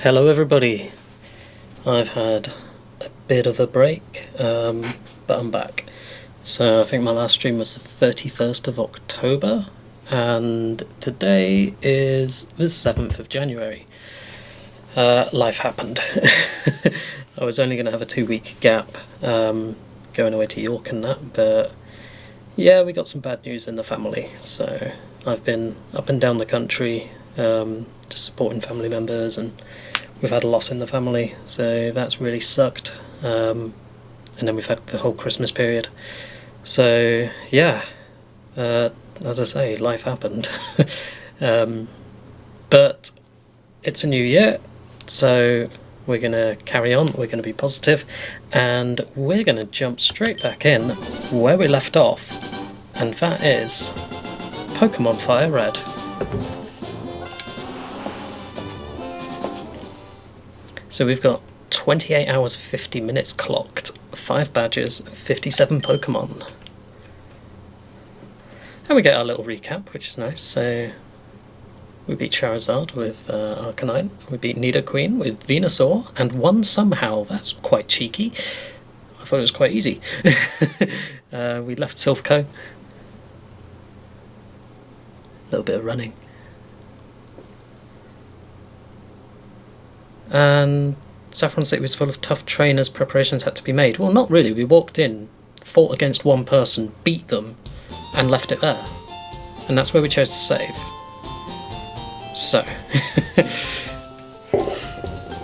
Hello everybody. I've had a bit of a break, but I'm back. So I think my last stream was the 31st of October, and today is the 7th of January. Life happened. I was only going to have a 2-week gap, going away to York and that, but yeah, we got some bad news in the family. So I've been up and down the country, just supporting family members, and we've had a loss in the family, so that's really sucked. And then we've had the whole Christmas period. So yeah, as I say, life happened. But it's a new year, so we're going to carry on, we're going to be positive, and we're going to jump straight back in where we left off, and that is Pokémon FireRed. So we've got 28 hours 50 minutes clocked, 5 badges, 57 Pokemon. And we get our little recap, which is nice. So we beat Charizard with Arcanine, we beat Nidoqueen with Venusaur, and won somehow. That's quite cheeky. I thought it was quite easy. We left Silphco. A little bit of running. And Saffron City was full of tough trainers, preparations had to be made. Well, not really. We walked in, fought against one person, beat them, and left it there. And that's where we chose to save. So,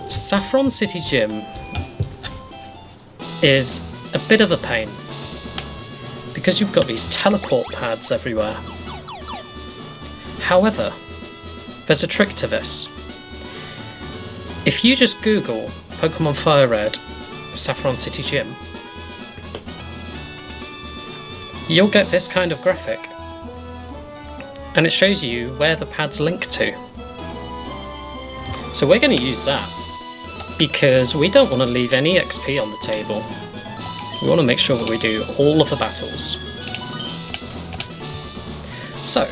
Saffron City Gym is a bit of a pain, because you've got these teleport pads everywhere. However, there's a trick to this. If you just Google Pokémon FireRed Saffron City Gym, you'll get this kind of graphic, and it shows you where the pads link to. So we're going to use that, because we don't want to leave any XP on the table. We want to make sure that we do all of the battles. So,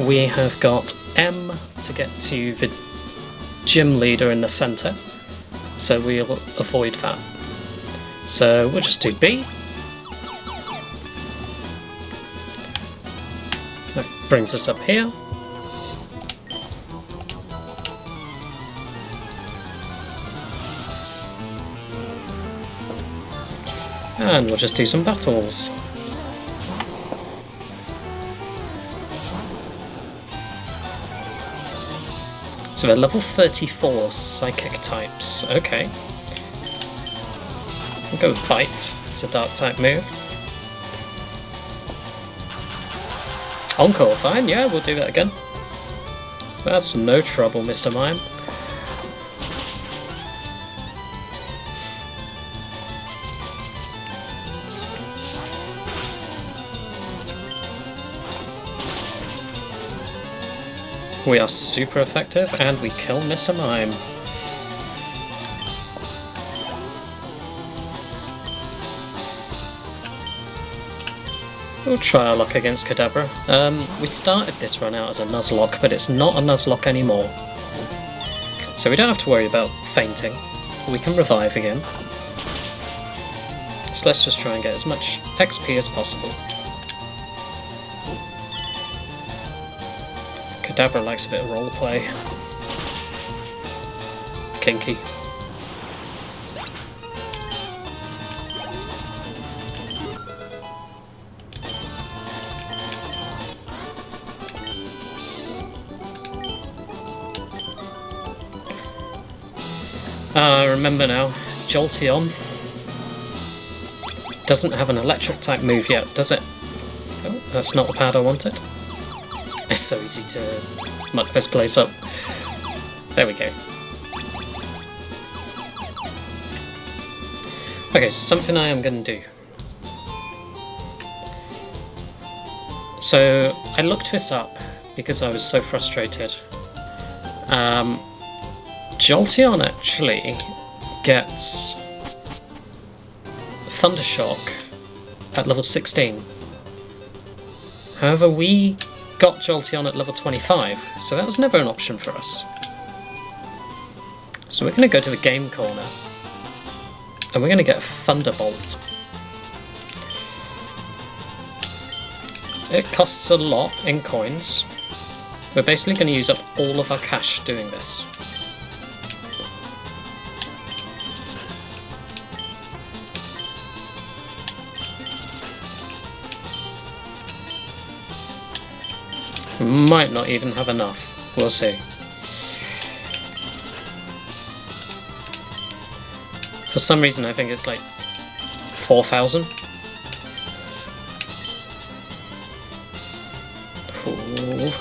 we have got M to get to the gym leader in the centre, so we'll avoid that. So we'll just do B. That brings us up here. And we'll just do some battles. So they're level 34 psychic types. Okay. We'll go with Bite. It's a dark type move. Encore, fine, yeah, we'll do that again. That's no trouble, Mr. Mime. We are super effective, and we kill Mr. Mime. We'll try our luck against Kadabra. We started this run out as a Nuzlocke, but it's not a Nuzlocke anymore. So we don't have to worry about fainting. We can revive again. So let's just try and get as much XP as possible. Kadabra likes a bit of roleplay. Kinky. I remember now, Jolteon doesn't have an electric type move yet, does it? Oh, that's not the pad I wanted. It's so easy to muck this place up. There we go. Okay, so something I am going to do. So, I looked this up because I was so frustrated. Jolteon actually gets Thundershock at level 16. However, we got Jolteon at level 25, so that was never an option for us. So we're going to go to the game corner, and we're going to get a Thunderbolt. It costs a lot in coins. We're basically going to use up all of our cash doing this. Might not even have enough. We'll see. For some reason I think it's like 4,000. Ooh.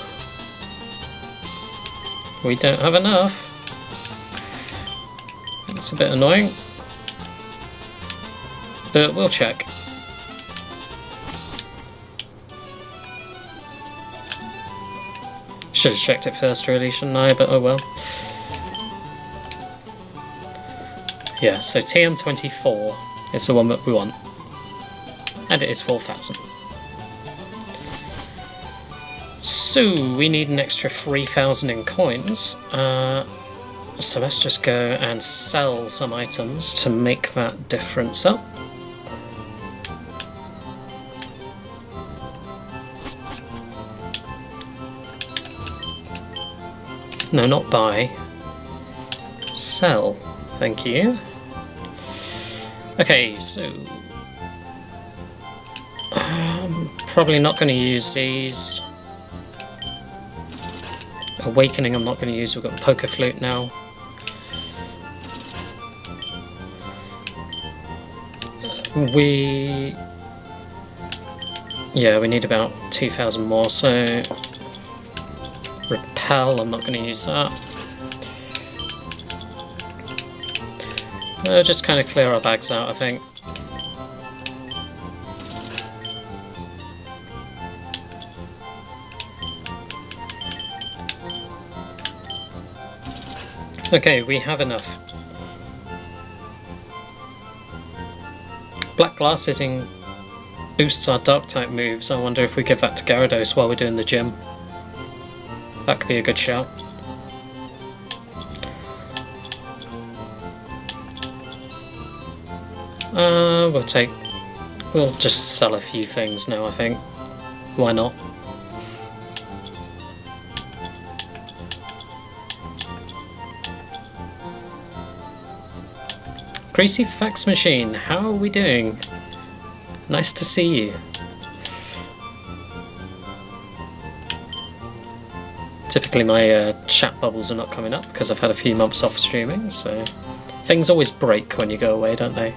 We don't have enough. That's a bit annoying. But we'll check. Should have checked it first really, shouldn't I? But oh well. Yeah, so TM24 is the one that we want. And it is 4,000. So we need an extra 3,000 in coins. So let's just go and sell some items to make that difference up. No, not buy. Sell. Thank you. Okay, so probably not going to use these. Awakening I'm not going to use, we've got the Poker Flute now. We need about 2,000 more, so Repel, I'm not going to use that. Just kind of clear our bags out, I think. Okay, we have enough. Black Glasses boosts our dark type moves. I wonder if we give that to Gyarados while we're doing the gym. That could be a good shout. We'll just sell a few things now, I think. Why not? Greasy Fax Machine, how are we doing? Nice to see you. Typically my chat bubbles are not coming up because I've had a few months off streaming, so things always break when you go away, don't they?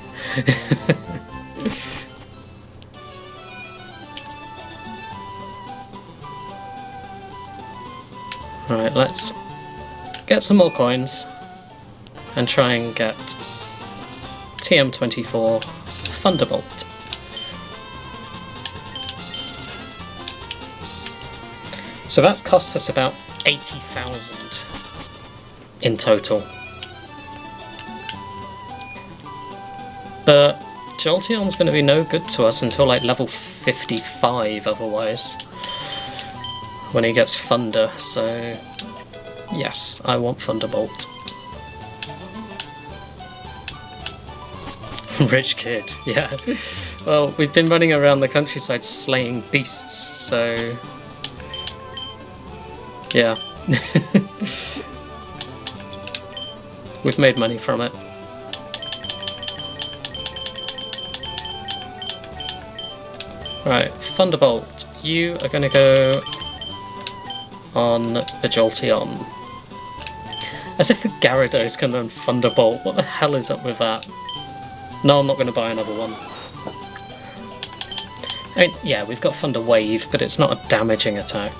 Alright, let's get some more coins and try and get TM24 Thunderbolt. So that's cost us about 80,000 in total. But Jolteon's going to be no good to us until like level 55 otherwise, when he gets Thunder, so yes, I want Thunderbolt. Rich kid, yeah. Well, we've been running around the countryside slaying beasts, so yeah. We've made money from it. Right, Thunderbolt, you are going to go on the Jolteon. As if a Gyarados can learn Thunderbolt, what the hell is up with that? No, I'm not going to buy another one. I mean, yeah, we've got Thunder Wave, but it's not a damaging attack.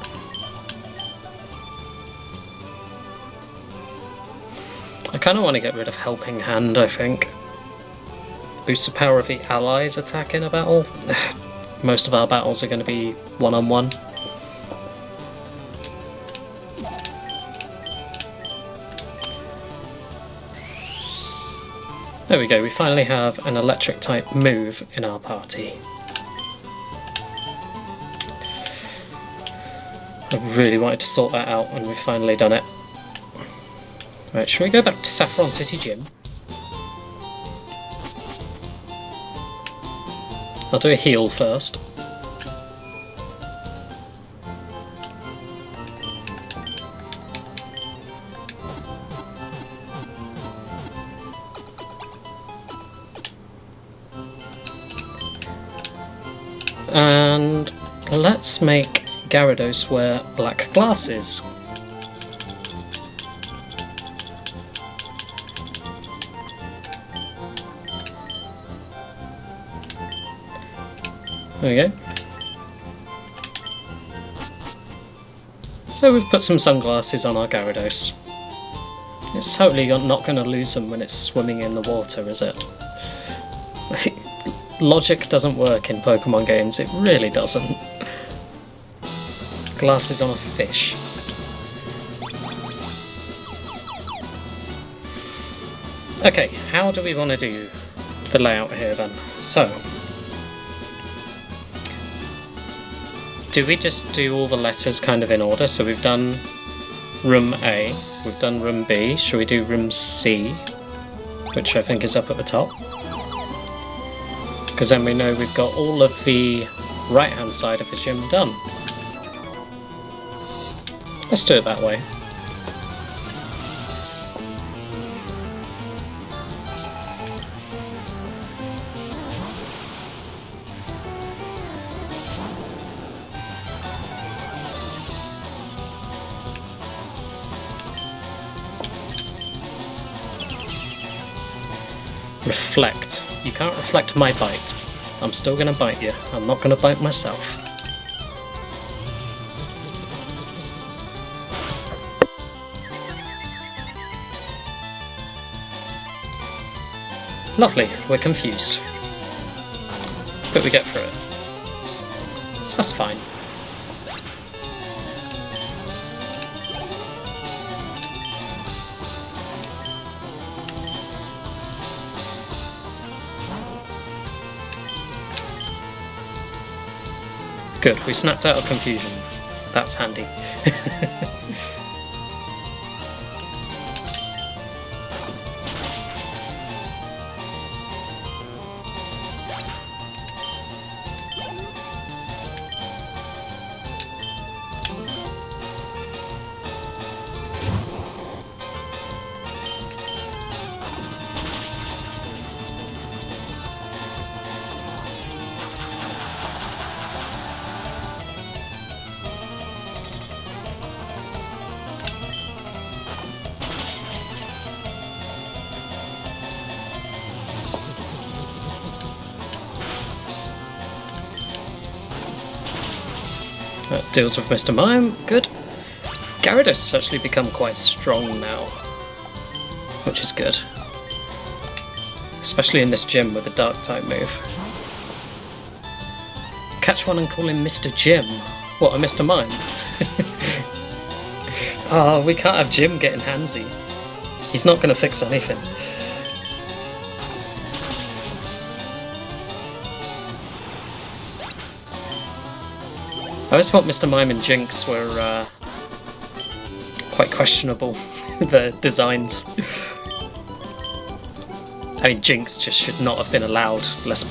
I kind of want to get rid of Helping Hand, I think. Boost the power of the allies attack in a battle. Most of our battles are going to be one-on-one. There we go, we finally have an electric type move in our party. I really wanted to sort that out and we've finally done it. Right, shall we go back to Saffron City Gym? I'll do a heal first. And let's make Gyarados wear black glasses. There we go. So we've put some sunglasses on our Gyarados. It's totally not going to lose them when it's swimming in the water, is it? Logic doesn't work in Pokemon games, it really doesn't. Glasses on a fish. Okay, how do we want to do the layout here then? So, do we just do all the letters kind of in order? So we've done room A, we've done room B, should we do room C, which I think is up at the top? Because then we know we've got all of the right hand side of the gym done. Let's do it that way. Reflect. You can't reflect my bite. I'm still gonna bite you. I'm not gonna bite myself. Lovely, we're confused. But we get through it. So that's fine. Good, we snapped out of confusion. That's handy. That deals with Mr. Mime, good. Gyarados has actually become quite strong now, which is good. Especially in this gym with a dark type move. Catch one and call him Mr. Jim. What, a Mr. Mime? Oh, we can't have Jim getting handsy. He's not going to fix anything. I always thought Mr. Mime and Jinx were quite questionable, the designs. I mean, Jinx just should not have been allowed, let's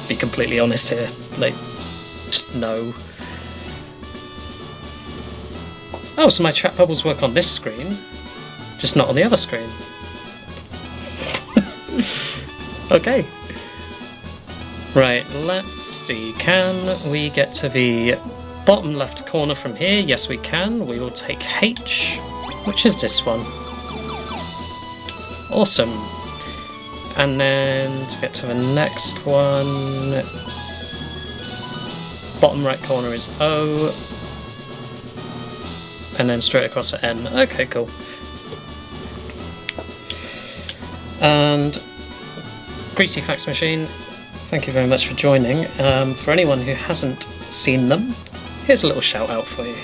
be completely honest here. Like, just no. Oh, so my trap bubbles work on this screen, just not on the other screen. Okay. Right, let's see, can we get to the bottom left corner from here? Yes we can. We will take H, which is this one. Awesome. And then to get to the next one, bottom right corner is O, and then straight across for N. Okay, cool. And Greasy Fax Machine, thank you very much for joining. For anyone who hasn't seen them, here's a little shout out for you.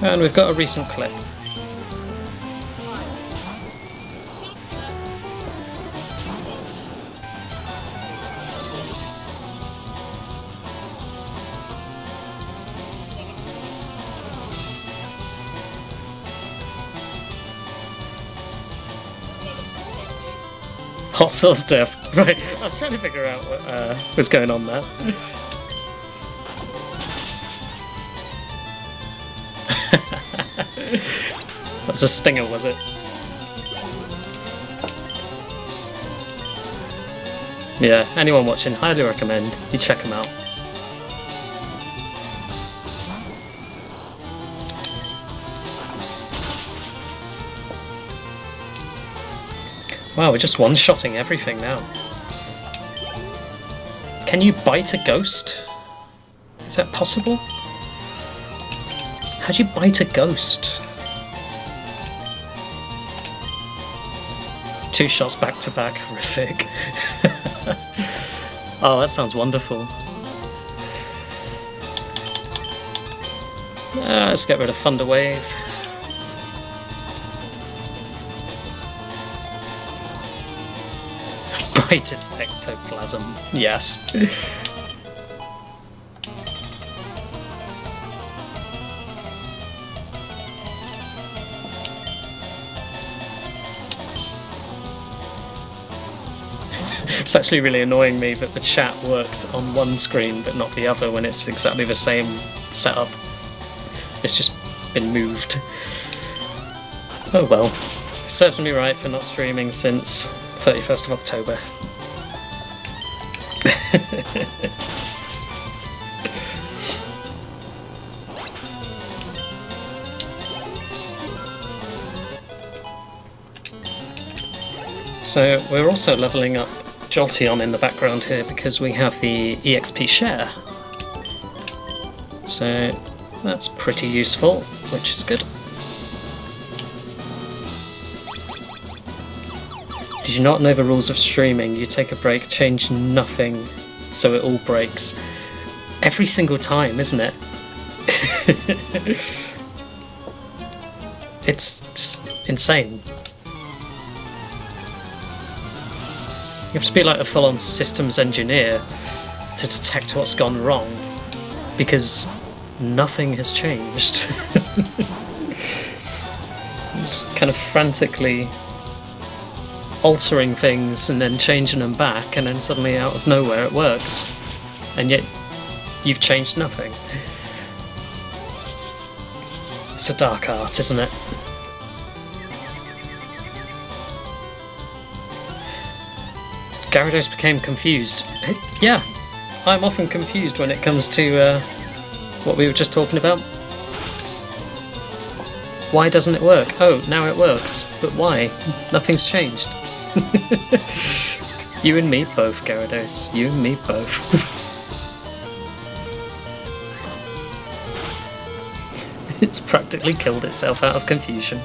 And we've got a recent clip. Hot sauce death. Right, I was trying to figure out what was going on there. That's a stinger, was it? Yeah, anyone watching, highly recommend you check them out. Wow, we're just one-shotting everything now. Can you bite a ghost? Is that possible? How'd you bite a ghost? 2 shots back to back, horrific. Oh, that sounds wonderful. Let's get rid of Thunder Wave. Brightest ectoplasm, yes. It's actually really annoying me that the chat works on one screen but not the other when it's exactly the same setup. It's just been moved. Oh well. Serves me right for not streaming since 31st of October. So we're also leveling up Jolteon in the background here because we have the EXP share. So that's pretty useful, which is good. Did you not know the rules of streaming? You take a break, change nothing, so it all breaks. Every single time, isn't it? It's just insane. You have to be like a full-on systems engineer to detect what's gone wrong, because nothing has changed. Just kind of frantically altering things and then changing them back, and then suddenly out of nowhere it works. And yet you've changed nothing. It's a dark art, isn't it? Gyarados became confused. Yeah, I'm often confused when it comes to what we were just talking about. Why doesn't it work? Oh, now it works. But why? Nothing's changed. You and me both, Gyarados. You and me both. It's practically killed itself out of confusion.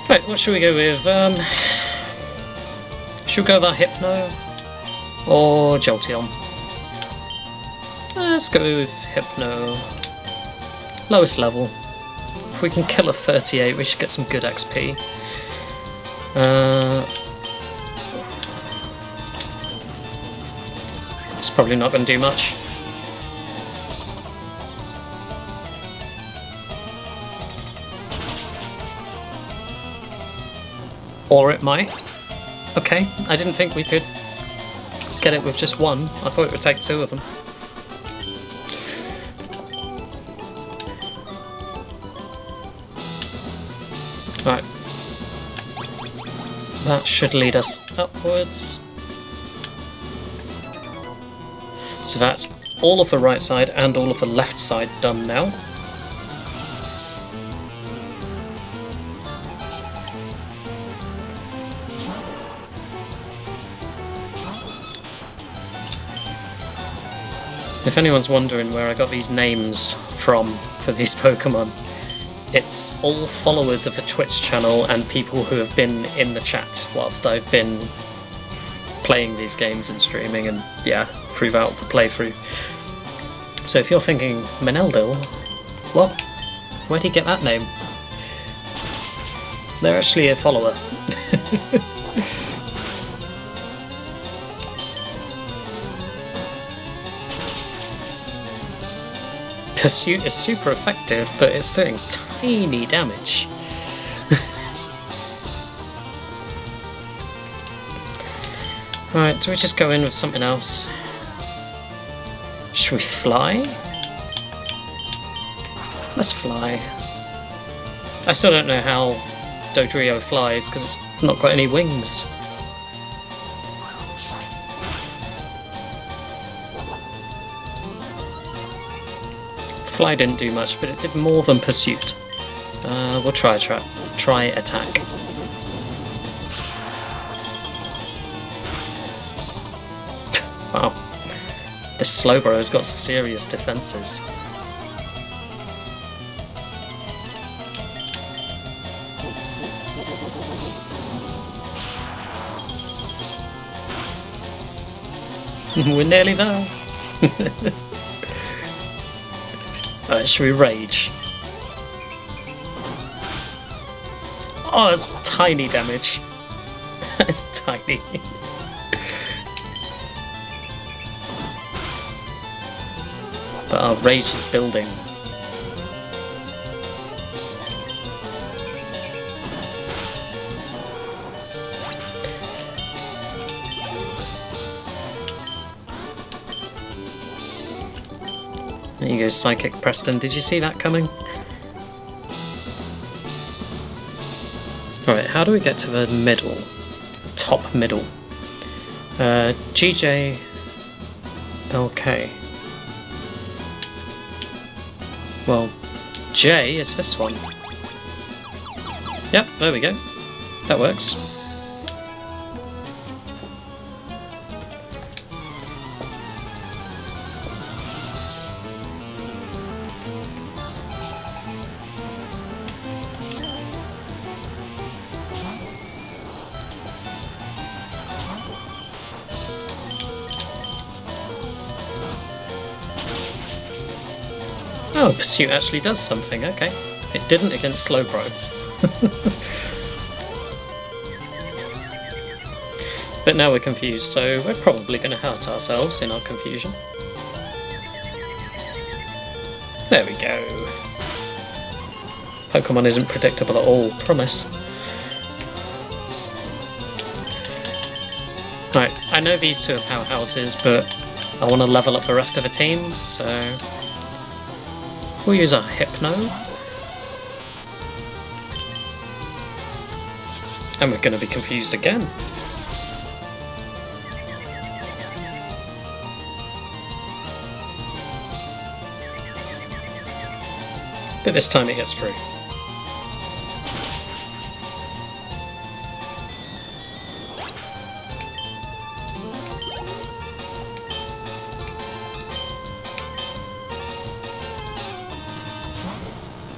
Right, what should we go with? Should we go with our Hypno? Or Jolteon? Let's go with Hypno. Lowest level. If we can kill a 38, we should get some good XP. It's probably not going to do much. Or it might. Okay, I didn't think we could get it with just one. I thought it would take 2 of them. Right. That should lead us upwards. So that's all of the right side and all of the left side done now. If anyone's wondering where I got these names from for these Pokemon, it's all followers of the Twitch channel and people who have been in the chat whilst I've been playing these games and streaming and, yeah, throughout the playthrough. So if you're thinking, Meneldil, what? Where'd he get that name? They're actually a follower. Pursuit is super effective, but it's doing tiny damage. Right, do we just go in with something else? Should we fly? Let's fly. I still don't know how Dodrio flies because it's not got any wings. Fly didn't do much, but it did more than Pursuit. We'll try attack. Wow, this Slowbro has got serious defences. We're nearly there. Alright, should we rage? Oh, it's tiny damage. It's tiny. But our rage is building. There you go, Psychic Preston. Did you see that coming? Alright, how do we get to the middle? Top middle. GJ... LK. Well, J is this one. Yep, there we go. That works. Oh, Pursuit actually does something, okay. It didn't against Slowbro. But now we're confused, so we're probably going to hurt ourselves in our confusion. There we go. Pokemon isn't predictable at all, promise. Right, I know these two are powerhouses, but I want to level up the rest of the team, so... we'll use our Hypno. And we're going to be confused again. But this time it gets through.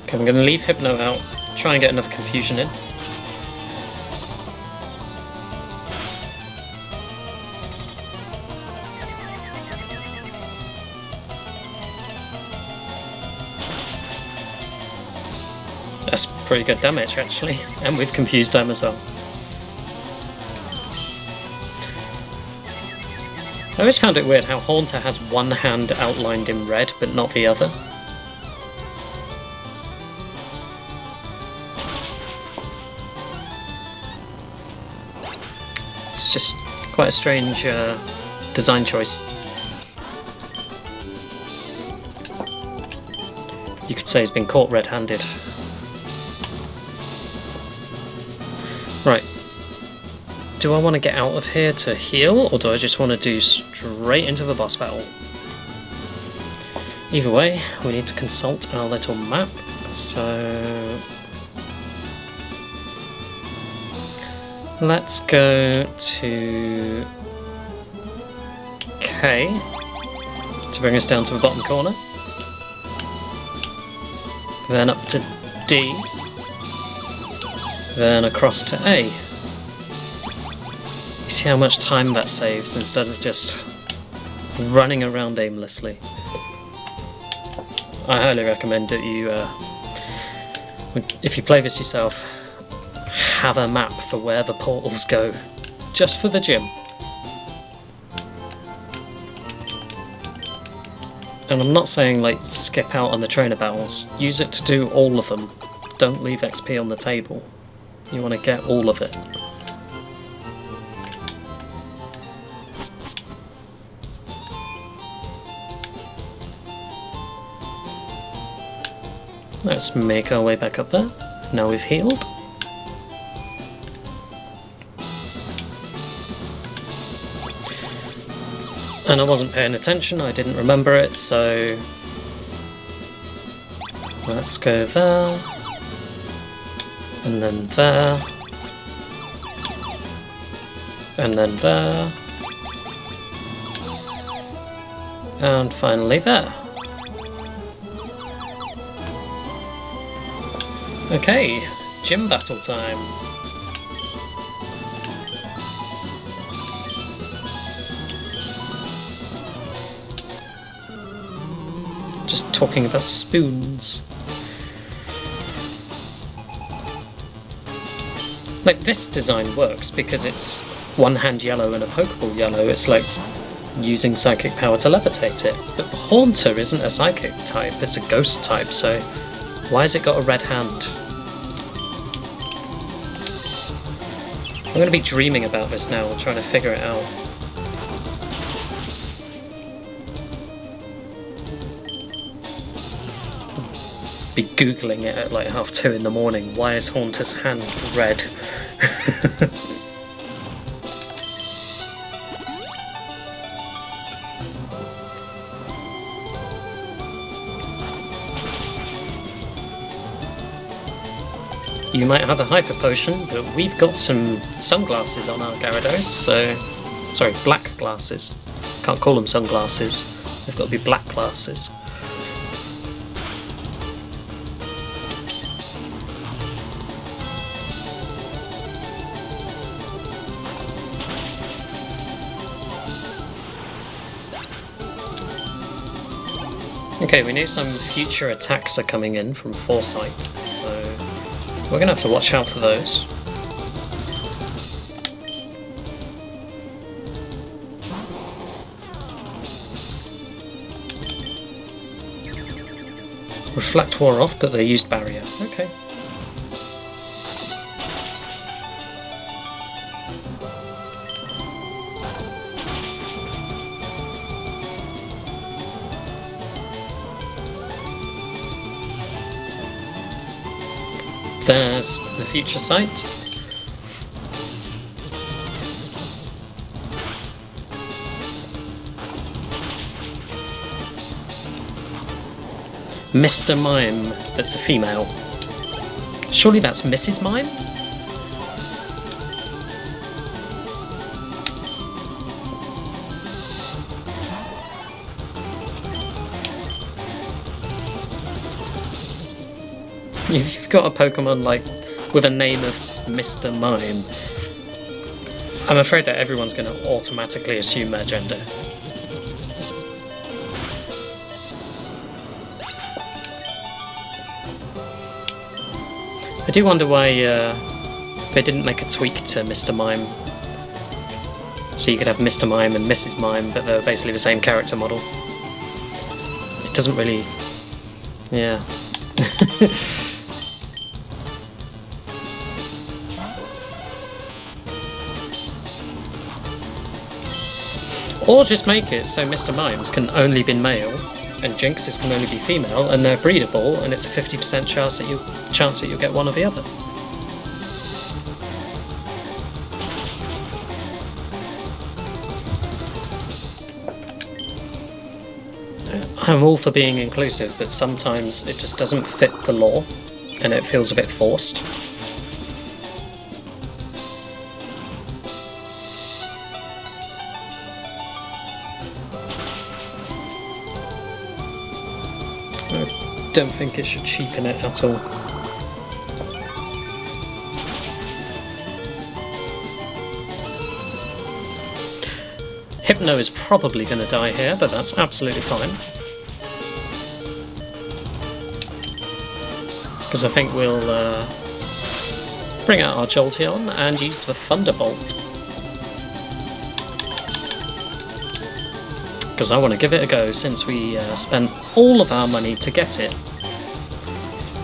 Okay, I'm going to leave Hypno out, try and get enough confusion in. That's pretty good damage actually, and we've confused them as well. I always found it weird how Haunter has one hand outlined in red but not the other. It's just quite a strange design choice. You could say he's been caught red-handed. Right. Do I want to get out of here to heal, or do I just want to do straight into the boss battle? Either way, we need to consult our little map, so... let's go to K to bring us down to the bottom corner. Then up to D. Then across to A. You see how much time that saves instead of just running around aimlessly. I highly recommend that you, if you play this yourself, have a map for where the portals go, just for the gym. And I'm not saying like skip out on the trainer battles, use it to do all of them. Don't leave XP on the table. You want to get all of it. Let's make our way back up there. Now we've healed. And I wasn't paying attention, I didn't remember it, so let's go there, and then there, and then there, and finally there. Okay, gym battle time. Just talking about spoons. Like, this design works because it's one hand yellow and a Pokeball yellow. It's like using psychic power to levitate it. But the Haunter isn't a psychic type, it's a ghost type, so why has it got a red hand? I'm going to be dreaming about this now, trying to figure it out. Be googling it at like 2:30 in the morning. Why is Haunter's hand red? You might have a Hyper Potion, but we've got some sunglasses on our Gyarados, so... Sorry, black glasses. Can't call them sunglasses. They've got to be black glasses. Okay, we know some future attacks are coming in from Foresight, so we're going to have to watch out for those. Reflect wore off, but they used Barrier. Okay. There's the future site. Mr. Mime, that's a female. Surely that's Mrs. Mime? If you've got a Pokemon like with a name of Mr. Mime, I'm afraid that everyone's going to automatically assume their gender. I do wonder why they didn't make a tweak to Mr. Mime. So you could have Mr. Mime and Mrs. Mime, but they're basically the same character model. It doesn't really... yeah. Or just make it so Mr. Mimes can only be male and Jinxes can only be female, and they're breedable, and it's a 50% chance that you'll get one or the other. I'm all for being inclusive, but sometimes it just doesn't fit the lore, and it feels a bit forced. I don't think it should cheapen it at all. Hypno is probably going to die here, but that's absolutely fine. Because I think we'll bring out our Jolteon and use the Thunderbolt. Because I want to give it a go since we spent all of our money to get it.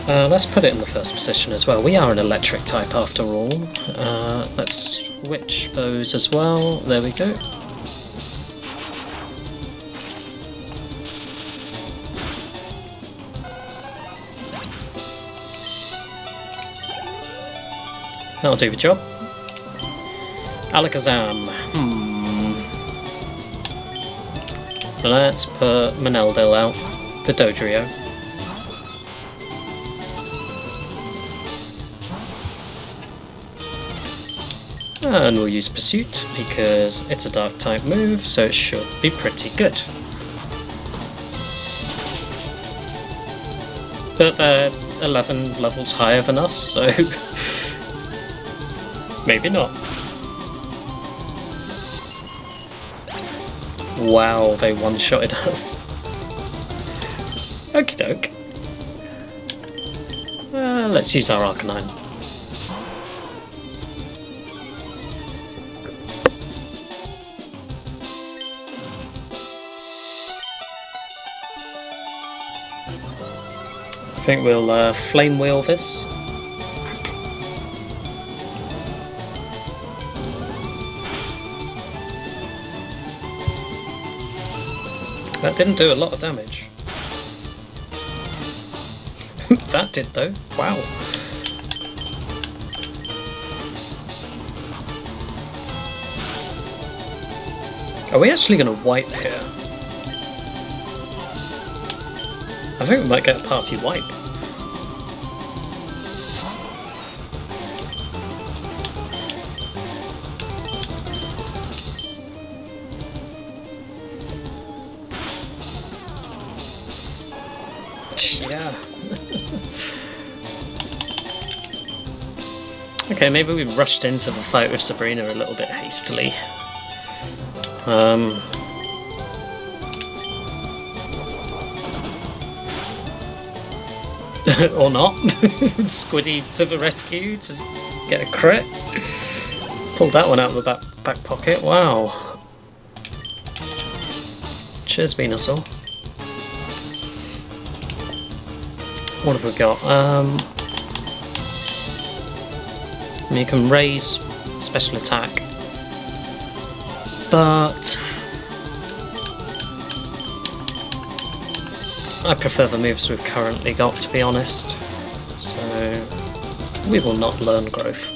Let's put it in the first position as well. We are an electric type after all. Let's switch those as well. There we go. That'll do the job. Alakazam. Let's put Maneldil out. The Dodrio. And we'll use Pursuit because it's a dark type move, so it should be pretty good. But they're 11 levels higher than us, so maybe not. Wow, they one-shotted us. Okie doke. Let's use our Arcanine. I think we'll Flame Wheel this. That didn't do a lot of damage. That did though, wow. Are we actually going to wipe here? I think we might get a party wipe. Yeah. Okay, maybe we rushed into the fight with Sabrina a little bit hastily. Or not. Squidie to the rescue, just get a crit. Pulled that one out of the back pocket, wow. Cheers, Venusaur. What have we got? You can raise special attack, but I prefer the moves we've currently got, to be honest, so we will not learn growth.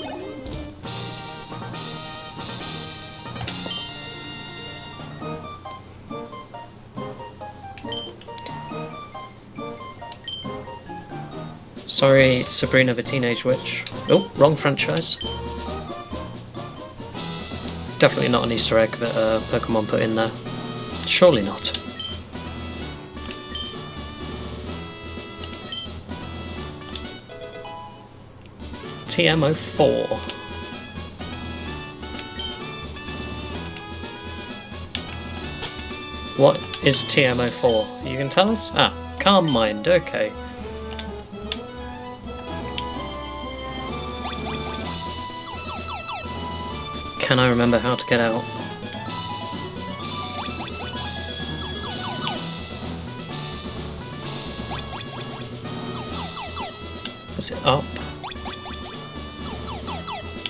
Sorry, Sabrina the Teenage Witch. Oh, wrong franchise. Definitely not an Easter egg that Pokemon put in there. Surely not. TM04. What is TM04? You can tell us? Ah, Calm Mind, okay. Can I remember how to get out? Is it up?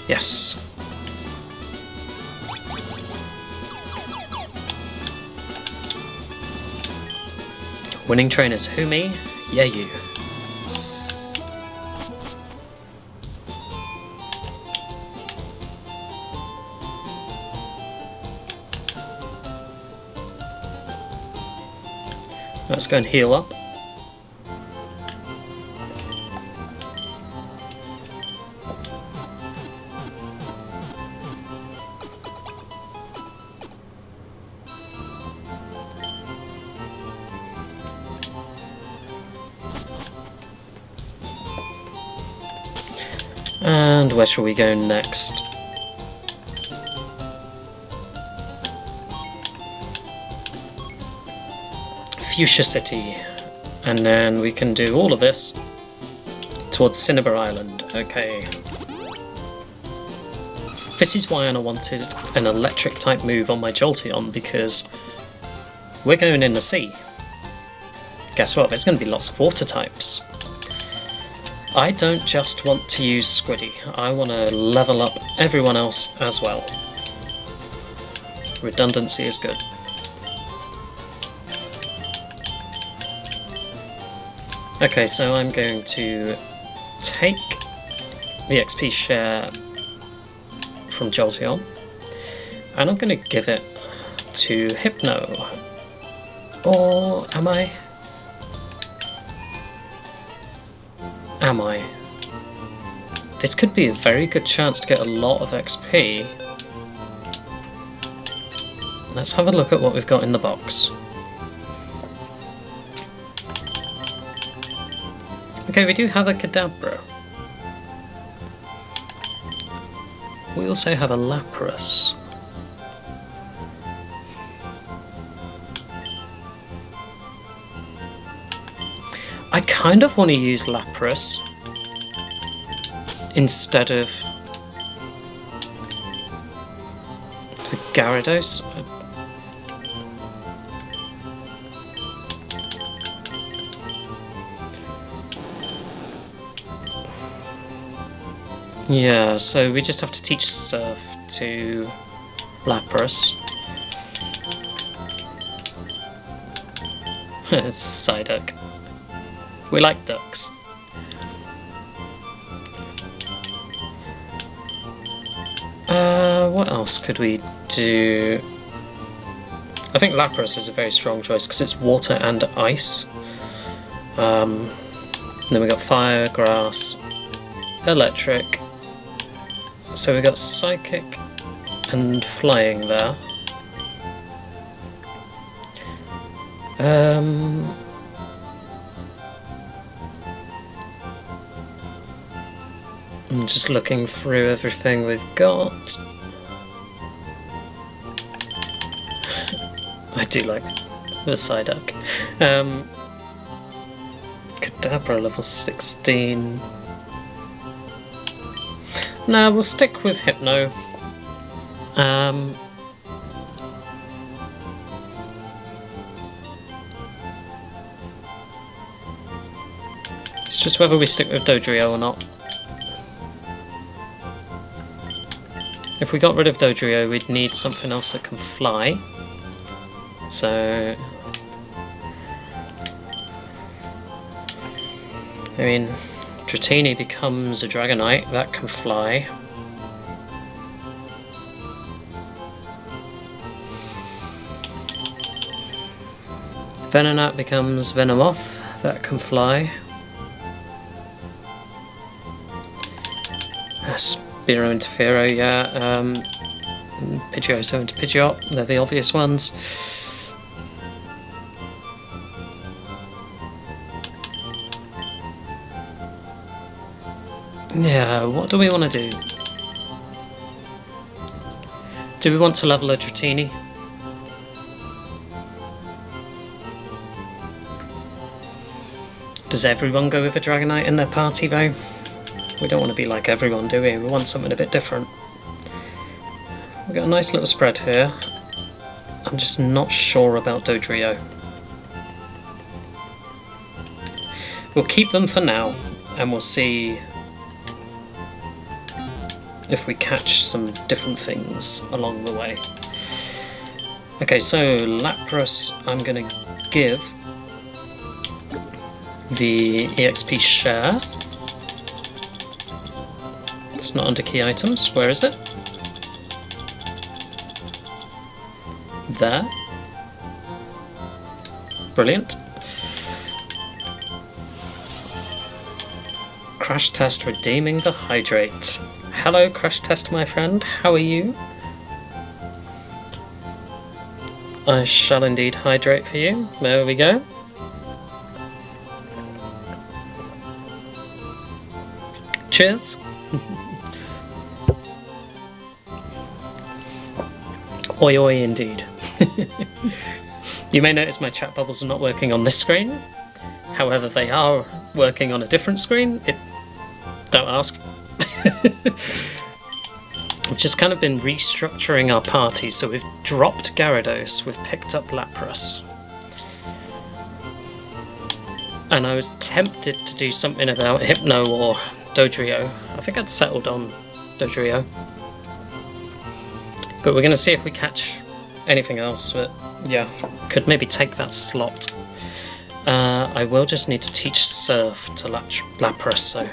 Yes. Winning trainers, who me? Yeah, you. Let's go and heal up. And where shall we go next? Fuchsia City, and then we can do all of this towards Cinnabar Island. Okay. This is why I wanted an electric type move on my Jolteon, because we're going in the sea. Guess what? There's going to be lots of water types. I don't just want to use Squidie, I want to level up everyone else as well. Redundancy is good. Okay, so I'm going to take the XP share from Jolteon, and I'm going to give it to Hypno. Or am I? Am I? This could be a very good chance to get a lot of XP. Let's have a look at what we've got in the box. Okay, we do have a Kadabra. We also have a Lapras. I kind of want to use Lapras instead of the Gyarados. Yeah, so we just have to teach Surf to Lapras. Psyduck. We like ducks. What else could we do? I think Lapras is a very strong choice because it's water and ice. Then we got fire, grass, electric. So we got psychic and flying there. I'm just looking through everything we've got. I do like the Psyduck. Kadabra level 16. Nah, we'll stick with Hypno. It's just whether we stick with Dodrio or not. If we got rid of Dodrio, we'd need something else that can fly. So, I mean, Dratini becomes a Dragonite that can fly. Venonat becomes Venomoth that can fly. Spearow into Fearow, yeah. Pidgeotto into Pidgeot, they're the obvious ones. Yeah, what do we want to do? Do we want to level a Dratini? Does everyone go with a Dragonite in their party though? We don't want to be like everyone, do we? We want something a bit different. We've got a nice little spread here. I'm just not sure about Dodrio. We'll keep them for now, and we'll see if we catch some different things along the way. Okay, so Lapras I'm going to give the EXP share. It's not under key items. Where is it? There. Brilliant. Crash Test redeeming the Hydrate. Hello, Crash Test, my friend. How are you? I shall indeed hydrate for you. There we go. Cheers. Oi oi indeed. You may notice my chat bubbles are not working on this screen. However, they are working on a different screen. Don't ask. We've just kind of been restructuring our party, so we've dropped Gyarados, we've picked up Lapras. And I was tempted to do something about Hypno or Dodrio. I think I'd settled on Dodrio. But we're going to see if we catch anything else that, yeah, could maybe take that slot. I will just need to teach Surf to Lapras, so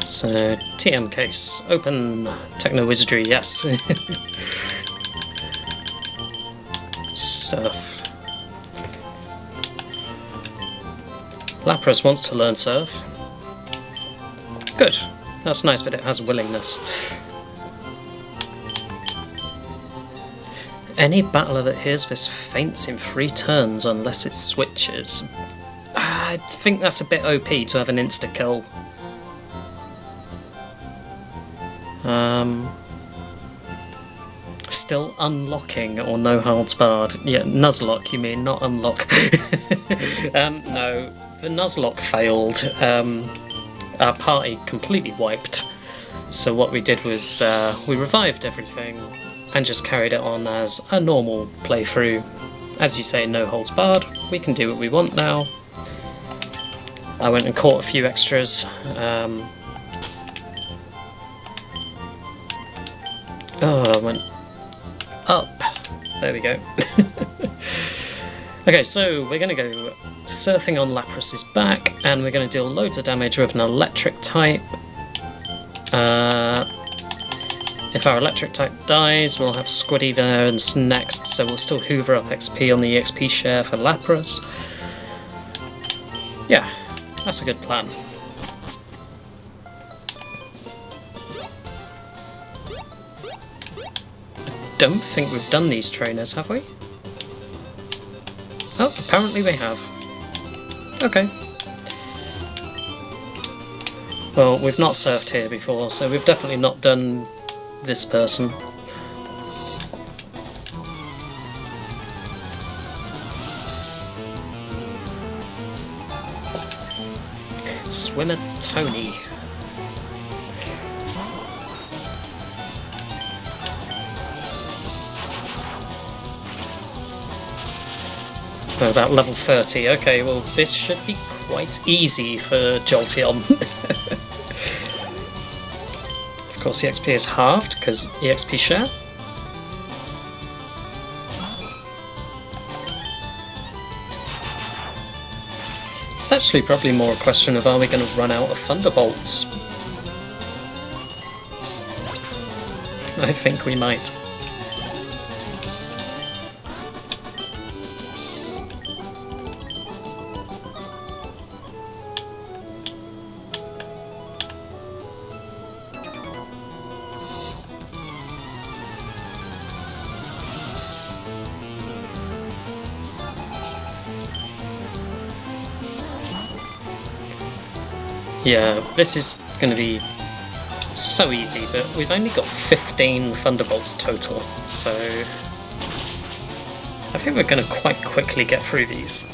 So, TM case, open, Techno Wizardry, yes. Surf. Lapras wants to learn Surf. Good, that's nice that it has willingness. Any battler that hears this faints in 3 turns unless it switches. I think that's a bit OP to have an insta-kill. Still unlocking or no holds barred. Yeah, Nuzlocke you mean, not unlock. No, the Nuzlocke failed. Our party completely wiped. So what we did was we revived everything and just carried it on as a normal playthrough. As you say, no holds barred. We can do what we want now. I went and caught a few extras. I went up. There we go. Okay, so we're going to go surfing on Lapras's back, and we're going to deal loads of damage with an electric type. If our electric type dies, we'll have Squidie there and next, so we'll still hoover up XP on the EXP share for Lapras. Yeah, that's a good plan. I don't think we've done these trainers, have we? Oh, apparently we have. Okay. Well, we've not surfed here before, so we've definitely not done this person. Swimmer Tony. We're about level 30. Okay, well this should be quite easy for Jolteon. Of course the XP is halved because EXP share. It's actually probably more a question of, are we going to run out of Thunderbolts? I think we might. Yeah, this is going to be so easy, but we've only got 15 Thunderbolts total, so I think we're going to quite quickly get through these.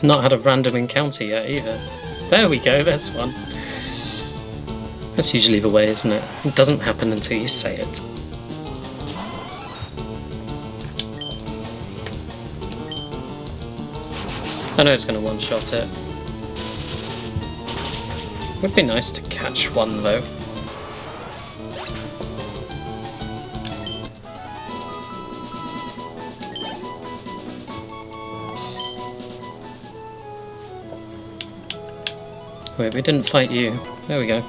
Not had a random encounter yet either. There we go, there's one. That's usually the way, isn't it? It doesn't happen until you say it. I know it's going to one-shot it. Would be nice to catch one though. Wait, we didn't fight you. There we go.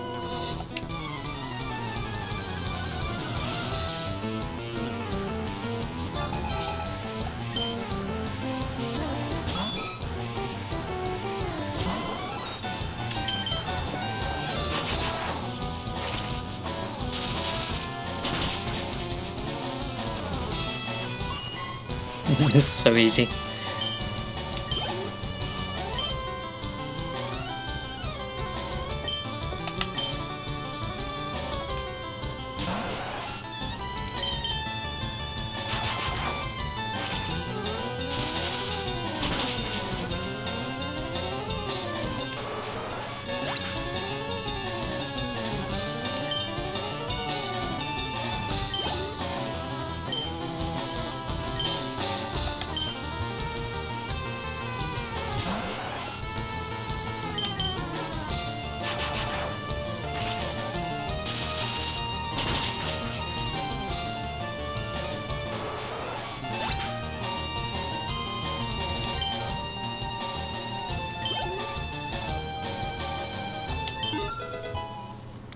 It's so easy.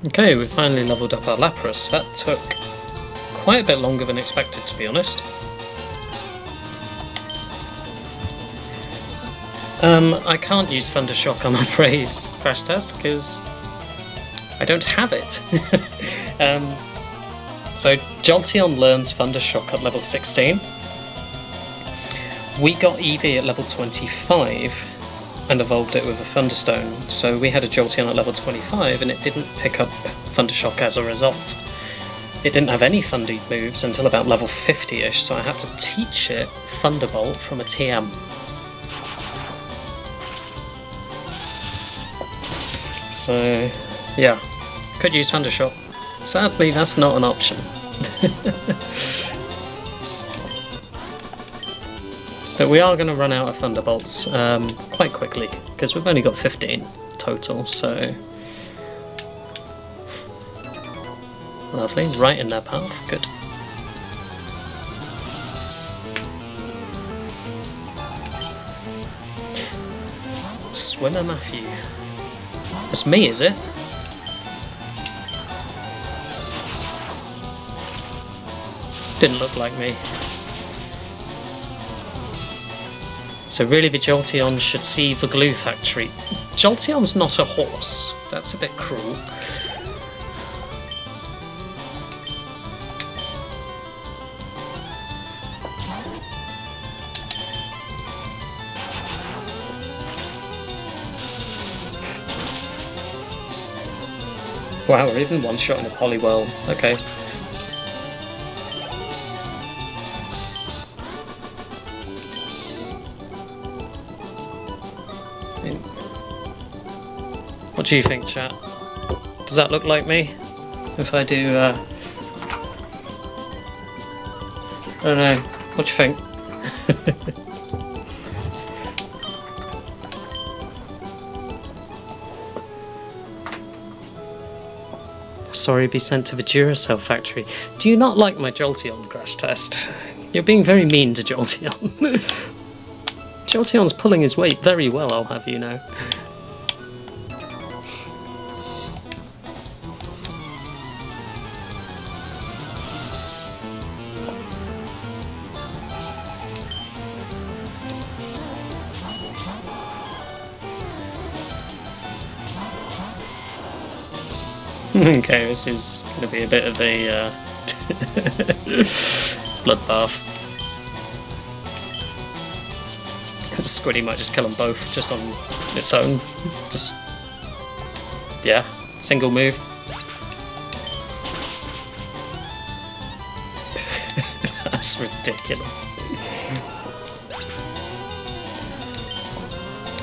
Okay, we've finally leveled up our Lapras. That took quite a bit longer than expected, to be honest. I can't use Thundershock, I'm afraid, Crash Test, because I don't have it. So Jolteon learns Thundershock at level 16. We got Eevee at level 25 and evolved it with a Thunderstone, so we had a Jolteon at level 25 and it didn't pick up Thundershock as a result. It didn't have any Thunder moves until about level 50ish, so I had to teach it Thunderbolt from a TM. So, yeah, could use Thundershock. Sadly, that's not an option. But we are going to run out of Thunderbolts quite quickly, because we've only got 15 total, so... Lovely, right in their path, good. Swimmer Matthew. It's me, is it? Didn't look like me. So really the Jolteon should see the glue factory. Jolteon's not a horse. That's a bit cruel. Wow, we're even one shot in a Poliwhirl. Okay. What do you think, chat? Does that look like me? If I do, I don't know. What do you think? Sorry, be sent to the Duracell factory. Do you not like my Jolteon, Crash Test? You're being very mean to Jolteon. Jolteon's pulling his weight very well, I'll have you know. Okay, this is going to be a bit of a bloodbath. Squidie might just kill them both, just on its own. Just, yeah, single move. That's ridiculous.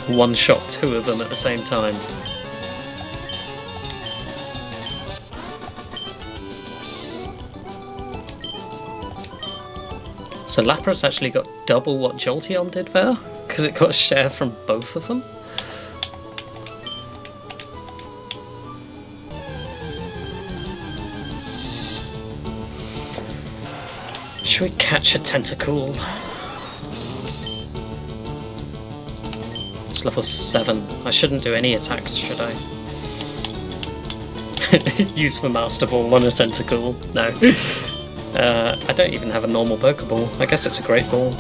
One shot two of them at the same time. So Lapras actually got double what Jolteon did there, because it got a share from both of them. Should we catch a Tentacool? It's level 7. I shouldn't do any attacks, should I? Use the Master Ball on a Tentacool? No. I don't even have a normal Pokeball. I guess it's a Great Ball.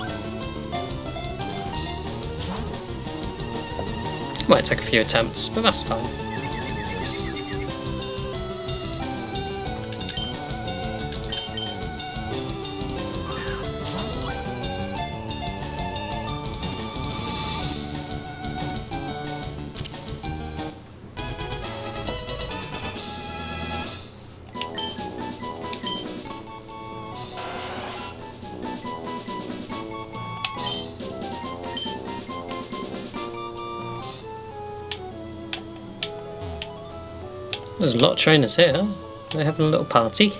Might take a few attempts, but that's fine. There's a lot of trainers here. They're having a little party.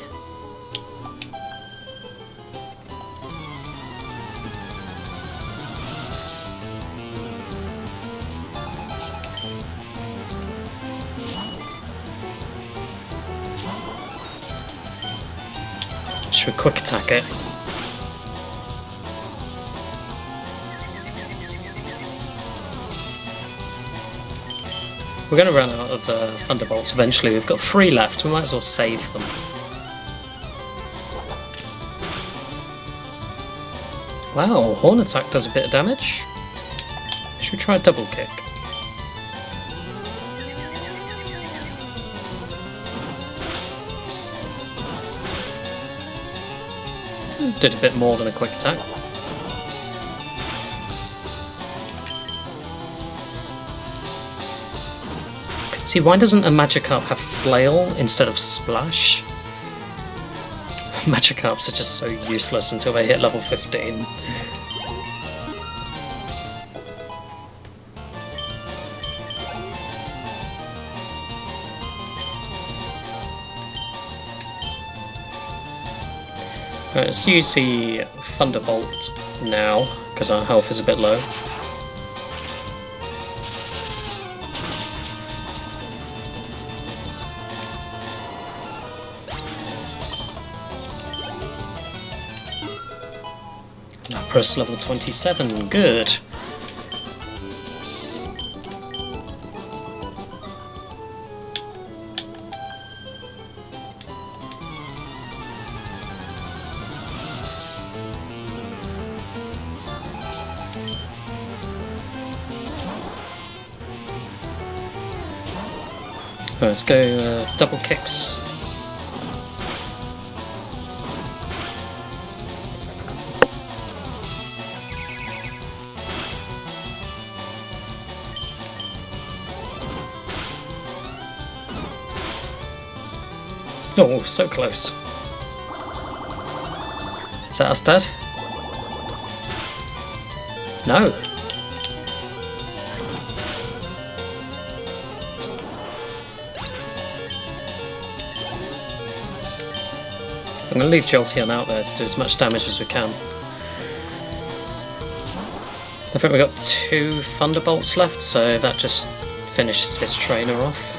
Should we quick attack it? We're going to run out of Thunderbolts eventually. We've got 3 left. We might as well save them. Wow, Horn Attack does a bit of damage. Should we try a double kick? Did a bit more than a quick attack. See, why doesn't a Magikarp have Flail instead of Splash? Magikarps are just so useless until they hit level 15. Right, let's use the Thunderbolt now, because our health is a bit low. Lapras level 27, good. Let's go double kicks. Oh, so close. Is that us dead? No. I'm going to leave Jolteon out there to do as much damage as we can. I think we've got 2 Thunderbolts left, so that just finishes this trainer off.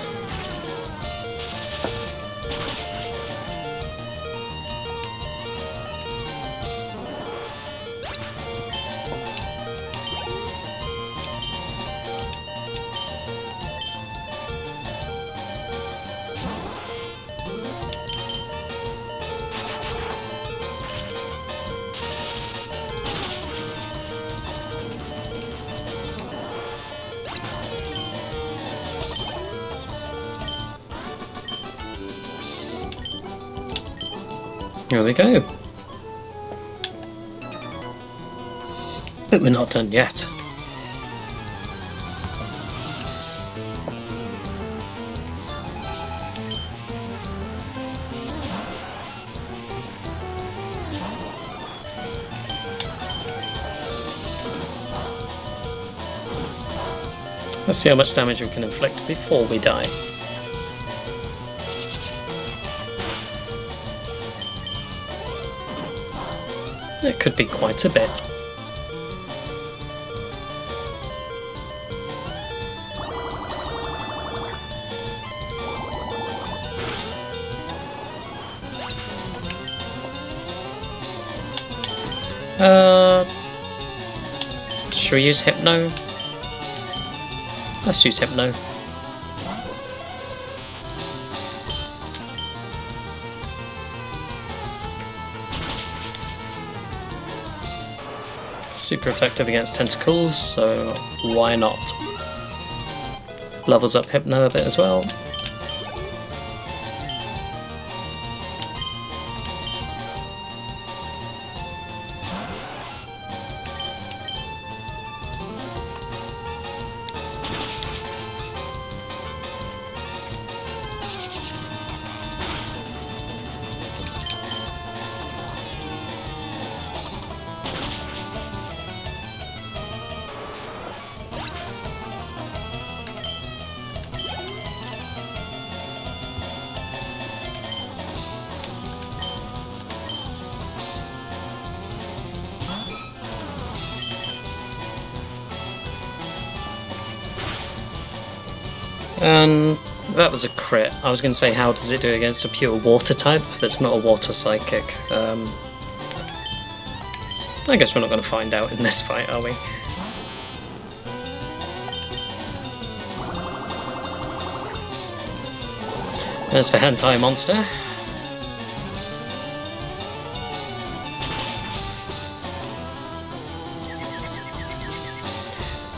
There we go. But we're not done yet. Let's see how much damage we can inflict before we die. It could be quite a bit. Should we use Hypno? Let's use Hypno. Super effective against tentacles, so why not? Levels up Hypno a bit as well. And that was a crit. I was going to say, how does it do against a pure water type that's not a water psychic? I guess we're not going to find out in this fight, are we? There's the hentai monster.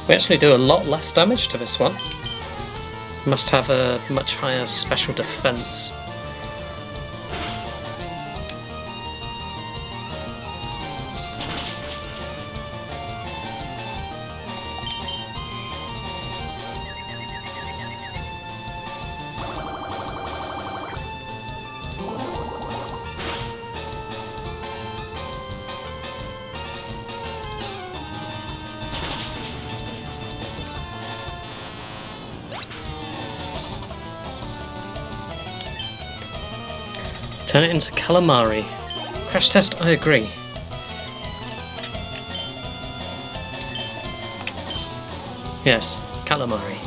We actually do a lot less damage to this one. Must have a much higher special defense. Turn it into calamari. Crash test, I agree. Yes, calamari.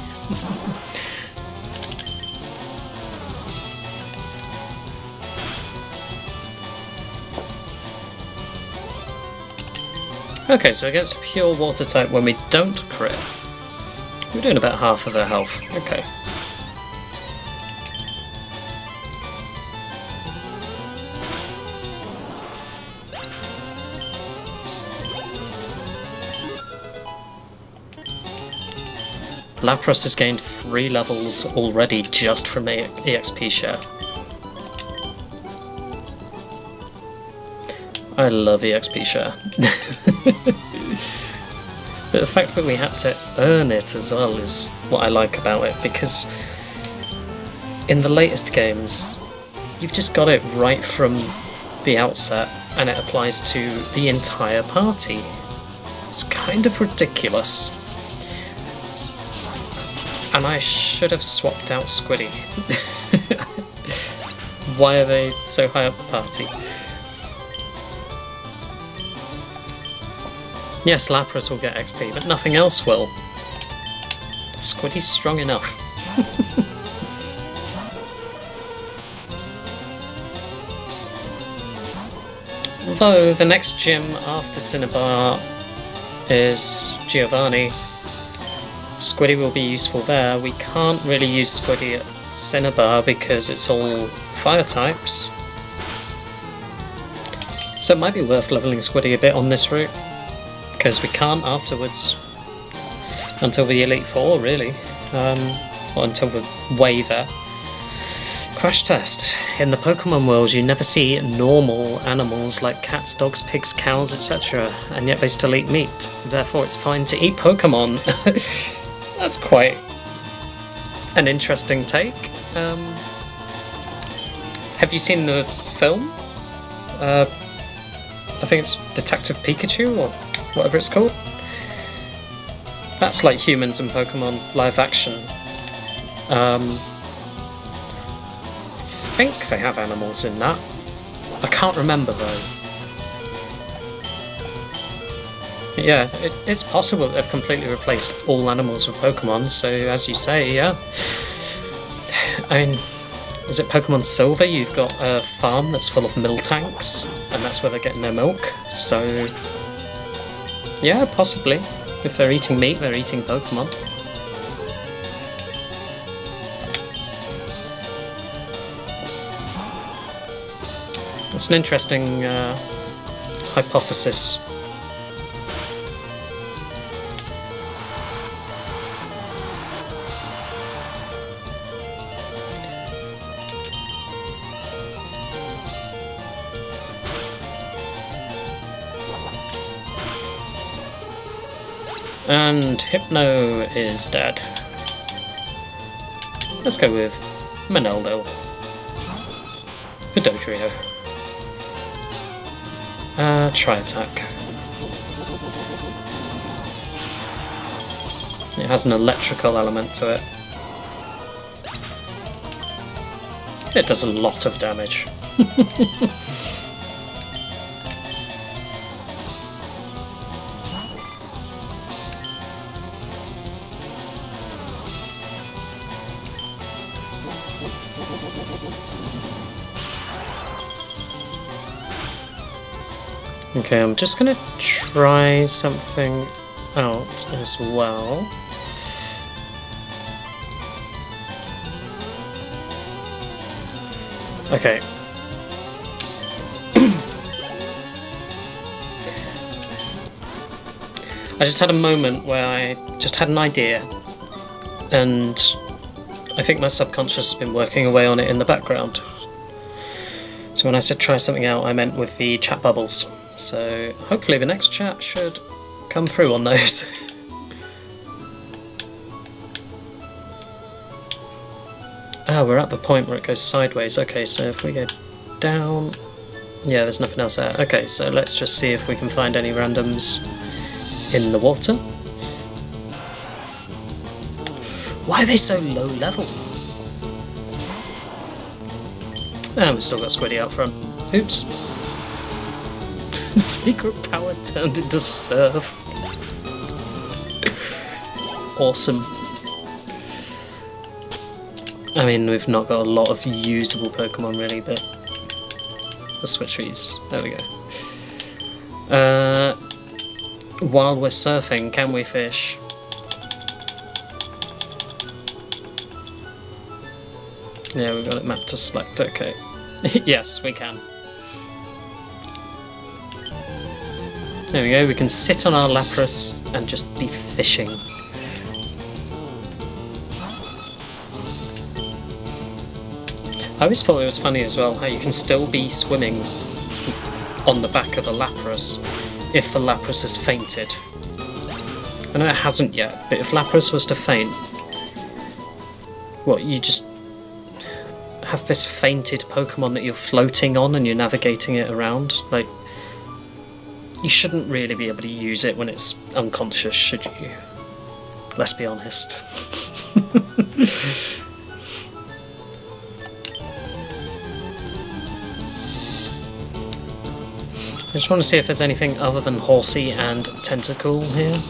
Okay, so against a pure water type when we don't crit, we're doing about half of their health. Okay. Lapras has gained 3 levels already just from EXP share. I love EXP share. But the fact that we had to earn it as well is what I like about it, because in the latest games you've just got it right from the outset and it applies to the entire party. It's kind of ridiculous. And I should have swapped out Squidie. Why are they so high up the party? Yes, Lapras will get XP, but nothing else will. Squidie's strong enough. Although the next gym after Cinnabar is Giovanni, Squidie will be useful there. We can't really use Squidie at Cinnabar because it's all fire types. So it might be worth leveling Squidie a bit on this route, because we can't afterwards. Until the Elite Four, really. Or until the waiver. Crash test. In the Pokemon world, you never see normal animals like cats, dogs, pigs, cows, etc. And yet they still eat meat. Therefore it's fine to eat Pokemon. That's quite an interesting take. Have you seen the film? I think it's Detective Pikachu, or whatever it's called. That's like humans and Pokemon live action. I think they have animals in that. I can't remember though. Yeah, it's possible that they've completely replaced all animals with Pokemon, so as you say, yeah. I mean, is it Pokemon Silver? You've got a farm that's full of milk tanks, and that's where they're getting their milk, so... yeah, possibly. If they're eating meat, they're eating Pokemon. It's an interesting hypothesis. And Hypno is dead. Let's go with Maneldo. Vidodrio. Try attack. It has an electrical element to it. It does a lot of damage. Okay, I'm just gonna try something out as well. Okay. I just had a moment where I just had an idea, and I think my subconscious has been working away on it in the background. So when I said try something out, I meant with the chat bubbles. So hopefully the next chat should come through on those. Ah, we're at the point where it goes sideways. Okay, so if we go down... Yeah, there's nothing else there. Okay, so let's just see if we can find any randoms in the water. Why are they so low level? And we've still got Squidie out front. Oops. Secret power turned into surf. Awesome. I mean, we've not got a lot of usable Pokemon really, but we'll switch these. There we go. While we're surfing, can we fish? Yeah, we've got it mapped to select, okay. Yes, we can. There we go, we can sit on our Lapras and just be fishing. I always thought it was funny as well how you can still be swimming on the back of a Lapras if the Lapras has fainted. I know it hasn't yet, but if Lapras was to faint, what, you just have this fainted Pokemon that you're floating on and you're navigating it around? Like, you shouldn't really be able to use it when it's unconscious, should you? Let's be honest. I just want to see if there's anything other than Horsey and Tentacool here.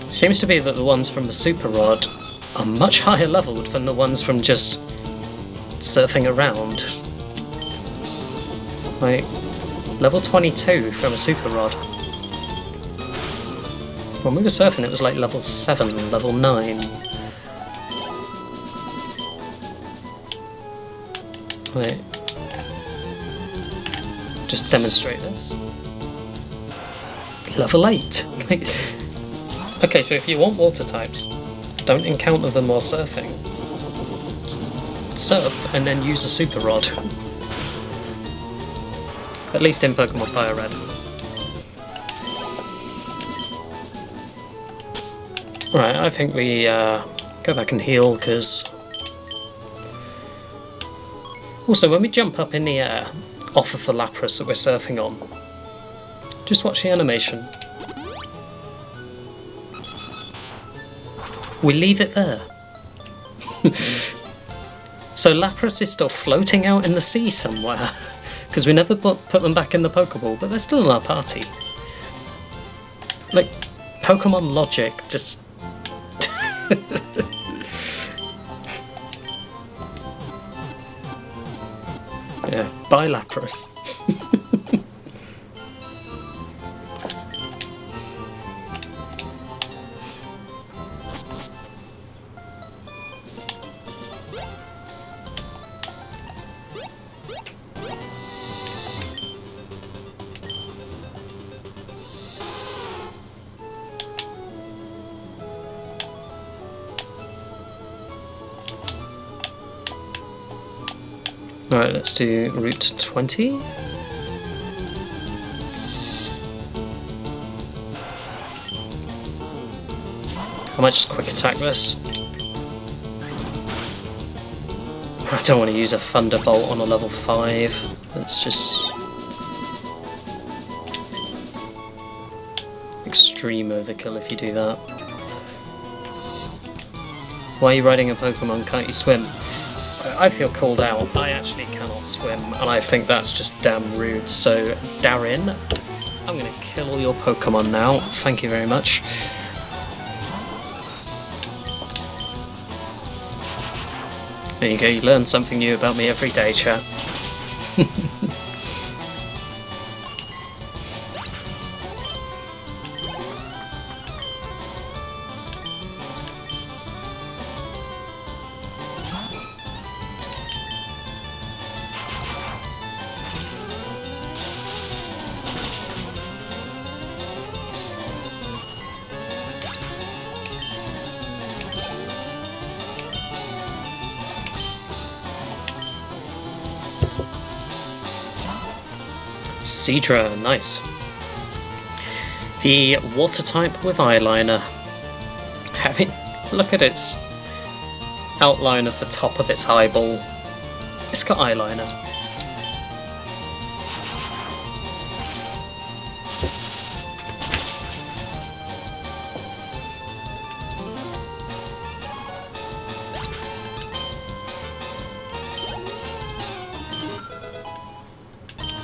Seems to be that the ones from the Super Rod are much higher leveled than the ones from just surfing around. Like, level 22 from a Super Rod. When we were surfing it was like level 7, level 9. Wait. Just demonstrate this. Level 8! Like, okay, so if you want water types, don't encounter them while surfing. Surf and then use a Super Rod. At least in Pokémon FireRed. Right, I think we go back and heal, because... Also, when we jump up in the air, off of the Lapras that we're surfing on, just watch the animation. We leave it there. So Lapras is still floating out in the sea somewhere, because we never put them back in the Pokeball, but they're still in our party. Like, Pokemon logic just... Yeah, bye Lapras. Alright, let's do Route 20. I might just quick attack this. I don't want to use a Thunderbolt on a level 5. That's just... extreme overkill if you do that. Why are you riding a Pokemon? Can't you swim? I feel called out. I actually cannot swim, and I think that's just damn rude. So, Darren, I'm going to kill all your Pokemon now. Thank you very much. There you go, you learn something new about me every day, chat. Seadra, nice. The water type with eyeliner. Look at its outline of the top of its eyeball. It's got eyeliner.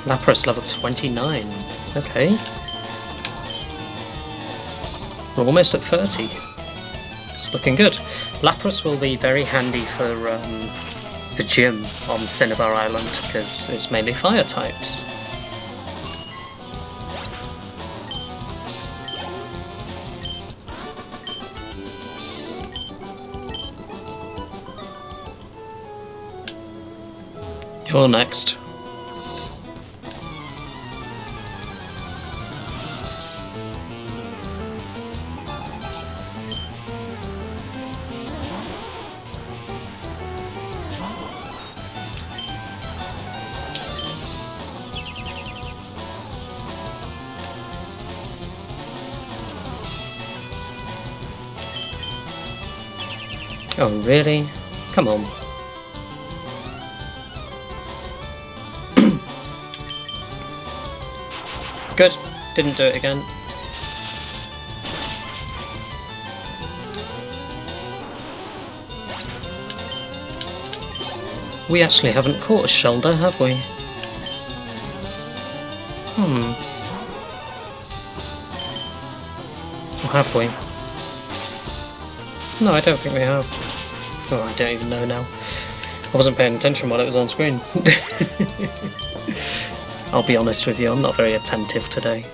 Lapras level 29. Okay. We're almost at 30. It's looking good. Lapras will be very handy for the gym on Cinnabar Island because it's mainly fire types. You're next. Oh, really? Come on. Good. Didn't do it again. We actually haven't caught a shoulder, have we? Or have we? No, I don't think we have. Oh, I don't even know now. I wasn't paying attention while it was on screen. I'll be honest with you, I'm not very attentive today.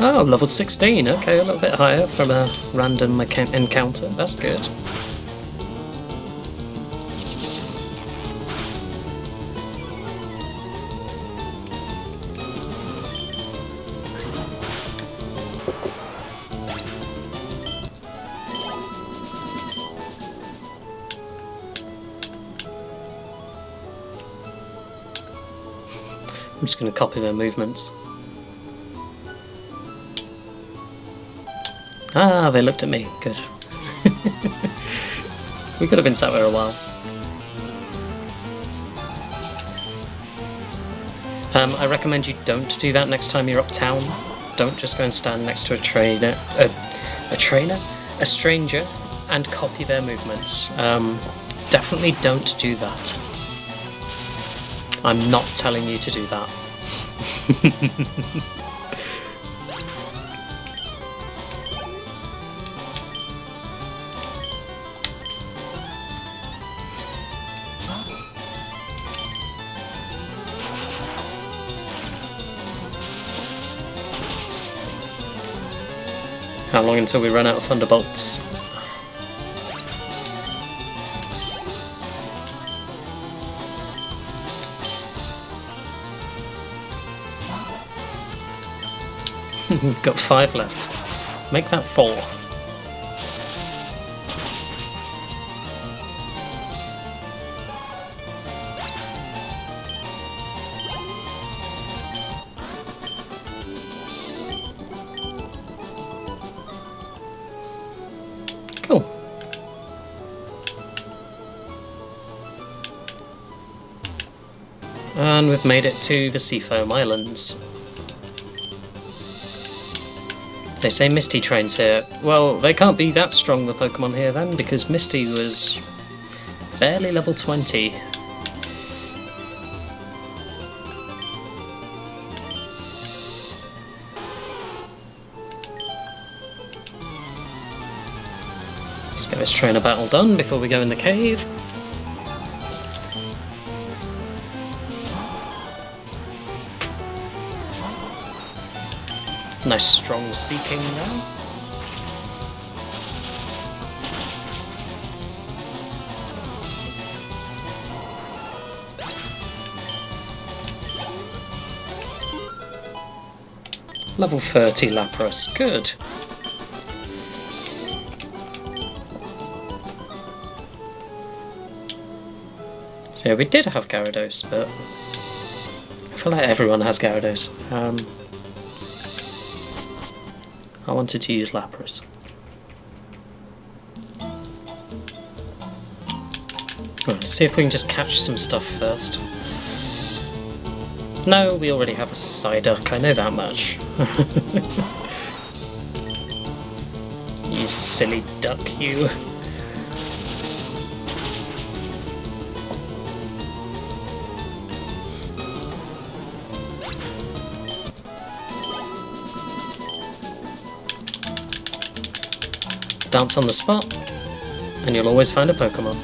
Oh, level 16, okay, a little bit higher from a random encounter, that's good. I'm just going to copy their movements. Ah, they looked at me. Good. We could have been sat there a while. I recommend you don't do that next time you're uptown. Don't just go and stand next to a trainer, a stranger, and copy their movements. Definitely don't do that. I'm not telling you to do that. How long until we run out of Thunderbolts? We've got 5 left. Make that 4. Cool. And we've made it to the Seafoam Islands. They say Misty trains here. Well, they can't be that strong, the Pokemon here then, because Misty was barely level 20. Let's get this trainer battle done before we go in the cave. Nice strong Seeking now. Level 30 Lapras, good. So yeah, we did have Gyarados, but I feel like everyone has Gyarados. I wanted to use Lapras. Let's see if we can just catch some stuff first. No, we already have a Psyduck, I know that much. You silly duck, you. Dance on the spot, and you'll always find a Pokemon.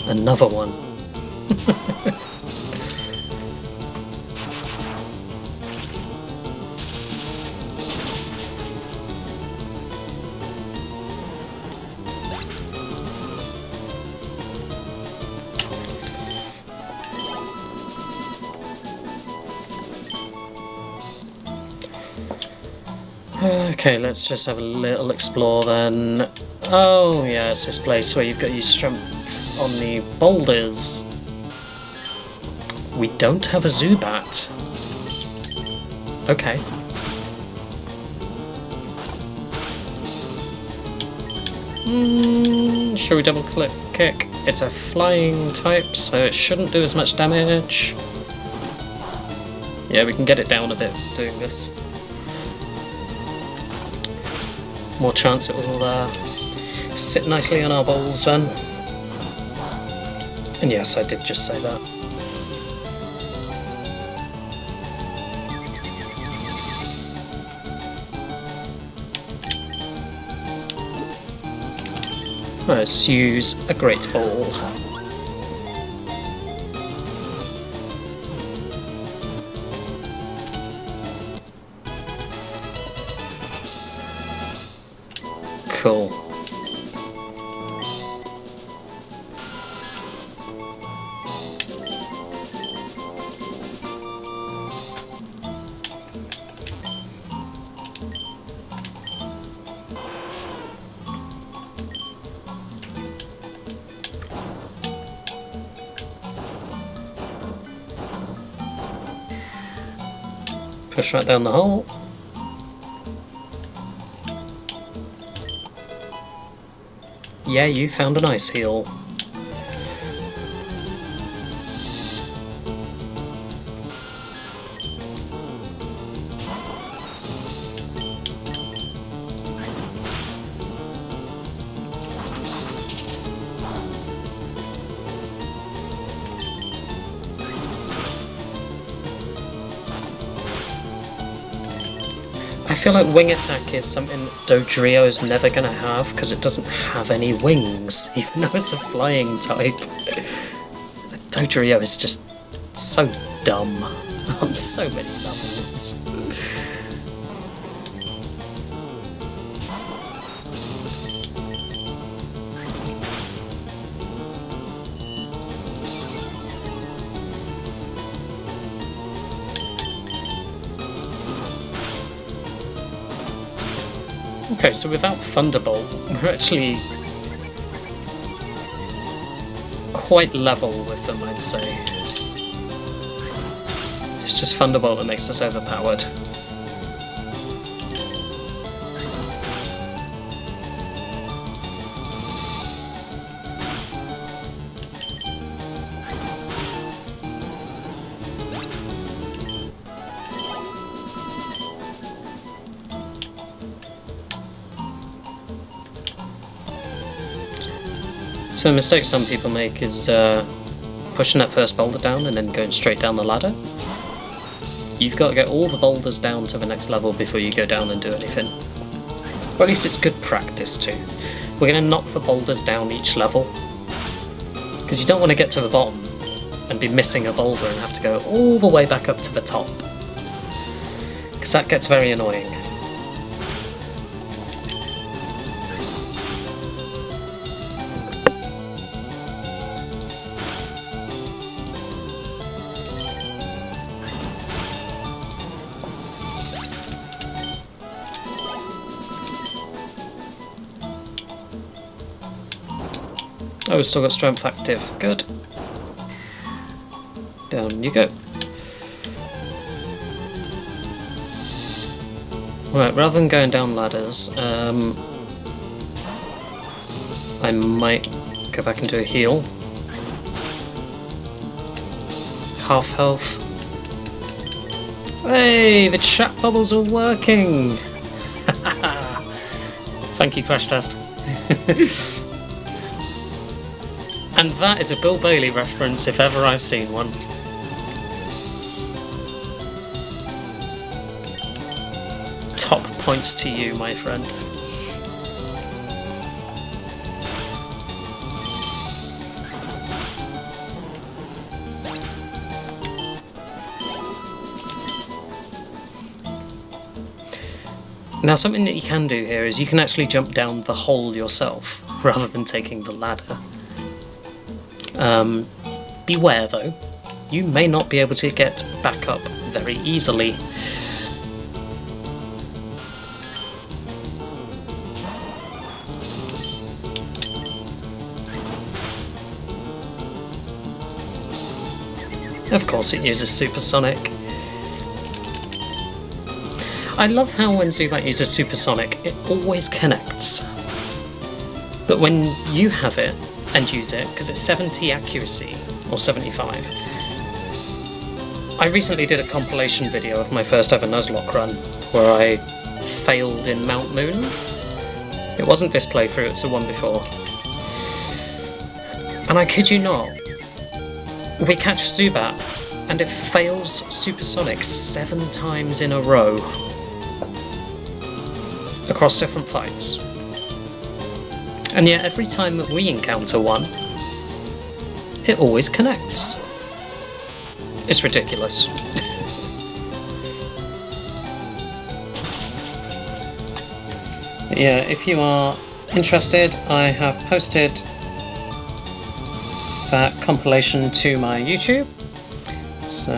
Another one. Okay, let's just have a little explore then. Oh yeah, it's this place where you've got your strength on the boulders. We don't have a Zubat. Okay. Shall we double click kick? It's a flying type, so it shouldn't do as much damage. Yeah, we can get it down a bit doing this. More chance it will sit nicely on our bowls then. And yes, I did just say that. Let's use a Great Ball. Cool. Push right down the hole. Yeah, you found an ice heal. I feel like Wing Attack is something Dodrio is never going to have because it doesn't have any wings, even though it's a flying type. Dodrio is just so dumb on so many levels. Okay, so without Thunderbolt, we're actually quite level with them, I'd say. It's just Thunderbolt that makes us overpowered. So a mistake some people make is pushing that first boulder down and then going straight down the ladder. You've got to get all the boulders down to the next level before you go down and do anything. Or at least it's good practice too. We're going to knock the boulders down each level, because you don't want to get to the bottom and be missing a boulder and have to go all the way back up to the top, because that gets very annoying. Oh, we've still got strength active. Good. Down you go. Right, rather than going down ladders, I might go back and do a heal. Half health. Hey, the chat bubbles are working! Thank you, Crash Test. And that is a Bill Bailey reference if ever I've seen one. Top points to you, my friend. Now something that you can do here is you can actually jump down the hole yourself, rather than taking the ladder. Beware though, you may not be able to get back up very easily. Of course it uses Supersonic. I love how when Zubat uses Supersonic it always connects. But when you have it and use it, because it's 70 accuracy, or 75. I recently did a compilation video of my first ever Nuzlocke run, where I failed in Mount Moon. It wasn't this playthrough, it's the one before. And I kid you not, we catch Zubat, and it fails Supersonic 7 times in a row, across different fights. And yet every time that we encounter one, it always connects. It's ridiculous. Yeah, if you are interested, I have posted that compilation to my YouTube, so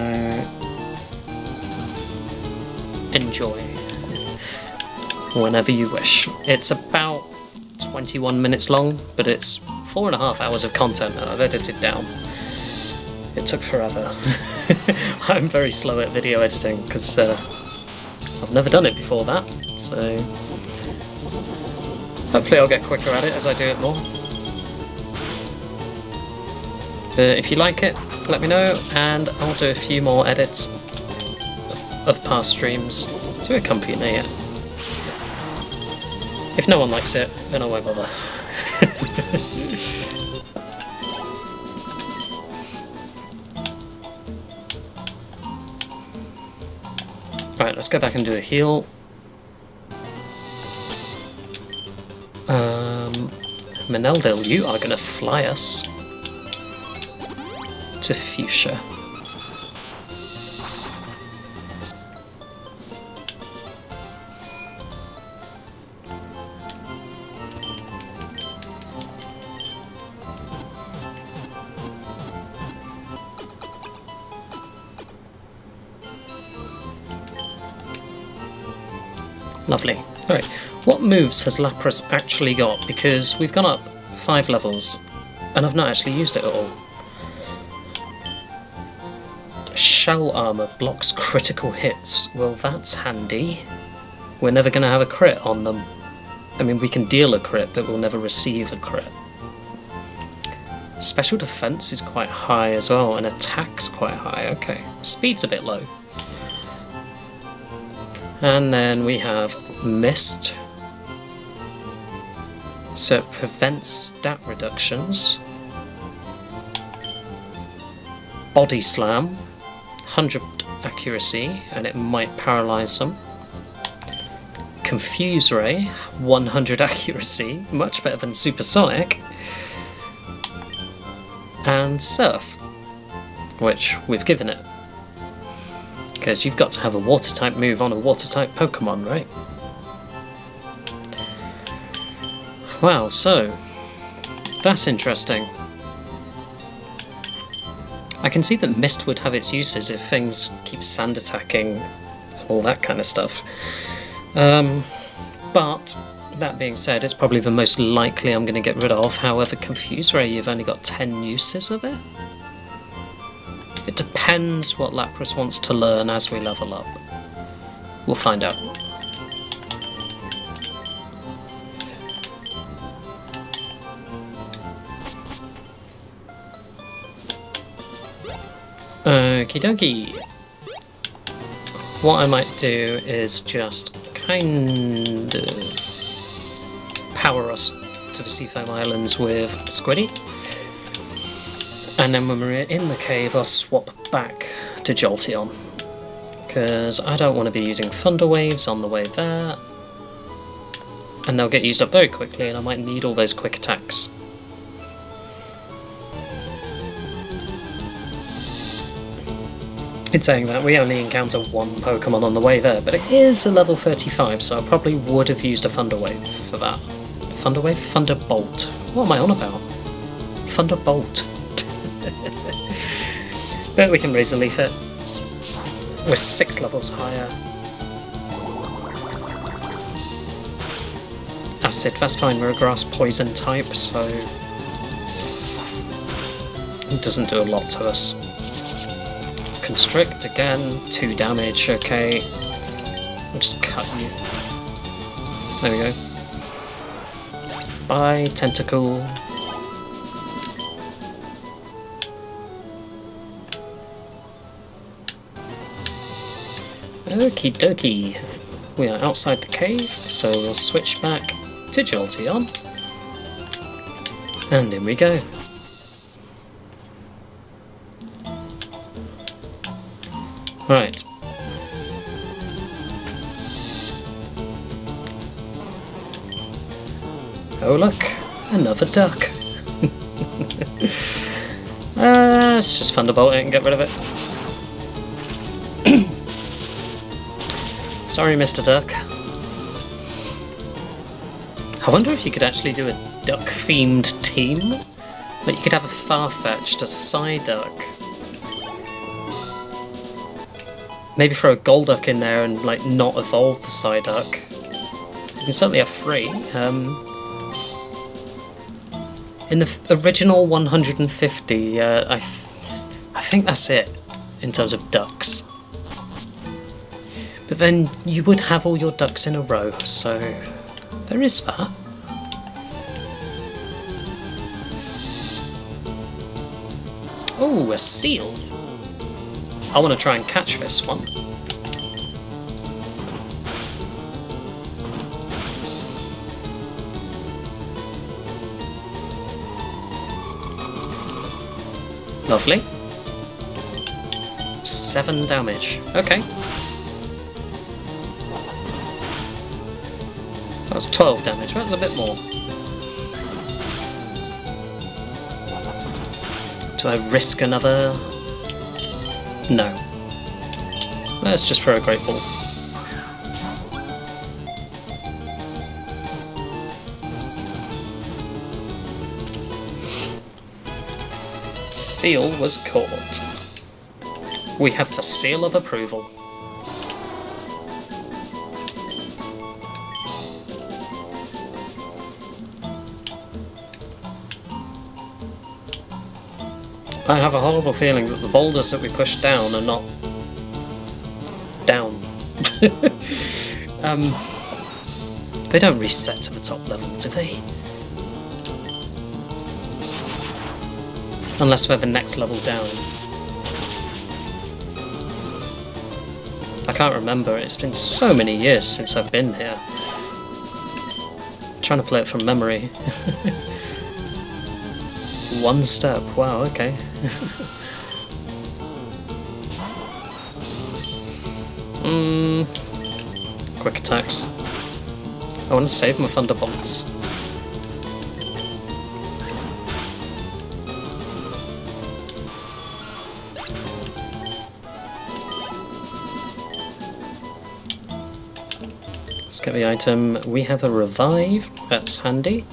enjoy whenever you wish. It's about 21 minutes long, but it's 4.5 hours of content that I've edited down. It took forever. I'm very slow at video editing because I've never done it before that, so hopefully I'll get quicker at it as I do it more. But if you like it, let me know, and I'll do a few more edits of past streams to accompany it. If no one likes it, then I won't bother. Right, let's go back and do a heal. Meneldil, you are going to fly us to Fuchsia. Lovely. Alright, what moves has Lapras actually got? Because we've gone up 5 levels and I've not actually used it at all. Shell armor blocks critical hits. Well, that's handy. We're never going to have a crit on them. I mean, we can deal a crit, but we'll never receive a crit. Special defense is quite high as well, and attack's quite high. Okay, speed's a bit low. And then we have Mist. So it prevents stat reductions. Body Slam, 100 accuracy, and it might paralyze them. Confuse Ray, 100 accuracy, much better than Supersonic. And Surf, which we've given it. Because you've got to have a Water-type move on a Water-type Pokemon, right? Wow, so that's interesting. I can see that Mist would have its uses if things keep sand attacking and all that kind of stuff. But that being said, it's probably the most likely I'm going to get rid of. However, Confuse Ray, you've only got 10 uses of it. It depends what Lapras wants to learn as we level up. We'll find out. Okie dokie. What I might do is just kind of power us to the Seafoam Islands with Squidie. And then when we're in the cave, I'll swap back to Jolteon. Because I don't want to be using Thunder Waves on the way there. And they'll get used up very quickly, and I might need all those quick attacks. In saying that, we only encounter one Pokemon on the way there, but it is a level 35, so I probably would have used a Thunder Wave for that. Thunder Wave? Thunderbolt. What am I on about? Thunderbolt. But we can Razor Leaf it. We're 6 levels higher. Acid, that's fine, we're a Grass Poison type, so it doesn't do a lot to us. Constrict again, 2 damage, okay. I'll just cut you. There we go. Bye, Tentacle. Okie dokie. We are outside the cave, so we'll switch back to Jolteon. And in we go. Right. Oh look, another duck. Let's just Thunderbolt it and get rid of it. Sorry, Mr. Duck. I wonder if you could actually do a duck-themed team? Like you could have a Farfetch'd, a Psyduck. Maybe throw a Golduck in there and like not evolve the Psyduck. You can certainly have 3. In the original 150, I think that's it in terms of ducks. But then you would have all your ducks in a row, so there is that. Oh, a seal! I want to try and catch this one. Lovely. 7 damage. Okay. That was 12 damage. That was a bit more. Do I risk another? No. Let's just throw a Great Ball. Seal was caught. We have the seal of approval. I have a horrible feeling that the boulders that we push down are not down. They don't reset to the top level, do they? Unless we're the next level down. I can't remember, it's been so many years since I've been here. trying to play it from memory. One step, wow, okay. Quick attacks. I want to save my Thunderbolts. Let's get the item. We have a revive, that's handy.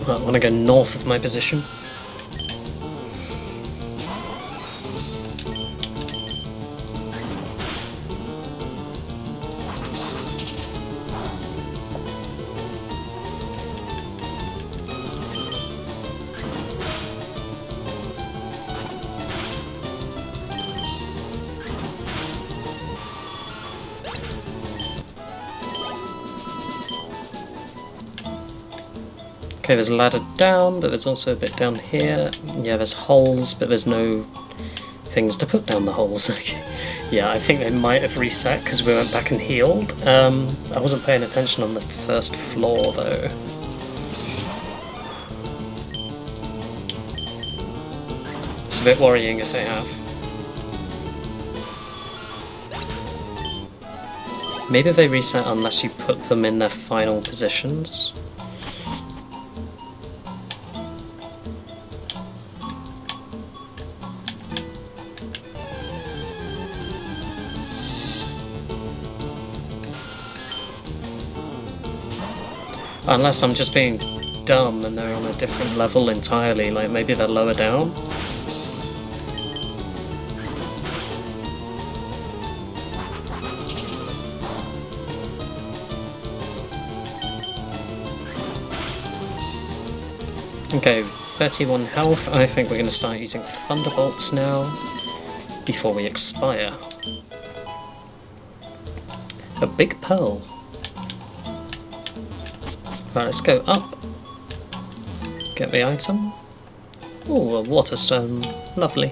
Right, I want to go north of my position. Okay, there's a ladder down, but there's also a bit down here. Yeah, there's holes, but there's no things to put down the holes. Okay. Yeah, I think they might have reset because we went back and healed. I wasn't paying attention on the first floor though. It's a bit worrying if they have. Maybe they reset unless you put them in their final positions. Unless I'm just being dumb and they're on a different level entirely, like maybe they're lower down. Okay, 31 health. I think we're going to start using Thunderbolts now, before we expire. A big pearl. Right, let's go up. Get the item. Oh, a water stone. Lovely.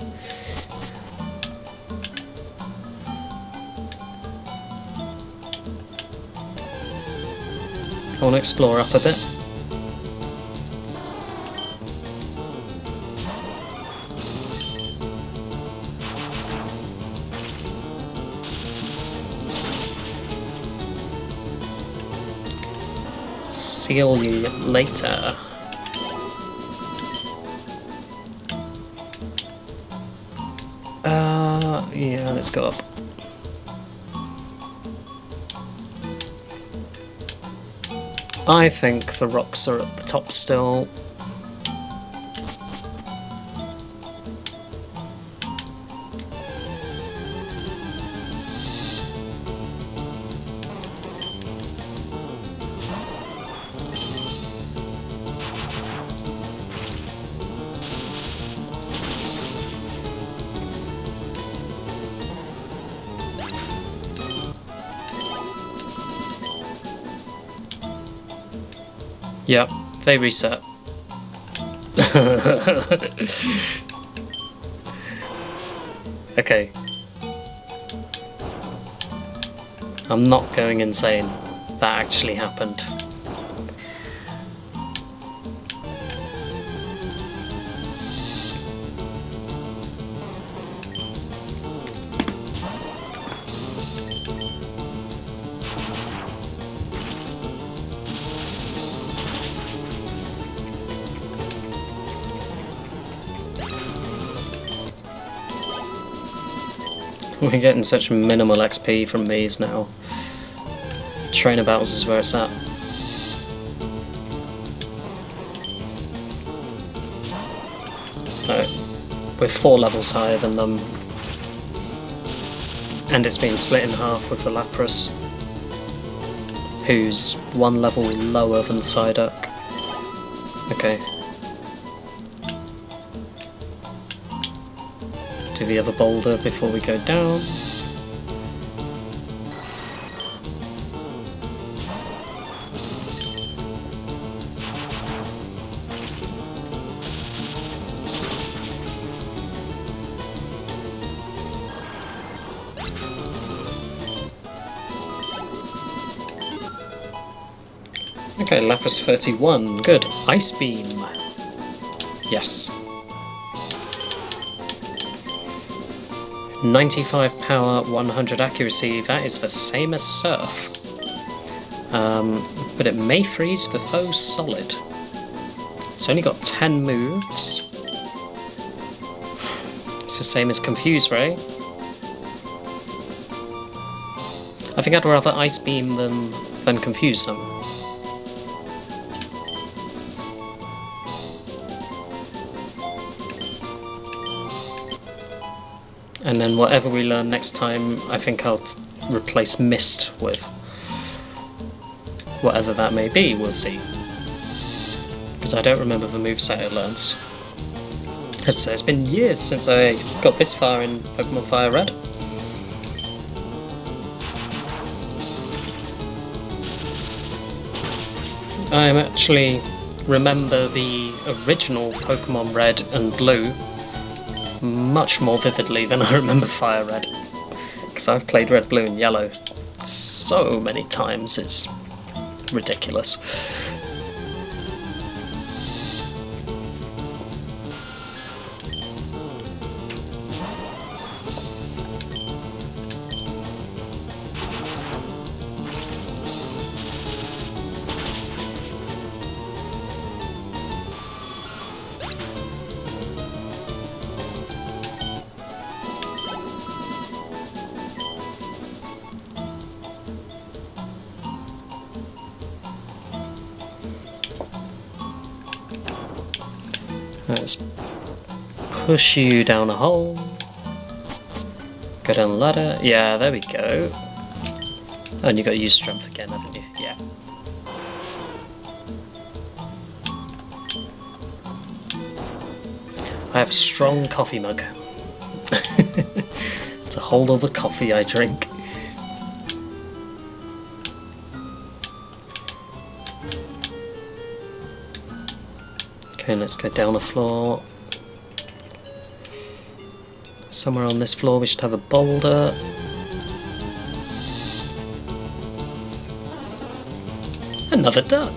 I want to explore up a bit. See you later. Yeah, let's go up. I think the rocks are at the top still. Yep, they reset. Okay. I'm not going insane. That actually happened. We're getting such minimal XP from these now. Trainer battles is where it's at. We're 4 levels higher than them. And it's been split in half with the Lapras, who's 1 level lower than Psyduck. Okay. Do the other boulder before we go down. Okay, Lapras 31, good. Ice Beam. Yes. 95 power, 100 accuracy, that is the same as Surf. But it may freeze the foe solid. It's only got 10 moves. It's the same as Confuse Ray. I think I'd rather Ice Beam than Confuse them. And then whatever we learn next time, I think I'll replace Mist with. Whatever that may be, we'll see. Because I don't remember the moveset it learns. So it's been years since I got this far in Pokemon FireRed. I actually remember the original Pokemon Red and Blue much more vividly than I remember FireRed. Because I've played Red, Blue and Yellow so many times, it's ridiculous. Let's push you down a hole. Go down the ladder. Yeah, there we go. Oh, and you got to use strength again, haven't you? Yeah. I have a strong coffee mug. To hold all the coffee I drink. Okay, let's go down the floor. Somewhere on this floor we should have a boulder. Another duck!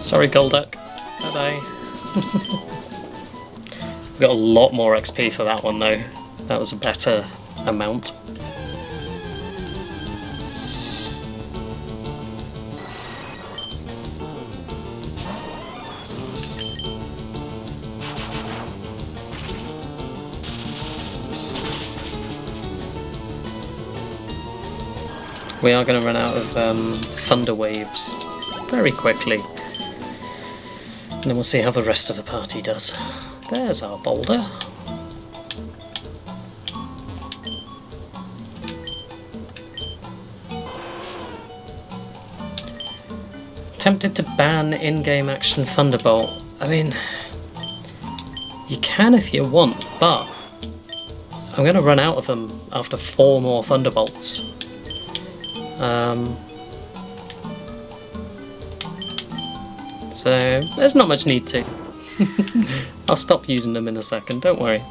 Sorry, Golduck. Bye-bye. We got a lot more XP for that one though. That was a better amount. We are going to run out of Thunder Waves very quickly. And then we'll see how the rest of the party does. There's our boulder. Tempted to ban in-game action Thunderbolt. I mean, you can if you want, but I'm going to run out of them after 4 more Thunderbolts. So there's not much need to. I'll stop using them in a second, don't worry.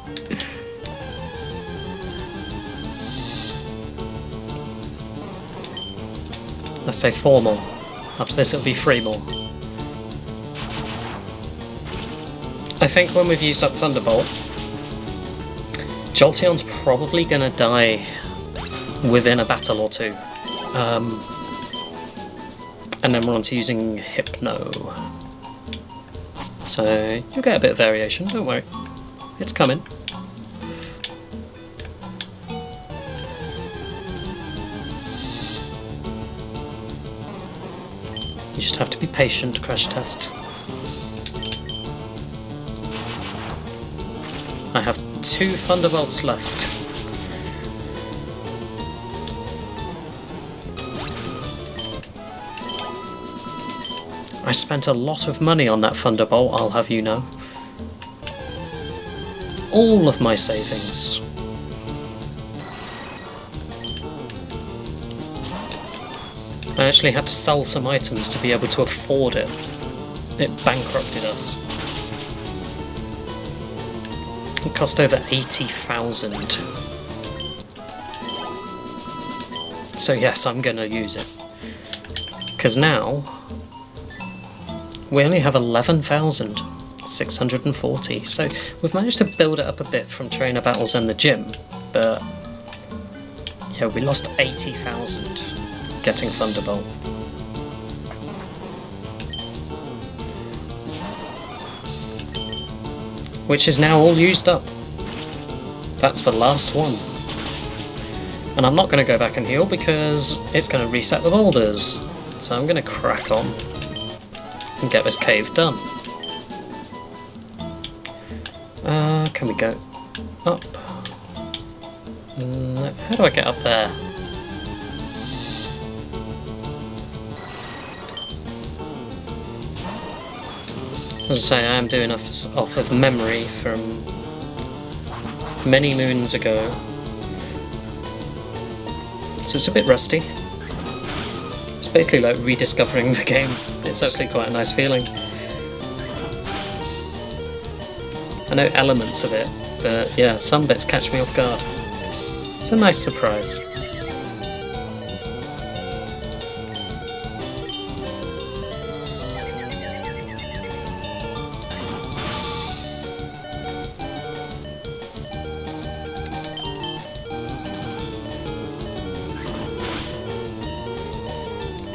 Let's say 4 more. After this it'll be 3 more. I think when we've used up Thunderbolt, Jolteon's probably gonna die within a battle or 2. And then we're on to using Hypno. So you'll get a bit of variation, don't worry. It's coming. You just have to be patient, Crash Test. I have 2 Thunderbolts left. I spent a lot of money on that Thunderbolt, I'll have you know. All of my savings. I actually had to sell some items to be able to afford it. it bankrupted us. It cost over 80,000. So yes, I'm gonna use it. Because now we only have 11,640. So we've managed to build it up a bit from trainer battles and the gym, but yeah, we lost 80,000 getting Thunderbolt. Which is now all used up. That's the last one. And I'm not going to go back and heal because it's going to reset the boulders. So I'm going to crack on and get this cave done. Can we go up? No, how do I get up there? As I say, I am doing off of memory from many moons ago. So it's a bit rusty. It's basically like rediscovering the game. It's actually quite a nice feeling. I know elements of it, but yeah, some bits catch me off guard. It's a nice surprise.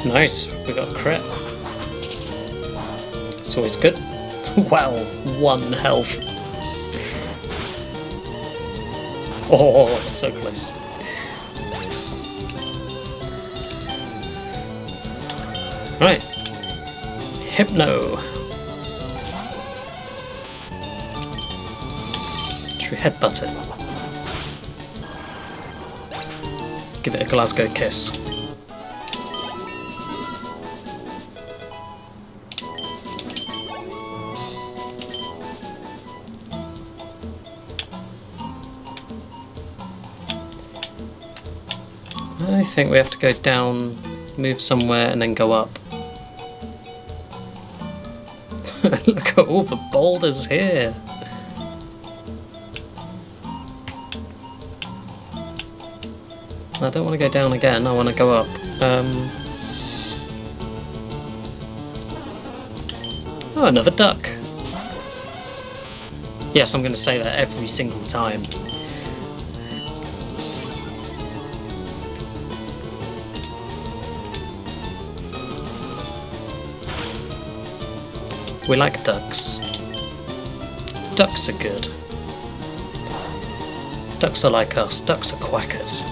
Nice, we got a crit. It's always good. Wow, 1 health. Oh, so close. Right. Hypno. Should we headbutt it? Give it a Glasgow kiss. I think we have to go down, move somewhere, and then go up. Look at all the boulders here. I don't want to go down again, I want to go up. Oh, another duck. Yes, I'm going to say that every single time. We like ducks. Ducks are good. Ducks are like us. Ducks are quackers.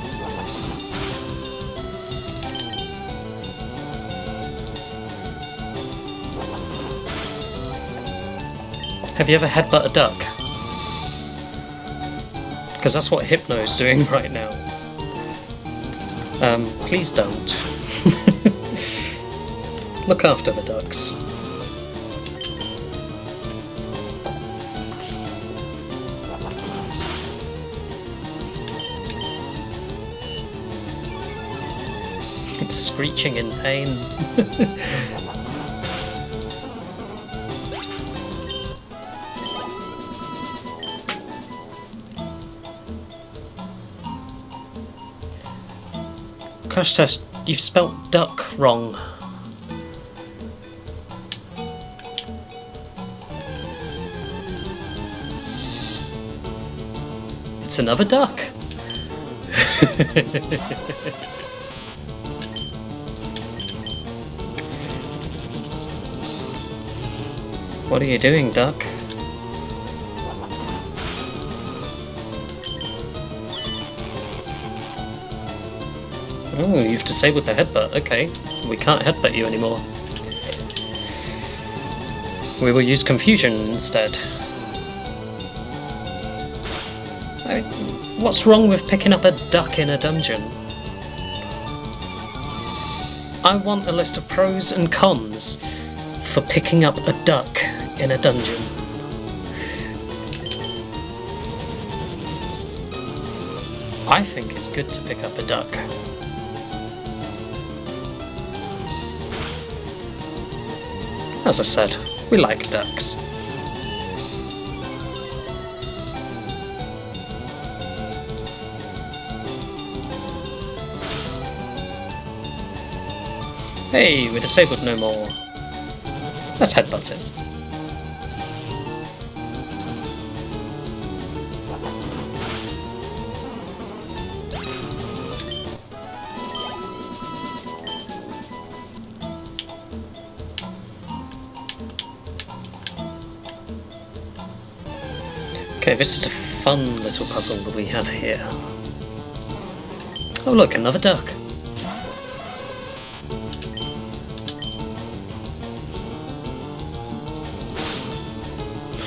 Have you ever headbutt a duck? Because that's what Hypno's doing right now. Please don't. Look after the ducks. It's screeching in pain. Crash test, you've spelt duck wrong. It's another duck. What are you doing, duck? Oh, you've disabled the headbutt. Okay, we can't headbutt you anymore. We will use confusion instead. What's wrong with picking up a duck in a dungeon? I want a list of pros and cons for picking up a duck in a dungeon. I think it's good to pick up a duck. As I said, We like ducks. Hey, we're disabled no more. Let's headbutt it. Okay, this is a fun little puzzle that we have here. Oh look, another duck.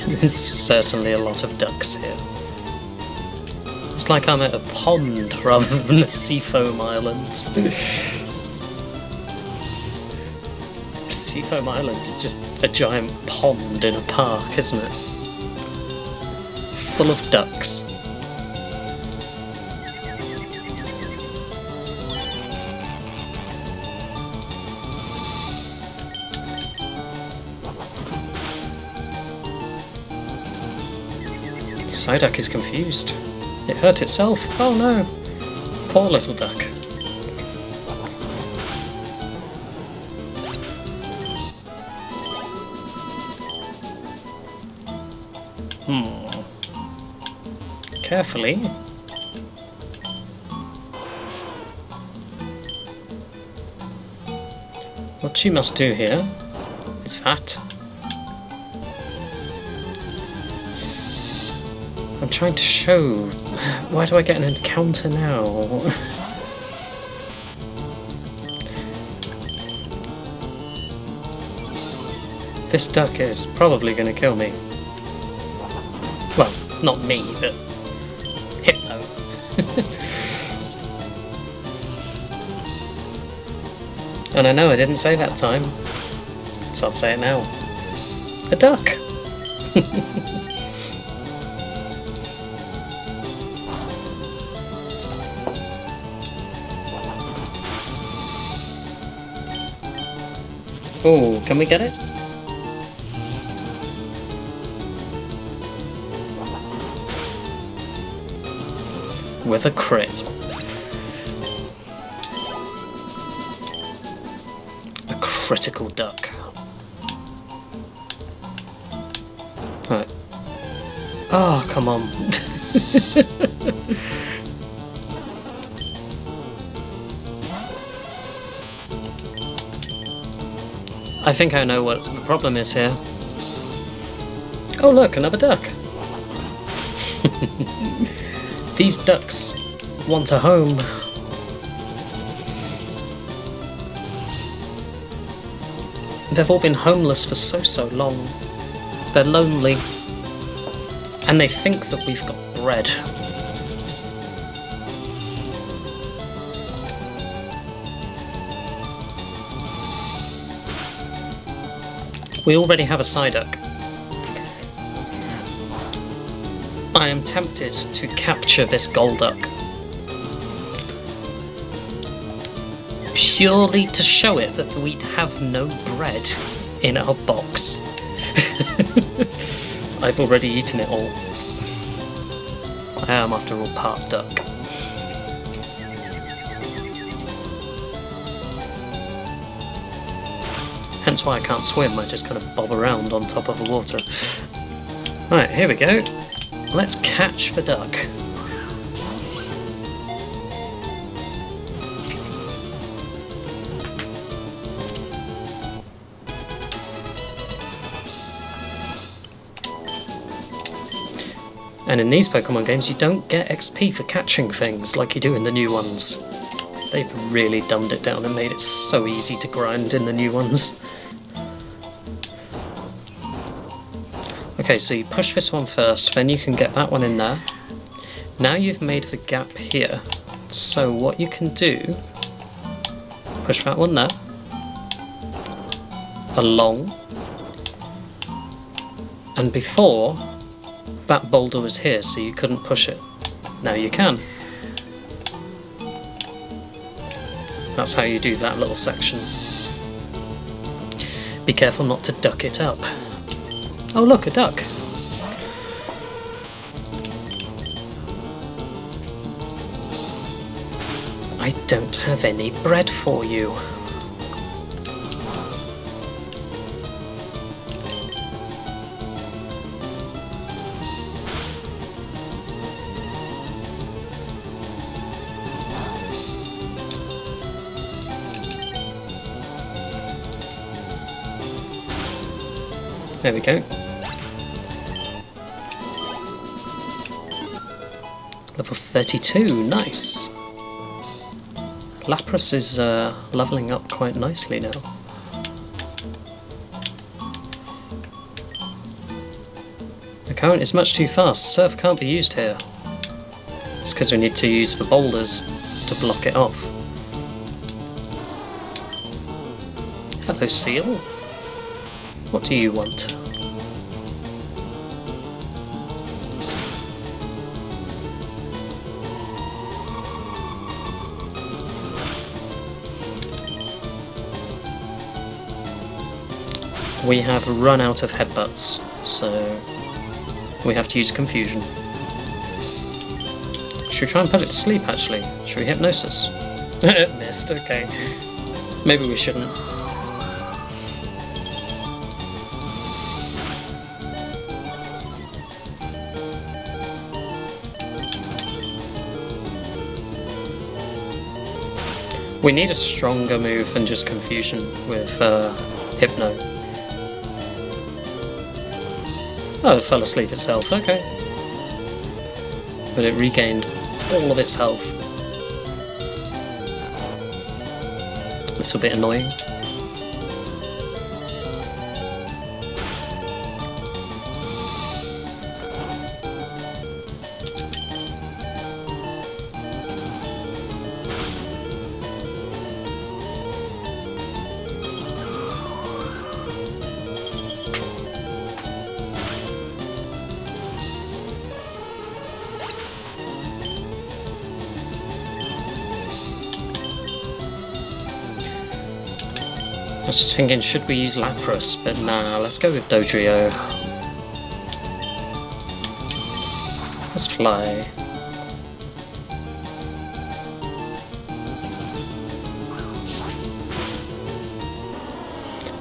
There's certainly a lot of ducks here. It's like I'm at a pond rather than the Seafoam Islands. Seafoam Islands is just a giant pond in a park, isn't it? Full of ducks. Psyduck is confused. It hurt itself. Oh no! Poor little duck. Carefully. What she must do here is that. I'm trying to show. Why do I get an encounter now? This duck is probably going to kill me. Well, not me, but Hypno. And I know I didn't say that time, so I'll say it now. A duck! Oh, can we get it? With a crit. A critical duck. Right. Oh, come on. I think I know what the problem is here. Oh look, another duck. These ducks want a home. They've all been homeless for so long. They're lonely. And they think that we've got bread. We already have a Psyduck. I am tempted to capture this Golduck. Purely to show it that we'd have no bread in our box. I've already eaten it all. I am, after all, part duck. Hence why I can't swim, I just kind of bob around on top of the water. Right, here we go. Let's catch the duck. And in these Pokemon games, you don't get XP for catching things like you do in the new ones. They've really dumbed it down and made it so easy to grind in the new ones. Okay, so you push this one first, then you can get that one in there. Now you've made the gap here. So what you can do, push that one there, along, and before, that boulder was here, so you couldn't push it. Now you can. That's how you do that little section. Be careful not to duck it up. Oh look, a duck. I don't have any bread for you. There we go. Level 32, nice. Lapras is levelling up quite nicely now. The current is much too fast. Surf can't be used here. It's because we need to use the boulders to block it off. Hello, Seal. What do you want? We have run out of headbutts, so we have to use confusion. Should we try and put it to sleep, actually? Should we hypnosis? Missed, okay. Maybe we shouldn't. We need a stronger move than just confusion with Hypno. Oh, it fell asleep itself, okay. But it regained all of its health. A little bit annoying. I was just thinking, should we use Lapras? But nah, let's go with Dodrio. Let's fly.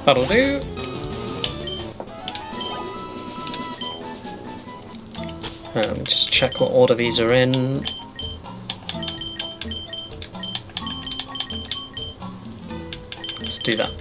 That'll do. Just check what order these are in. Let's do that.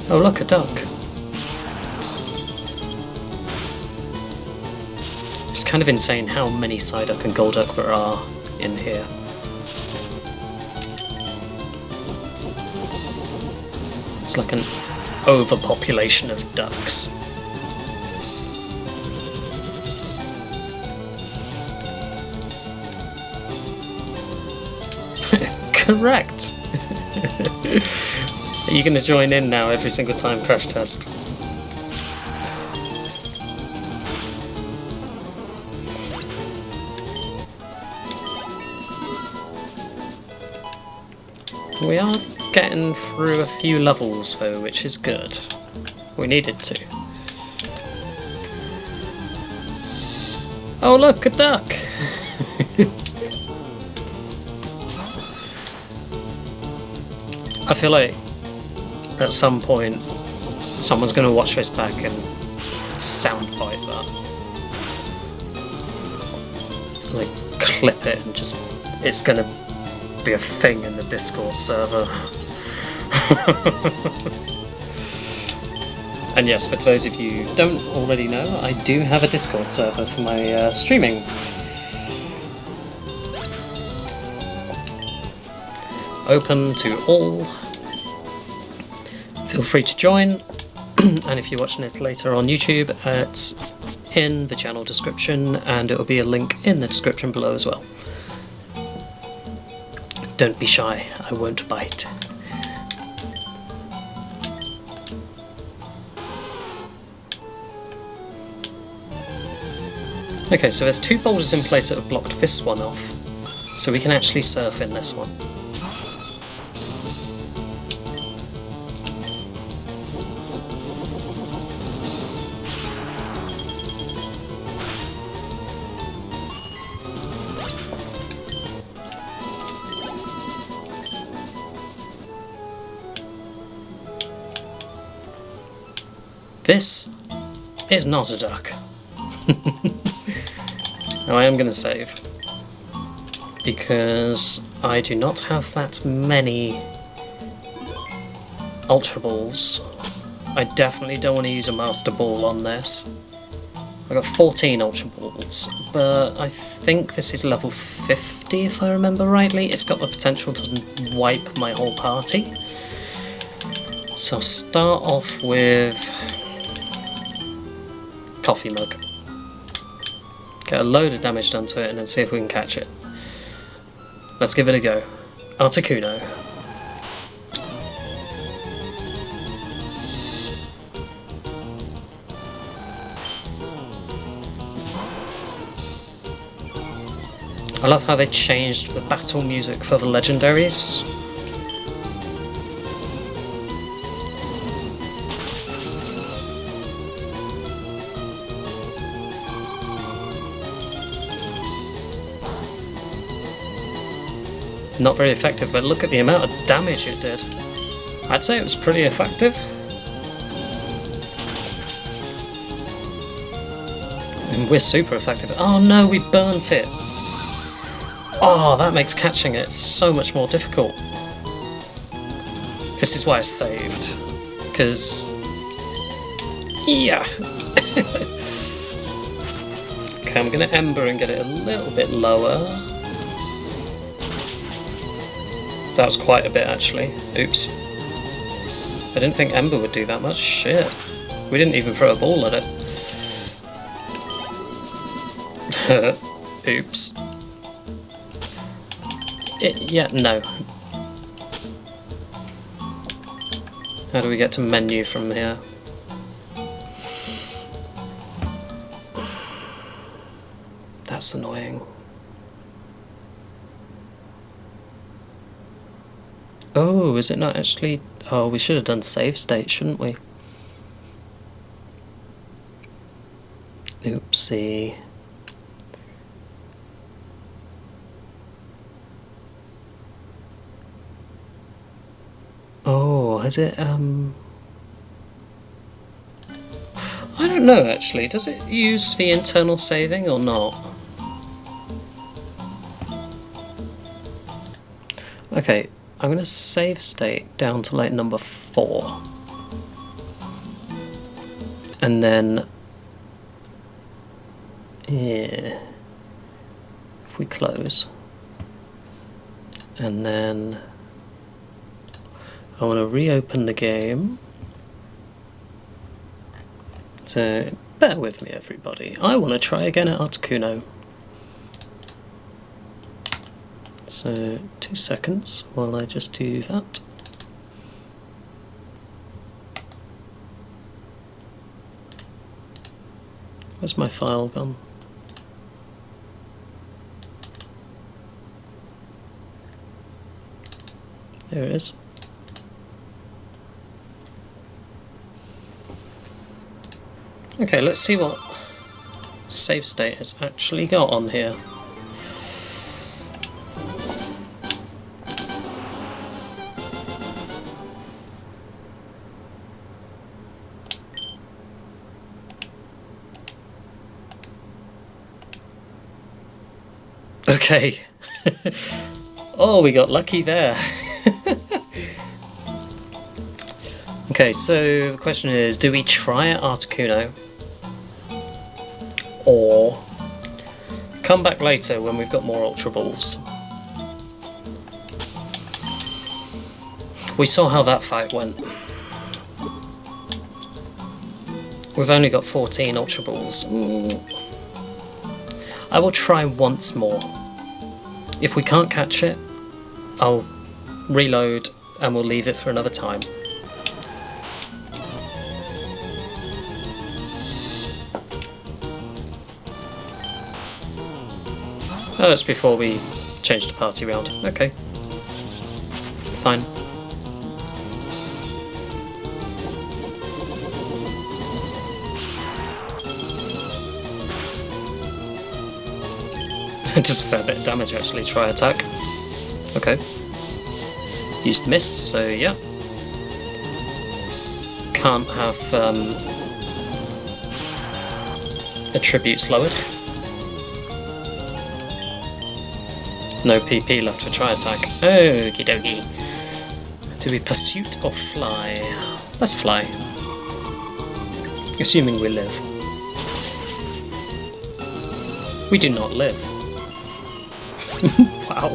Oh look, a duck. It's kind of insane how many Psyduck and Golduck there are in here. It's like an overpopulation of ducks. Correct! Are you going to join in now every single time crash test? We are getting through a few levels though, which is good. We needed to. Oh look, a duck! I feel like at some point someone's going to watch this back and soundbite that. Like clip it and just, it's going to be a thing in the Discord server. And yes, for those of you who don't already know, I do have a Discord server for my streaming. Open to all. Feel free to join, and if you're watching this later on YouTube, it's in the channel description, and it will be a link in the description below as well. Don't be shy, I won't bite. Okay, so there's 2 boulders in place that have blocked this one off, so we can actually surf in this one. This is not a duck. Now I am going to save, because I do not have that many Ultra Balls. I definitely don't want to use a Master Ball on this. I got 14 Ultra Balls, but I think this is level 50 if I remember rightly. It's got the potential to wipe my whole party. So I'll start off with Coffee Mug. Get a load of damage done to it and then see if we can catch it. Let's give it a go. Articuno. I love how they changed the battle music for the legendaries. Not very effective, but look at the amount of damage it did. I'd say it was pretty effective. And we're super effective. Oh no, we burnt it! Oh, that makes catching it so much more difficult. This is why I saved. Because... yeah. Okay, I'm gonna Ember and get it a little bit lower. That was quite a bit, actually. Oops. I didn't think Ember would do that much. Shit. We didn't even throw a ball at it. Oops. Yeah, no. How do we get to menu from here? That's annoying. Oh, is it not actually... oh, we should have done save state, shouldn't we? Oopsie. Oh, has it, I don't know, actually. Does it use the internal saving or not? Okay. I'm going to save state down to like number 4. And then... yeah. If we close. And then... I want to reopen the game. So, bear with me everybody. I want to try again at Articuno. So, 2 seconds while I just do that. Where's my file gone? There it is. Okay, let's see what save state has actually got on here. Okay. Oh, we got lucky there. Okay, so the question is, do we try at Articuno? Or come back later when we've got more Ultra Balls? We saw how that fight went. We've only got 14 Ultra Balls. I will try once more. If we can't catch it, I'll reload and we'll leave it for another time. Oh, that's before we changed the party round. Okay. Fine. Just a fair bit of damage actually, try attack. Okay. Used mist, so yeah. Can't have attributes lowered. No PP left for try attack. Okie dokie. Do we pursuit or fly? Let's fly. Assuming we live. We do not live. Wow.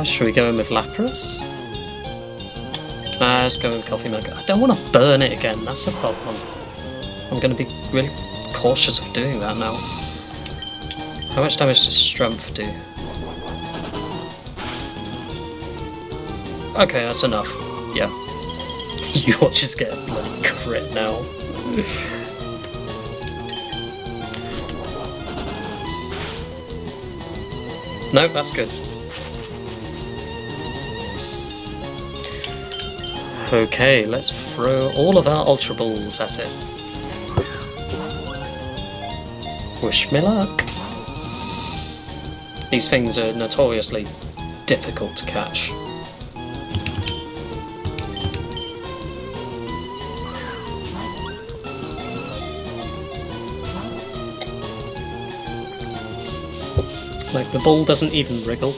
Should we go in with Lapras? Let's go with Coffee Mug. I don't want to burn it again, that's the problem. I'm going to be really cautious of doing that now. How much damage does Strength do? Okay, that's enough. Yeah. You will just get a bloody crit now. No, that's good. Okay, let's throw all of our Ultra Balls at it. Wish me luck. These things are notoriously difficult to catch. Like, the ball doesn't even wriggle.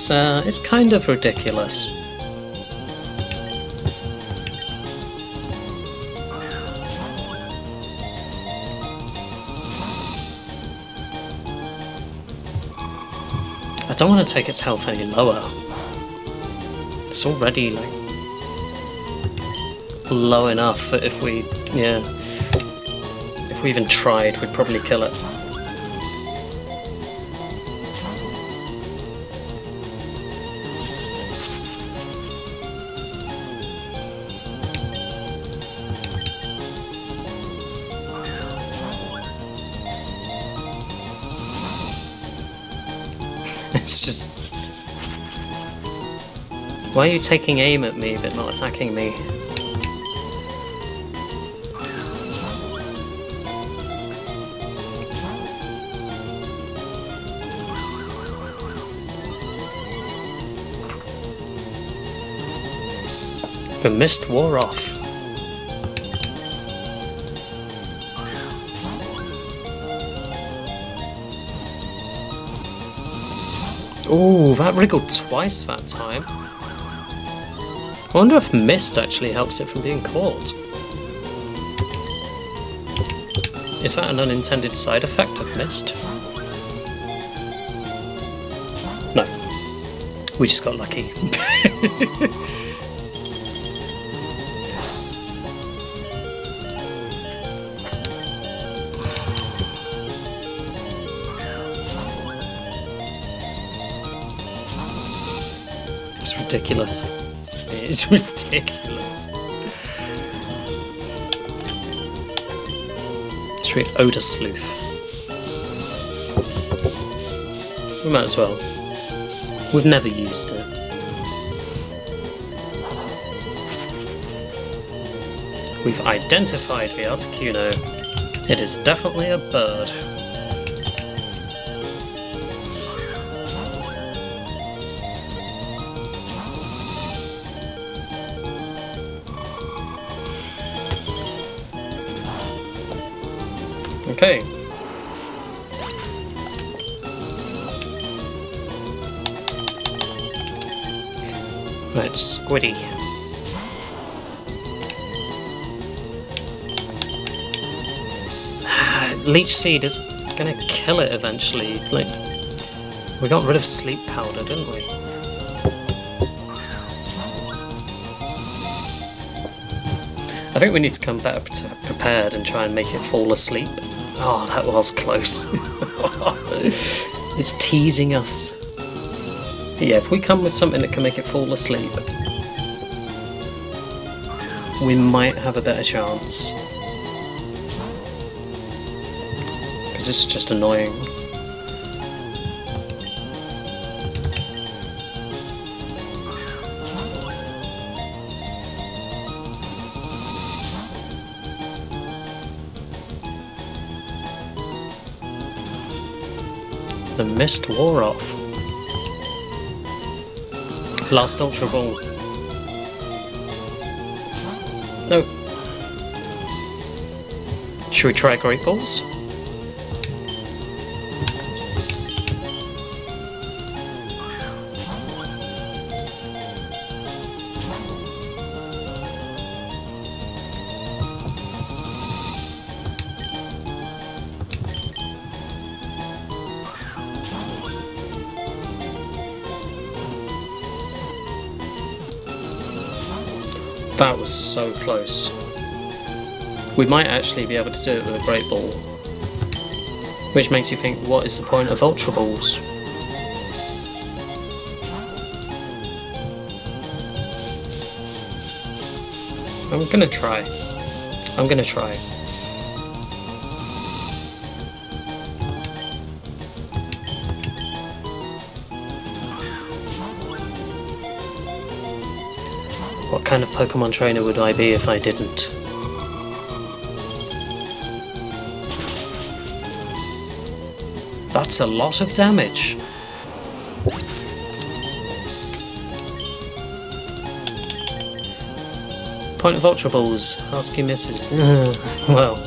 It's kind of ridiculous. I don't want to take its health any lower. It's already, like, low enough that if we even tried, we'd probably kill it. It's just... Why are you taking aim at me but not attacking me? The mist wore off. Ooh, that wriggled twice that time. I wonder if mist actually helps it from being caught. Is that an unintended side effect of mist? No. We just got lucky. It's ridiculous. It is ridiculous. Should we Odor Sleuth? We might as well. We've never used it. We've identified the Articuno. It is definitely a bird. Okay. Right, Squidie. Leech Seed is gonna kill it eventually. Like, we got rid of Sleep Powder, didn't we? I think we need to come better prepared and try and make it fall asleep. Oh, that was close. It's teasing us. Yeah, if we come with something that can make it fall asleep, we might have a better chance. Because it's just annoying. The mist wore off. Last Ultra Ball. No. Should we try Great Balls? That was so close. We might actually be able to do it with a Great Ball. Which makes you think, what is the point of Ultra Balls? I'm gonna try. What kind of Pokemon trainer would I be if I didn't? That's a lot of damage. Point of Ultra Balls. Husky misses. Well.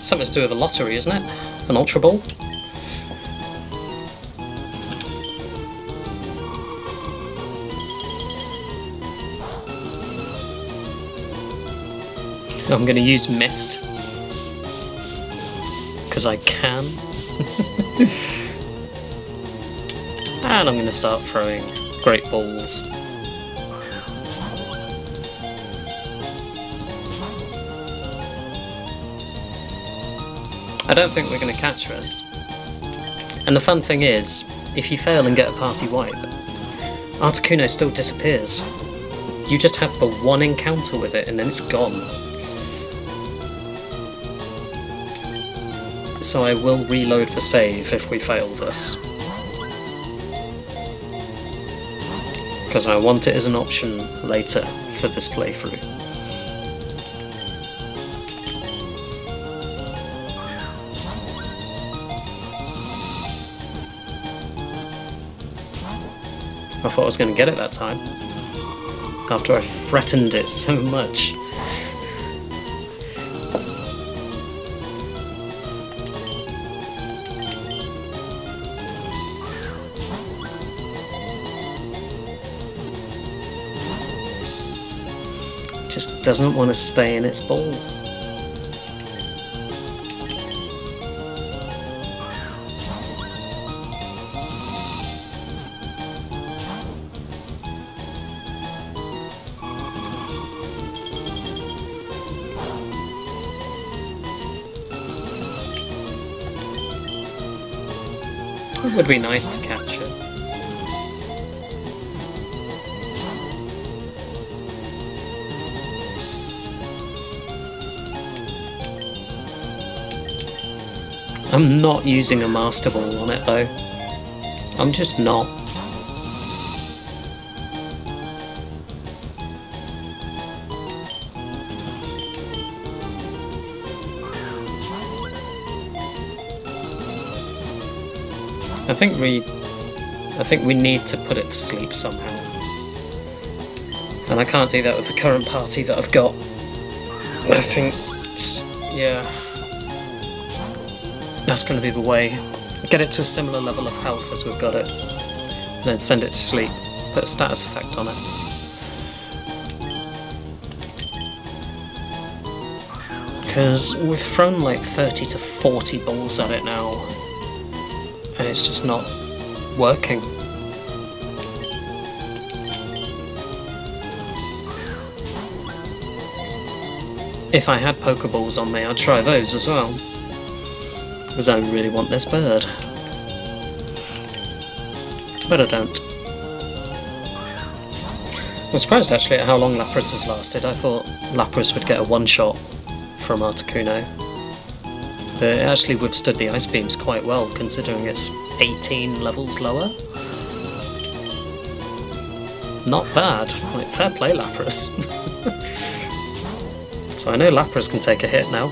Something to do with a lottery, isn't it? An Ultra Ball? I'm going to use Mist, because I can. And I'm going to start throwing Great Balls. I don't think we're going to catch this. And the fun thing is, if you fail and get a party wipe, Articuno still disappears. You just have the one encounter with it and then it's gone. So I will reload the save if we fail this. Because I want it as an option later for this playthrough. I thought I was going to get it that time, after I threatened it so much. Just doesn't want to stay in its ball. It would be nice to catch it. I'm not using a Master Ball on it though. I'm just not. I think we need to put it to sleep somehow. And I can't do that with the current party that I've got. I think, yeah, that's going to be the way. Get it to a similar level of health as we've got it, and then send it to sleep. Put a status effect on it. Because we've thrown like 30 to 40 balls at it now, and it's just not working. If I had Pokeballs on me, I'd try those as well, because I really want this bird. But I don't. I'm surprised actually at how long Lapras has lasted. I thought Lapras would get a one-shot from Articuno. But it actually withstood the Ice Beams quite well, considering it's 18 levels lower. Not bad. Like, fair play, Lapras. So I know Lapras can take a hit now.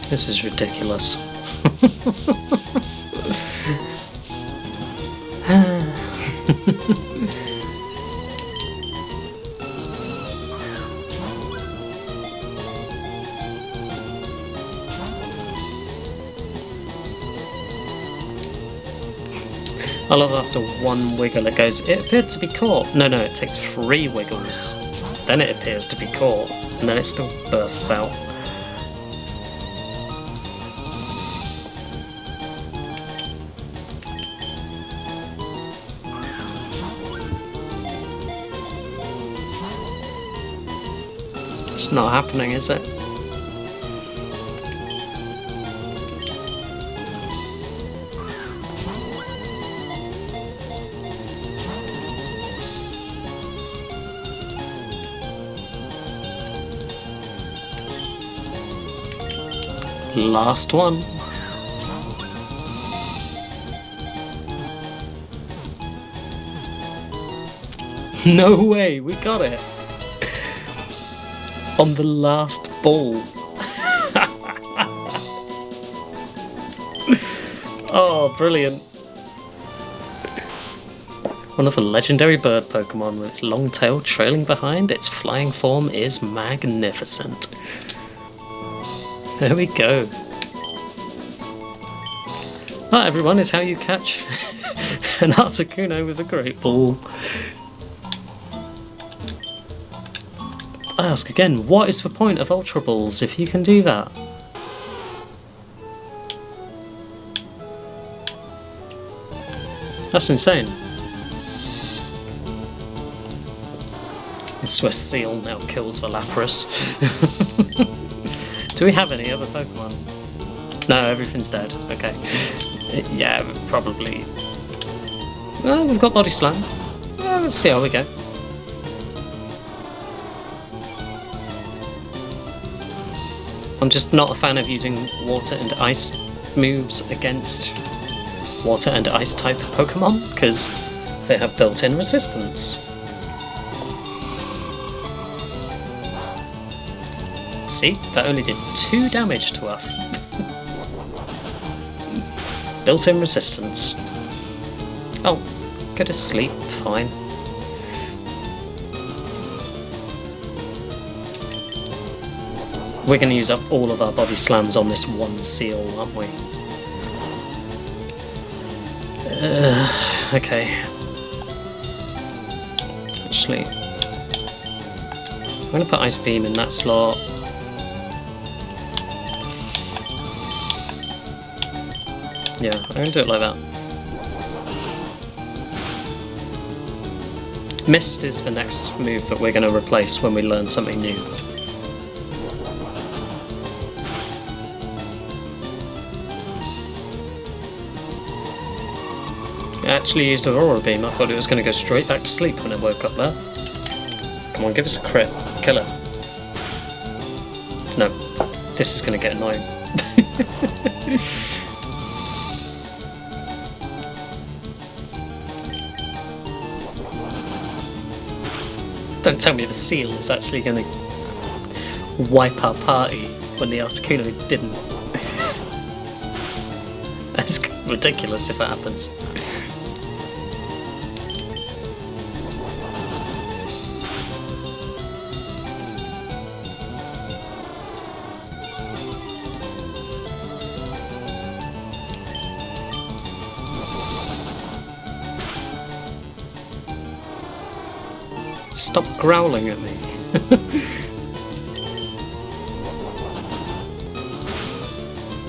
This is ridiculous. I love after one wiggle it goes, it appeared to be caught. No, it takes 3 wiggles. Then it appears to be caught, and then it still bursts out. It's not happening, is it? Last one. No way, we got it! On the last ball. Oh, brilliant. One of the legendary bird Pokemon with its long tail trailing behind, its flying form is magnificent. There we go. That, everyone, is how you catch an Articuno with a Great Ball. I ask again, what is the point of Ultra Balls if you can do that? That's insane. The Swiss Seal now kills the Lapras. Do we have any other Pokemon? No, everything's dead. Okay. Yeah, probably. Well, we've got Body Slam. Let's see how we go. I'm just not a fan of using water and ice moves against water and ice type Pokemon, because they have built-in resistance. See, that only did 2 damage to us. Built-in resistance. Oh, go to sleep, fine. We're going to use up all of our body slams on this one seal, aren't we? Okay. Actually, I'm going to put Ice Beam in that slot. Yeah, I'm going to do it like that. Mist is the next move that we're going to replace when we learn something new. I actually used Aurora Beam. I thought it was going to go straight back to sleep when it woke up there. Come on, give us a crit. Kill it. No. This is going to get annoying. Don't tell me the seal is actually going to wipe our party when the Articuno didn't. That's ridiculous if it happens. Stop growling at me.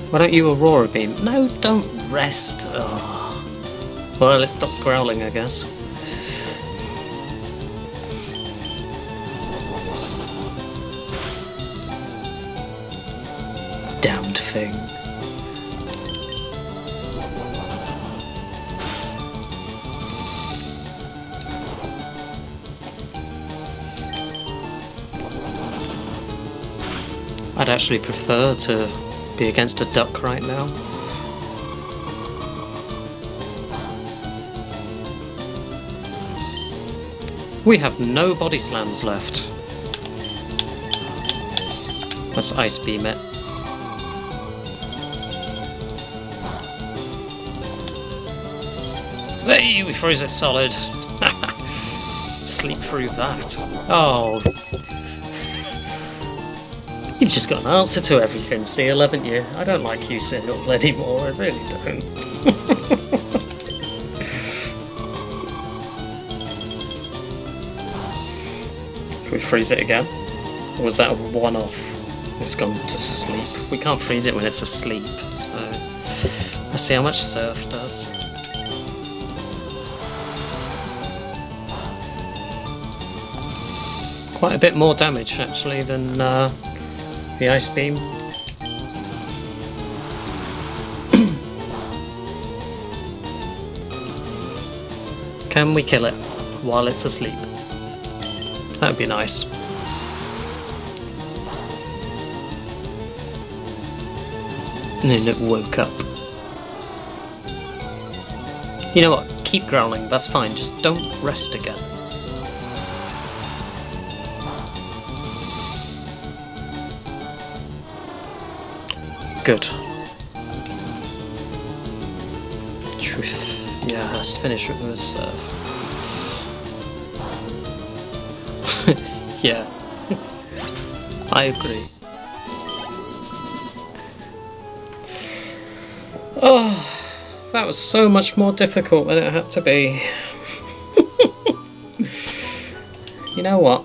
Why don't you Aurora Beam? No, don't rest. Oh. Well, let's stop growling, I guess. anything. I'd actually prefer to be against a duck right now. We have no body slams left. Let's Ice Beam it. Hey, we froze it solid. Sleep through that. Oh. You've just got an answer to everything, Seal, haven't you? I don't like you, Seal, anymore. I really don't. Can we freeze it again? Or was that a one-off? It's gone to sleep. We can't freeze it when it's asleep, so let's see how much Surf does. Quite a bit more damage actually than the Ice Beam. Can we kill it while it's asleep? That would be nice. And it woke up. You know what? Keep growling, that's fine, just don't rest again. Good. Truth. Yeah, let's finish it with a Surf. Yeah. I agree. Oh, that was so much more difficult than it had to be. You know what?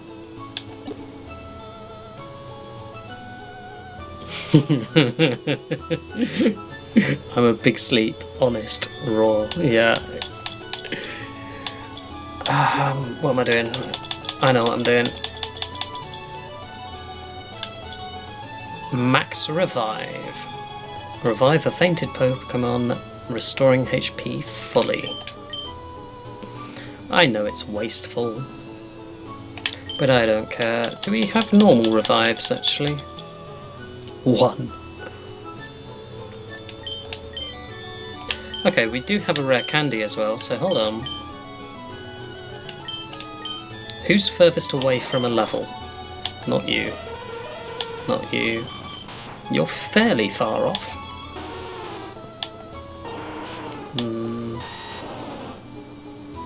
I'm a big sleep, honest, raw, yeah. What am I doing? I know what I'm doing. Max Revive. Revive a fainted Pokemon, restoring HP fully. I know it's wasteful, but I don't care. Do we have normal revives actually? One. Okay, we do have a rare candy as well, so hold on. Who's furthest away from a level? Not you. Not you. You're fairly far off.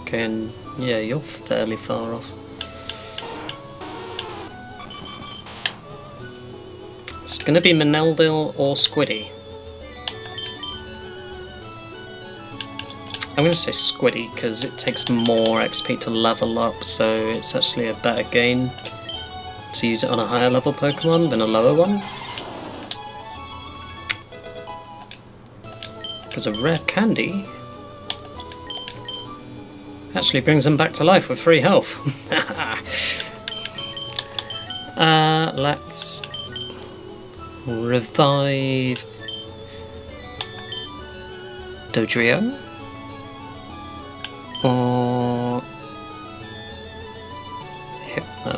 Okay, and yeah, you're fairly far off. It's going to be Meneldil or Squidie. I'm going to say Squidie because it takes more XP to level up, so it's actually a better gain to use it on a higher level Pokemon than a lower one. Because a rare candy actually brings them back to life with free health. Let's revive Dodrio or Hypno.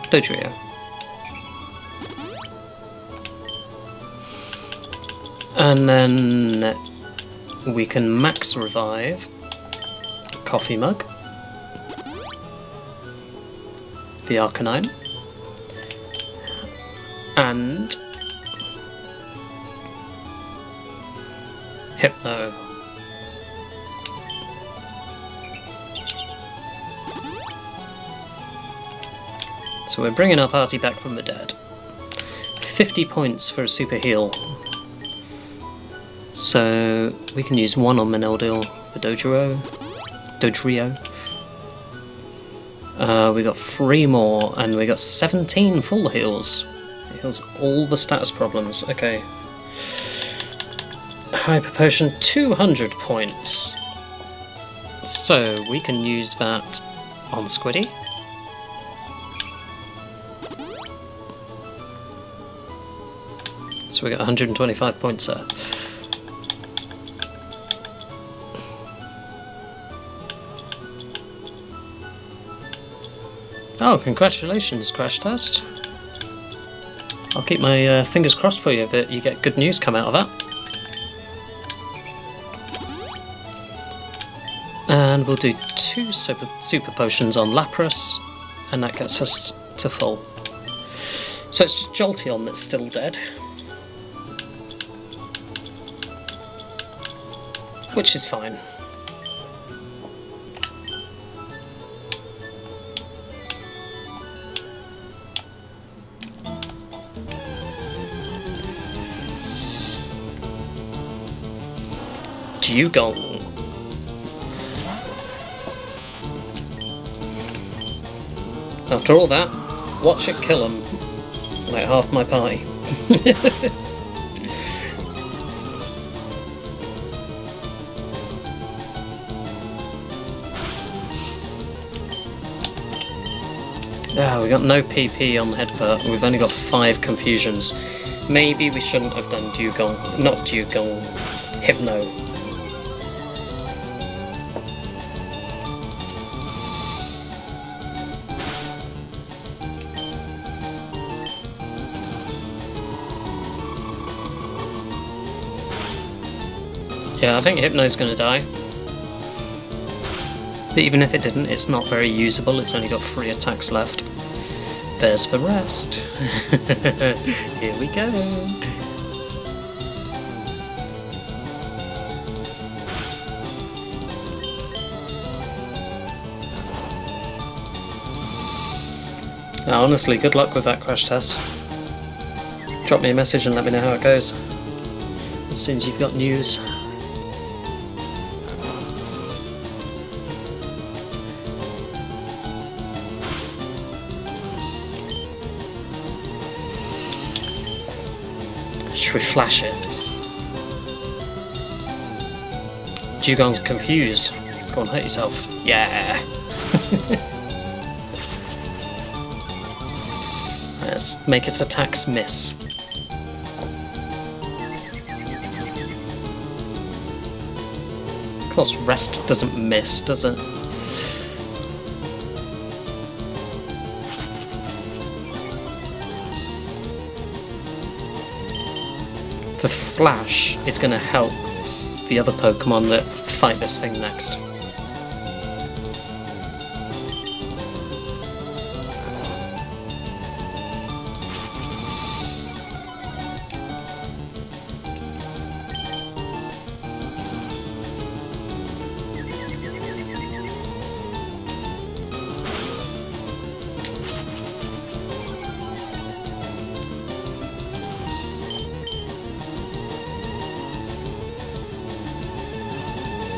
Dodrio. And then we can max revive Coffee Mug, the Arcanine, and Hypno. So we're bringing our party back from the dead. 50 points for a super heal. So we can use one on Meneldil for Dodrio. We got 3 more, and we got 17 full heals. It heals all the status problems. Okay. Hyper Potion, 200 points. So we can use that on Squidie. So we got 125 points there. Oh, congratulations, Crash Test. I'll keep my fingers crossed for you that you get good news come out of that. And we'll do 2 super potions on Lapras, and that gets us to full. So it's just Jolteon that's still dead. Which is fine. Dugong. After all that, watch it kill him. Like half my pie. Ah, we got no PP on Headbutt. We've only got 5 confusions. Maybe we shouldn't have done Dugong. Not Dugong. Hypno. Yeah, I think Hypno's gonna die. But even if it didn't, it's not very usable, it's only got 3 attacks left. There's the rest. Here we go. Now, honestly, good luck with that crash test. Drop me a message and let me know how it goes. As soon as you've got news. Should we flash it? Dugong's confused. Go on, hurt yourself. Yeah! Let's make its attacks miss. Of course, rest doesn't miss, does it? The flash is going to help the other Pokemon that fight this thing next.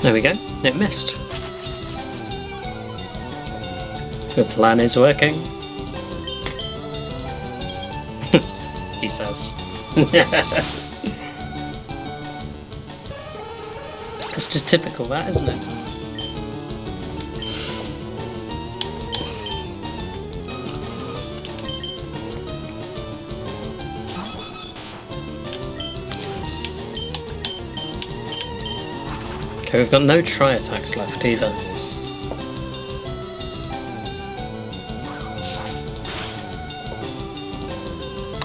There we go, it missed. The plan is working. He says. It's just typical, that, isn't it? Okay, we've got no tri-attacks left either.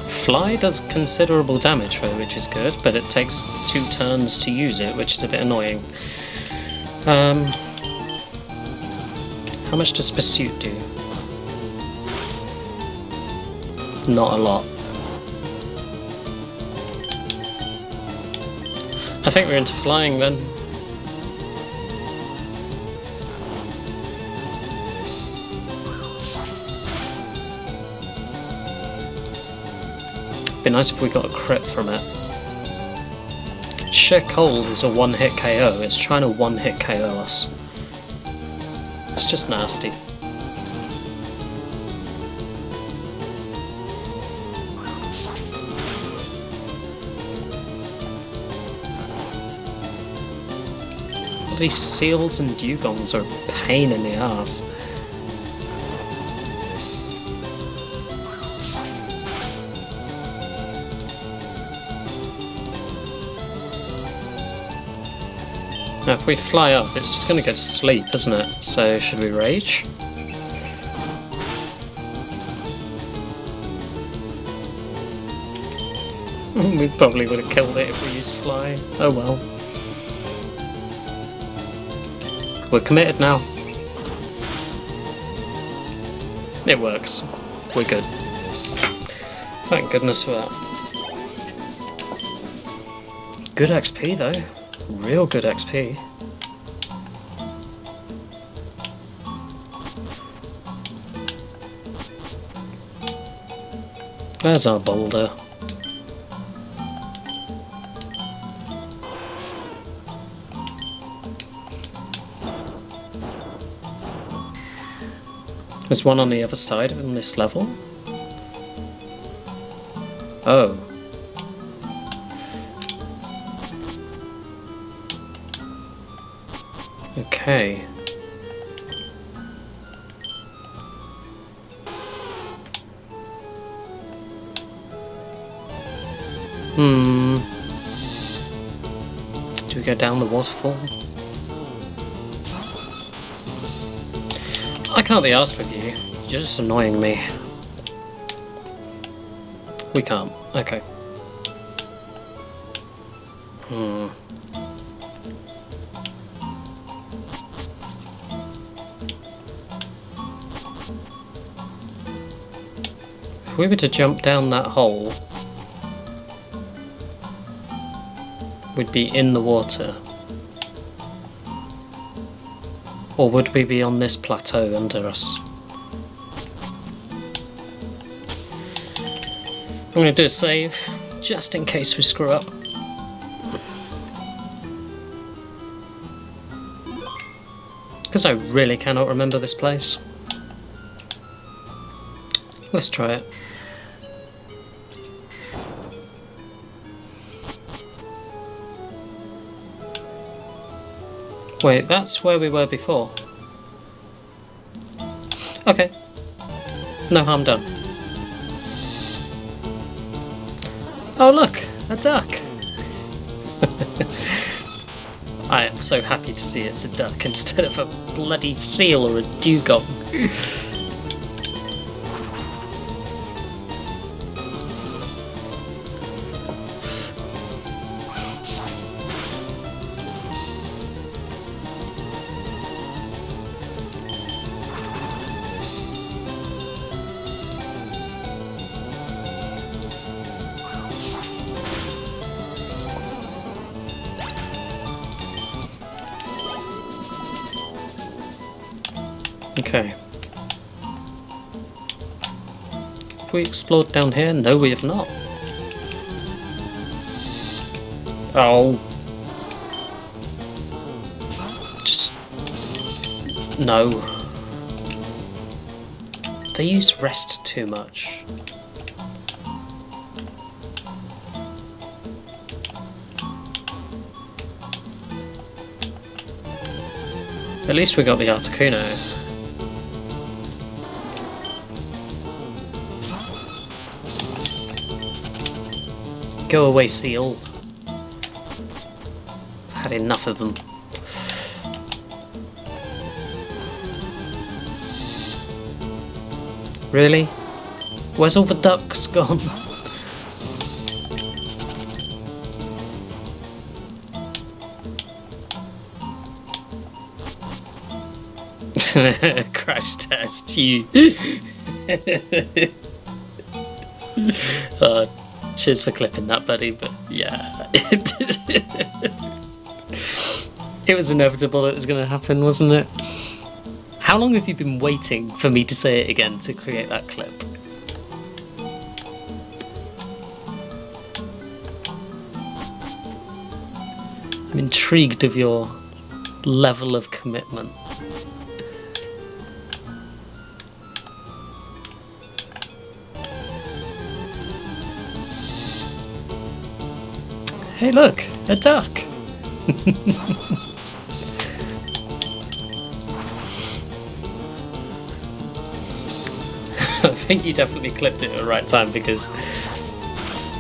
Fly does considerable damage though, which is good, but it takes 2 turns to use it, which is a bit annoying. How much does Pursuit do? Not a lot. I think we're into flying then. Be nice if we got a crit from it. Sheer Cold is a 1-hit KO. It's trying to 1-hit KO us. It's just nasty. All these Seals and Dugongs are a pain in the arse. Now if we fly up, it's just going to go to sleep, isn't it? So should we rage? We probably would have killed it if we used fly. Oh well. We're committed now. It works. We're good. Thank goodness for that. Good XP though. Real good XP. There's our Boulder. There's one on the other side on this level. Oh. Okay. Do we go down the waterfall? I can't be arsed with you. You're just annoying me. We can't. Okay. If we were to jump down that hole, we'd be in the water. Or would we be on this plateau under us? I'm going to do a save, just in case we screw up. Because I really cannot remember this place. Let's try it. Wait, that's where we were before. Okay. No harm done. Oh look, a duck! I am so happy to see it's a duck instead of a bloody seal or a dugong. Okay. Have we explored down here? No, we have not. Oh. Just... no. They use rest too much. At least we got the Articuno. Go away, seal. I've had enough of them. Really? Where's all the ducks gone? Crash test, you. Cheers for clipping that, buddy, but yeah. It was inevitable it was going to happen, wasn't it? How long have you been waiting for me to say it again to create that clip? I'm intrigued of your level of commitment. Hey look, a duck! I think you definitely clipped it at the right time because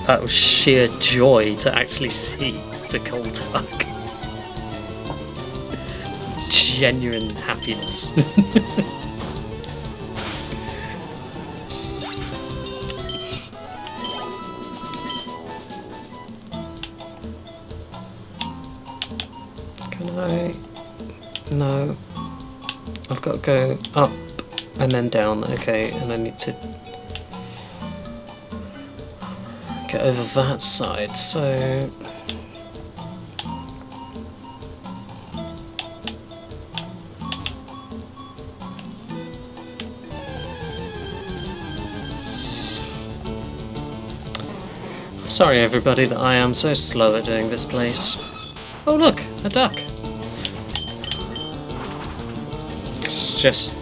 that was sheer joy to actually see the Golduck. genuine happiness. Can I? No. I've got to go up and then down. Okay, and I need to get over that side, so... Sorry everybody that I am so slow at doing this place. Oh look, a duck! It's just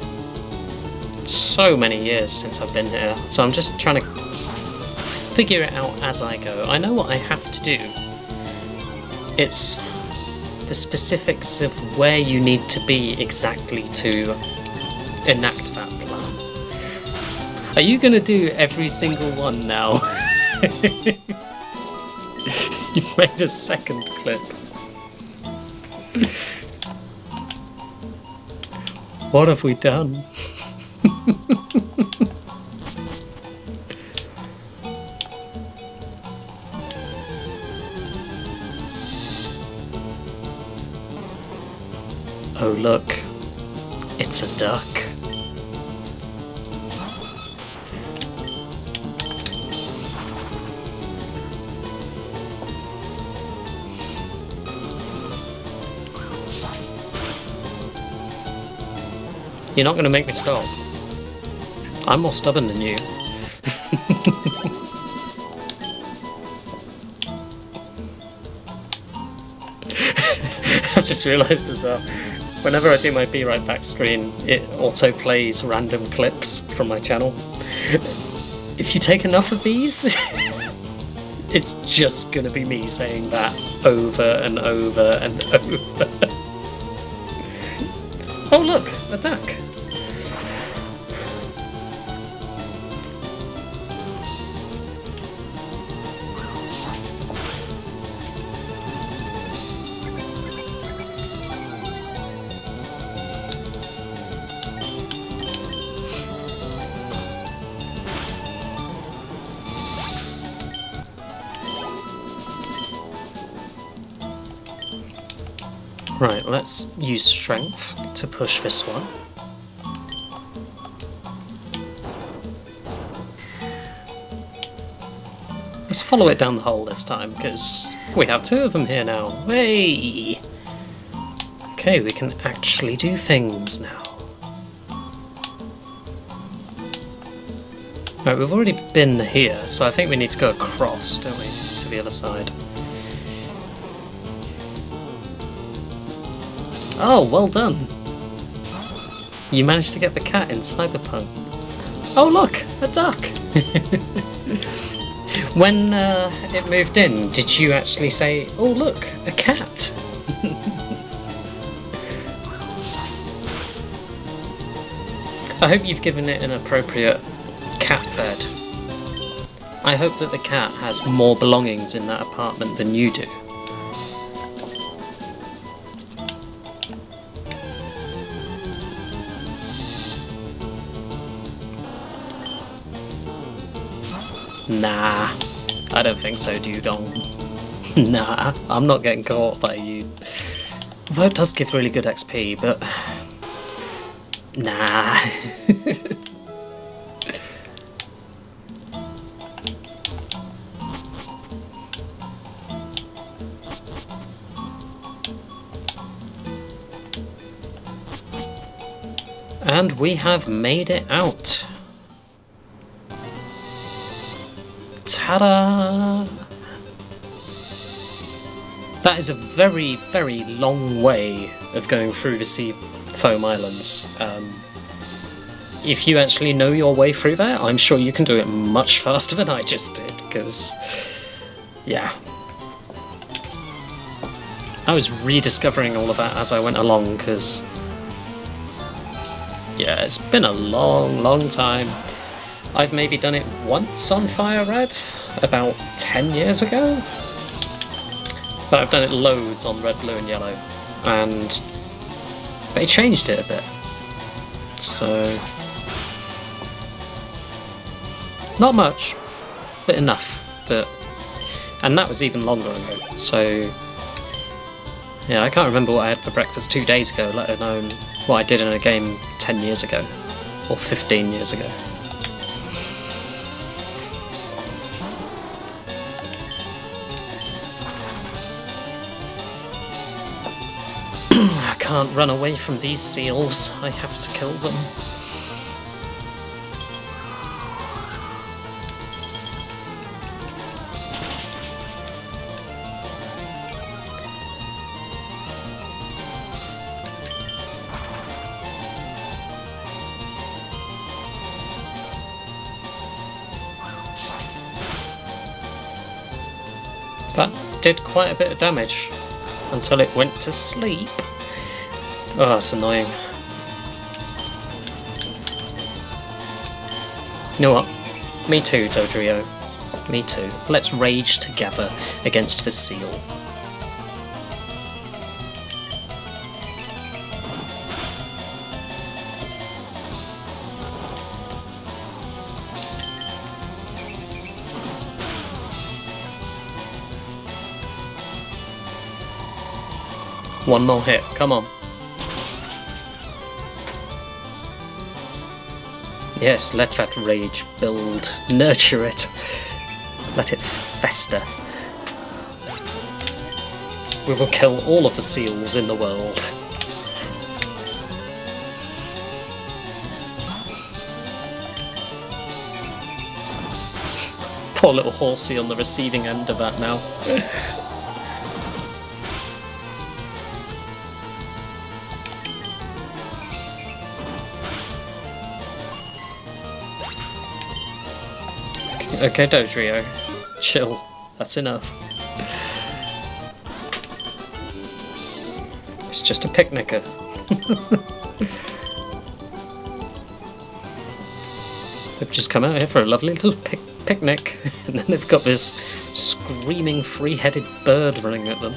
so many years since I've been here, so I'm just trying to figure it out as I go. I know what I have to do. It's the specifics of where you need to be exactly to enact that plan. Are you going to do every single one now? You've made a second clip. What have we done? Oh look, it's a duck. You're not going to make me stop. I'm more stubborn than you. I've just realised as well, whenever I do my Be Right Back screen, it also plays random clips from my channel. If you take enough of these, it's just going to be me saying that over and over and over. Oh look, a duck! Right, let's use strength to push this one. Let's follow it down the hole this time, because we have two of them here now. Hey! Okay, we can actually do things now. Right, we've already been here, so I think we need to go across, don't we, to the other side. Oh, well done! You managed to get the cat in Cyberpunk. Oh look, a duck! When it moved in, did you actually say, oh look, a cat? I hope you've given it an appropriate cat bed. I hope that the cat has more belongings in that apartment than you do. Nah, I don't think so, Dudong. Nah, I'm not getting caught by you. Although it does give really good XP, but... Nah. And we have made it out. Ta-da! That is a very, very long way of going through the Seafoam Islands. If you actually know your way through there, I'm sure you can do it much faster than I just did, because, yeah. I was rediscovering all of that as I went along, because, yeah, it's been a long, long time. I've maybe done it once on FireRed, about 10 years ago. But I've done it loads on Red, Blue and Yellow. And But he changed it a bit. So... not much, but enough. And that was even longer ago, so... yeah, I can't remember what I had for breakfast 2 days ago, let alone what I did in a game 10 years ago. Or 15 years ago. I can't run away from these seals, I have to kill them. That did quite a bit of damage until it went to sleep. Oh, that's annoying. You know what? Me too, Dodrio. Me too. Let's rage together against the seal. One more hit, come on. Yes, let that rage build. Nurture it. Let it fester. We will kill all of the seals in the world. Poor little horsey on the receiving end of that now. Okay, Dodrio, chill. That's enough. It's just a picnicker. They've just come out here for a lovely little picnic, and then they've got this screaming three-headed bird running at them.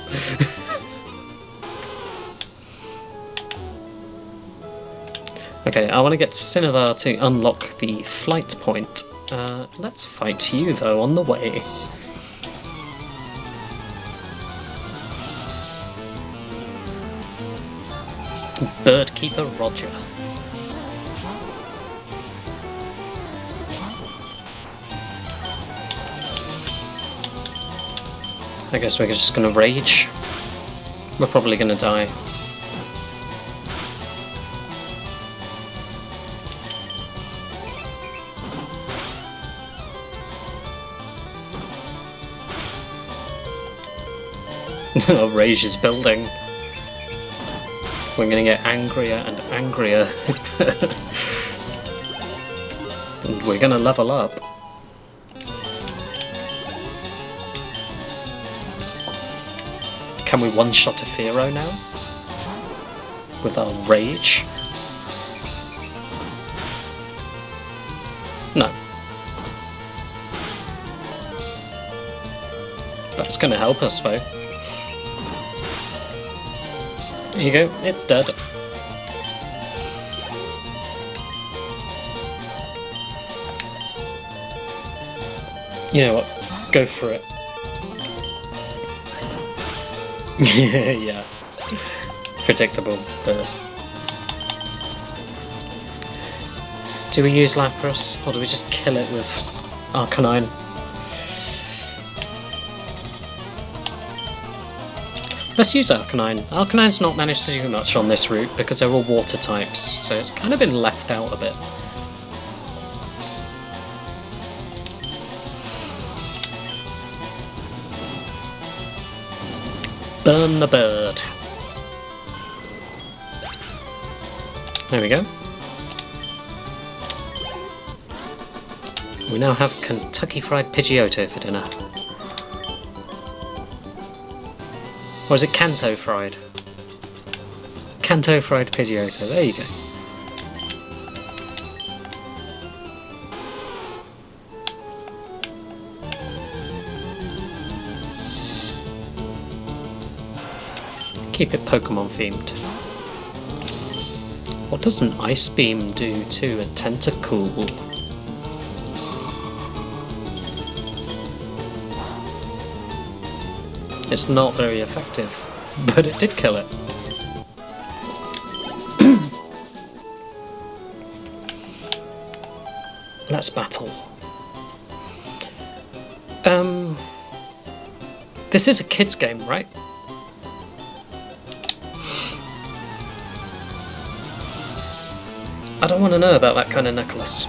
Okay, I want to get Cinnabar to unlock the flight point. Let's fight you, though, on the way. Birdkeeper Roger. I guess we're just gonna rage. We're probably gonna die. Oh, rage is building. We're gonna get angrier and angrier. And we're gonna level up. Can we one-shot a Fearow now? With our rage? No. That's gonna help us though. There you go, it's dead. You know what? Go for it. Yeah. Predictable, but... do we use Lapras, or do we just kill it with Arcanine? Let's use Arcanine. Arcanine's not managed to do much on this route because they're all water types, so it's kind of been left out a bit. Burn the bird. There we go. We now have Kentucky Fried Pidgeotto for dinner. Or is it Kanto Fried? Kanto Fried Pidgeotto, there you go. Keep it Pokemon themed. What does an Ice Beam do to a Tentacool? It's not very effective, but it did kill it. Let's battle. This is a kid's game, right? I don't want to know about that kind of necklace.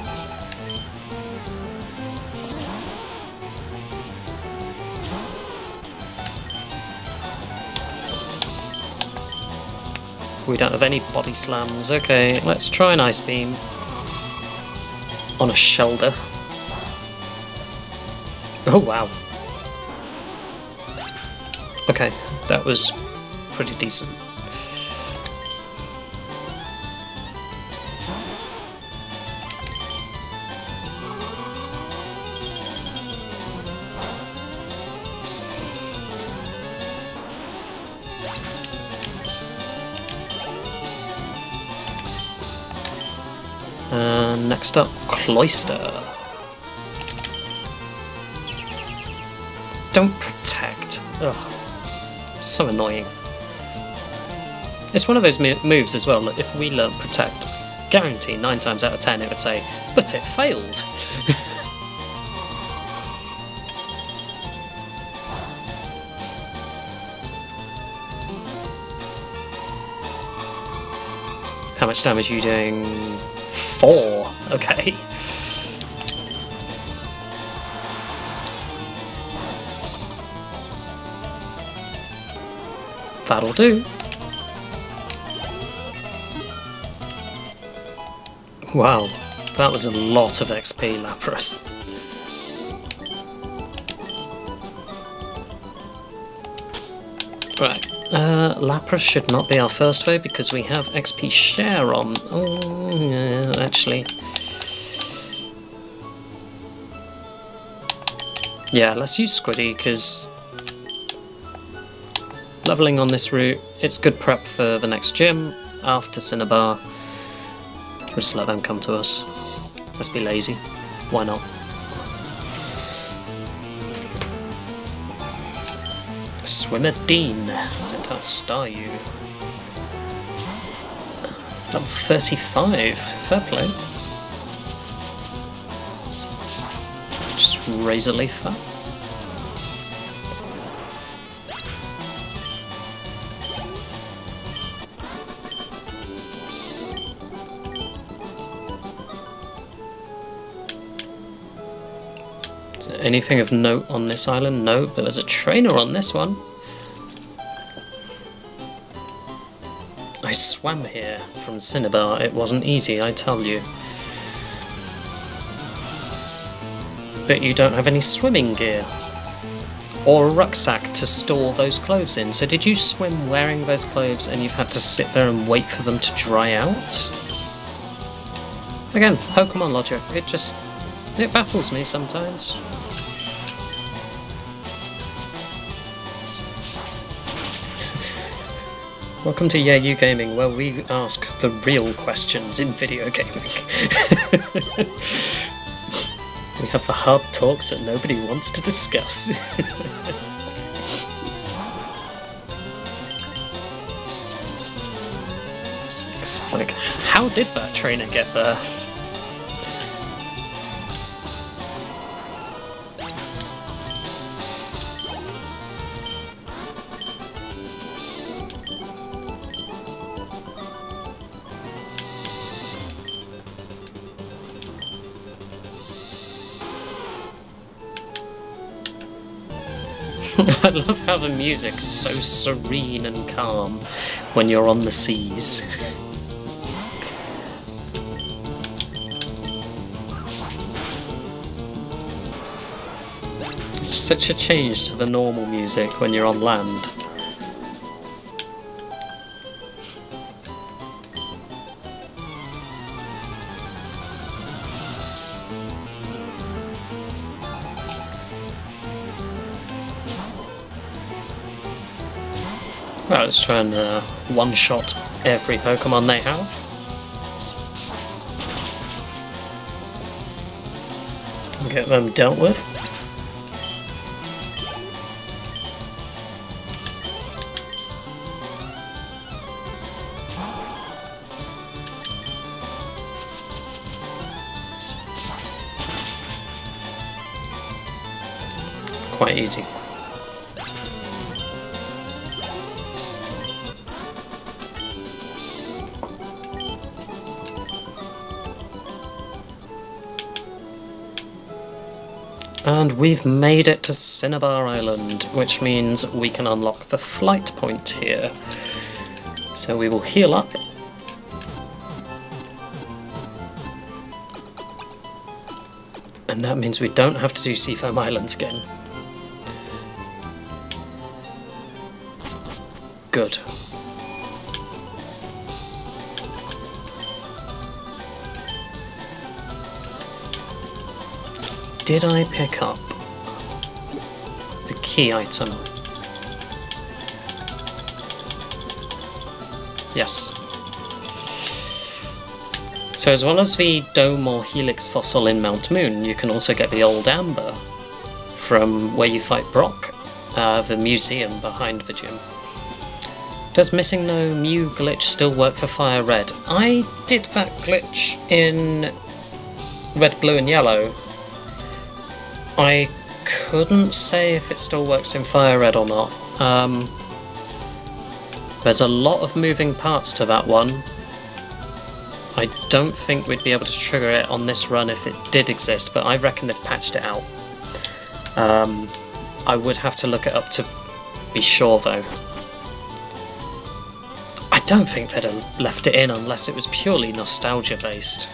We don't have any body slams. Okay, let's try an Ice Beam on a shoulder. Oh wow. Okay, that was pretty decent. Next up, Cloyster. Don't protect. Ugh. So annoying. It's one of those moves as well that if we learn protect, guarantee 9 times out of 10 it would say, but it failed. How much damage are you doing? 4. Okay. That'll do. Wow, that was a lot of XP, Lapras. Right, Lapras should not be our first foe because we have XP share on. Oh, yeah, actually. Yeah, let's use Squidie because leveling on this route, it's good prep for the next gym after Cinnabar. We'll just let them come to us. Let's be lazy. Why not? Swimmer Dean sent out Staryu. Level 35. Fair play. Just Razor Leaf that. Is there anything of note on this island? No, but there's a trainer on this one. I swam here from Cinnabar. It wasn't easy, I tell you. But you don't have any swimming gear. Or a rucksack to store those clothes in. So did you swim wearing those clothes and you've had to sit there and wait for them to dry out? Again, Pokemon logic. It baffles me sometimes. Welcome to YeahYou Gaming, where we ask the real questions in video gaming. We have the hard talks that nobody wants to discuss. Like, how did that trainer get there? I love how the music's so serene and calm when you're on the seas. It's such a change to the normal music when you're on land. Right, let's try and one-shot every Pokemon they have. Get them dealt with. Quite easy. And we've made it to Cinnabar Island, which means we can unlock the flight point here. So we will heal up. And that means we don't have to do Seafoam Islands again. Good. Did I pick up the key item? Yes. So as well as the Dome or Helix fossil in Mount Moon, you can also get the Old Amber from where you fight Brock, the museum behind the gym. Does Missing No Mew glitch still work for FireRed? I did that glitch in Red, Blue and Yellow. I couldn't say if it still works in FireRed or not. There's a lot of moving parts to that one. I don't think we'd be able to trigger it on this run if it did exist, but I reckon they've patched it out. I would have to look it up to be sure though. I don't think they'd have left it in unless it was purely nostalgia based.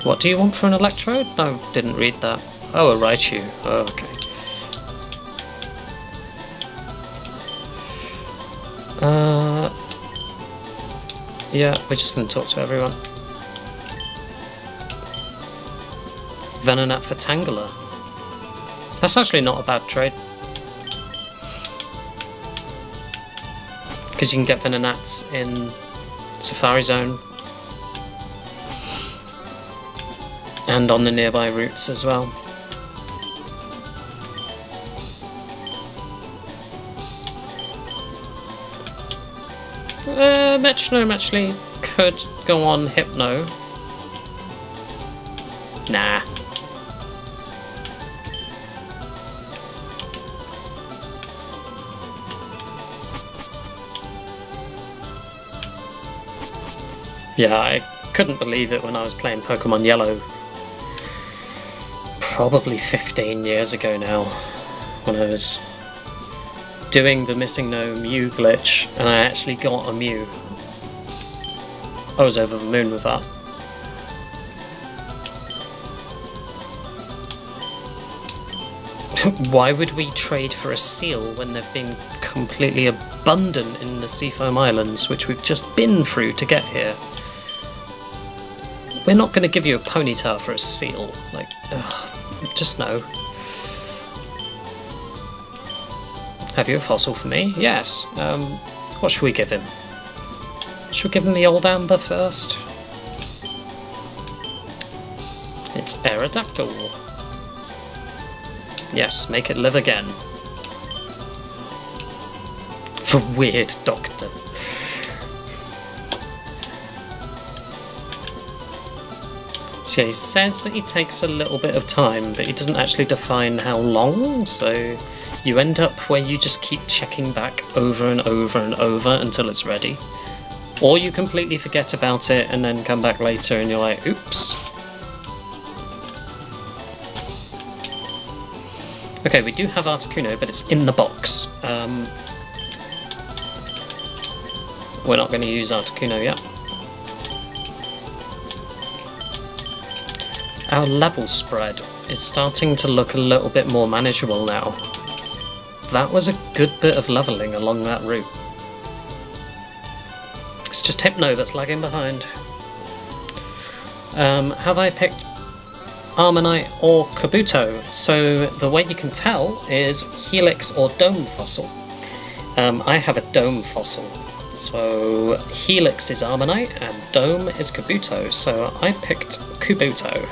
What do you want for an electrode? No, didn't read that. Oh, a Raichu. Oh, okay. Yeah, we're just going to talk to everyone. Venonat for Tangela. That's actually not a bad trade. Because you can get Venonats in Safari Zone. And on the nearby routes as well. Metronome actually could go on Hypno. Nah. Yeah, I couldn't believe it when I was playing Pokemon Yellow. Probably 15 years ago now, when I was doing the Missing No Mew glitch, and I actually got a Mew. I was over the moon with that. Why would we trade for a seal when they've been completely abundant in the Seafoam Islands, which we've just been through to get here? We're not going to give you a Ponyta for a seal. Like, just no. Have you a fossil for me? Yes. What should we give him? Should we give him the Old Amber first? It's Aerodactyl. Yes, make it live again. The weird doctor. So he says that he takes a little bit of time, but he doesn't actually define how long, so you end up where you just keep checking back over and over and over until it's ready. Or you completely forget about it and then come back later and you're like, oops. Okay, we do have Articuno, but it's in the box. We're not going to use Articuno yet. Our level spread is starting to look a little bit more manageable now. That was a good bit of levelling along that route. It's just Hypno that's lagging behind. Have I picked Armanite or Kabuto? So the way you can tell is Helix or Dome fossil. I have a Dome fossil. So Helix is Armanite and Dome is Kabuto. So I picked Kabuto.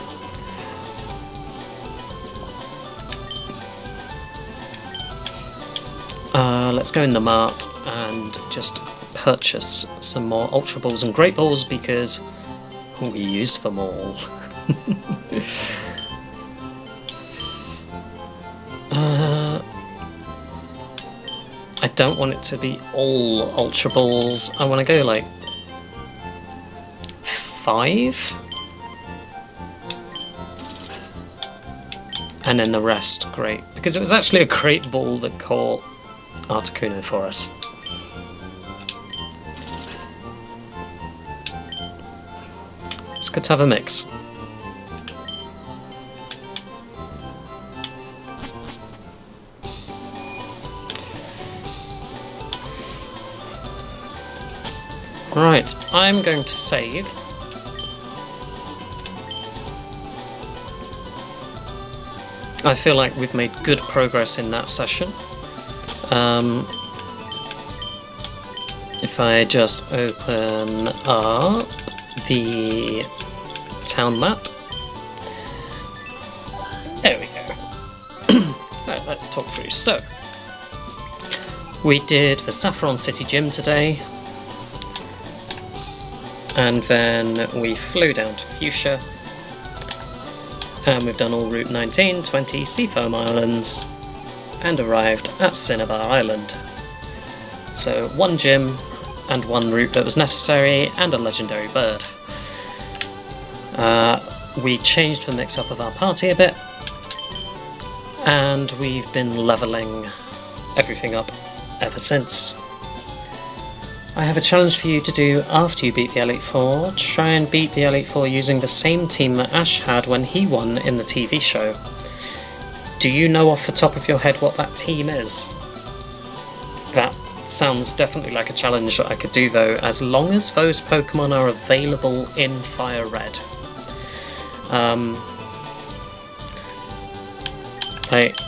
let's go in the mart and just purchase some more Ultra Balls and Great Balls because we used them all. I don't want it to be all Ultra Balls. I want to go like 5. And then the rest, great. Because it was actually a great ball that caught Articuno for us. It's good to have a mix. Right, I'm going to save. I feel like we've made good progress in that session. If I just open up the town map. There we go. Right, let's talk through. So, we did the Saffron City Gym today. And then we flew down to Fuchsia. And we've done all Route 19, 20 Seafoam Islands, and arrived at Cinnabar Island. So 1 gym, and 1 route that was necessary, and a legendary bird. We changed the mix-up of our party a bit, and we've been levelling everything up ever since. I have a challenge for you to do after you beat the Elite Four. Try and beat the Elite Four using the same team that Ash had when he won in the TV show. Do you know off the top of your head what that team is? That sounds definitely like a challenge that I could do though, as long as those Pokemon are available in FireRed. Like,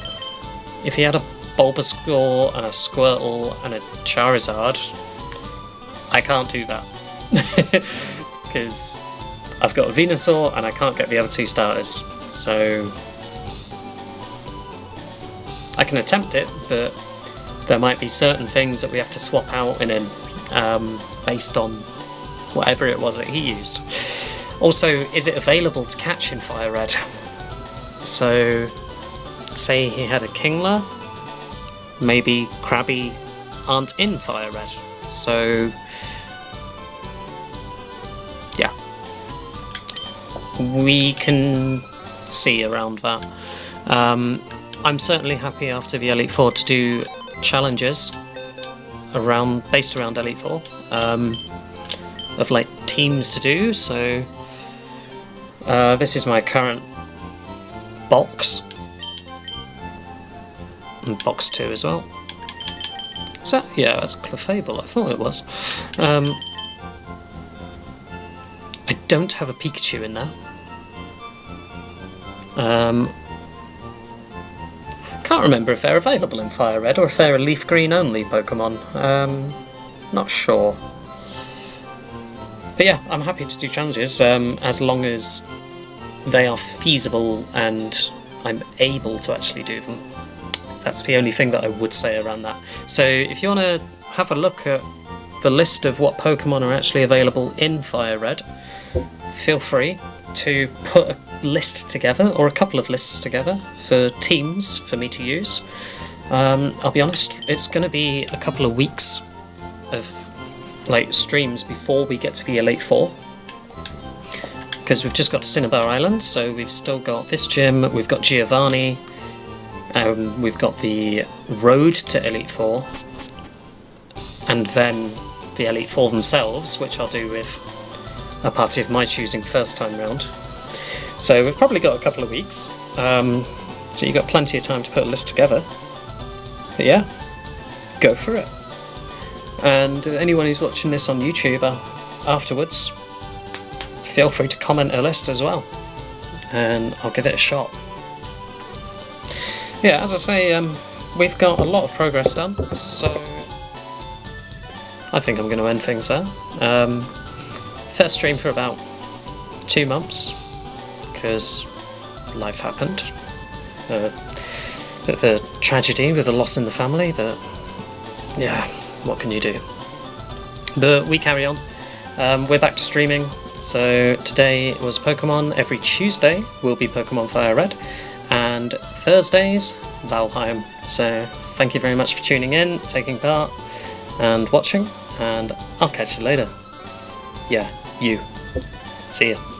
if he had a Bulbasaur and a Squirtle and a Charizard, I can't do that because I've got a Venusaur and I can't get the other 2 starters, so I can attempt it, but there might be certain things that we have to swap out in him based on whatever it was that he used. Also, is it available to catch in FireRed? So, say he had a Kingler, maybe Krabby aren't in FireRed, so yeah, we can see around that. I'm certainly happy after the Elite Four to do challenges based around Elite Four, of like teams to do. So this is my current box, and box 2 as well. So yeah, that's a Clefable, I thought it was. I don't have a Pikachu in there. Can't remember if they're available in FireRed or if they're a leaf green only Pokemon. Not sure. But yeah, I'm happy to do challenges as long as they are feasible and I'm able to actually do them. That's the only thing that I would say around that. So if you want to have a look at the list of what Pokemon are actually available in FireRed, feel free to put a list together, or a couple of lists together, for teams for me to use. I'll be honest, it's going to be a couple of weeks of like streams before we get to the Elite Four, because we've just got to Cinnabar Island, so we've still got this gym, we've got Giovanni, we've got the road to Elite Four, and then the Elite Four themselves, which I'll do with a party of my choosing first time round. So we've probably got a couple of weeks, so you've got plenty of time to put a list together. But yeah, go for it. And anyone who's watching this on YouTube afterwards, feel free to comment a list as well, and I'll give it a shot. Yeah, as I say, we've got a lot of progress done, so I think I'm going to end things there. First stream for about 2 months, because life happened. The tragedy with the loss in the family, but yeah, what can you do? But we carry on. We're back to streaming. So today was Pokemon. Every Tuesday will be Pokemon FireRed, and Thursdays Valheim. So thank you very much for tuning in, taking part, and watching. And I'll catch you later. Yeah, you. See ya.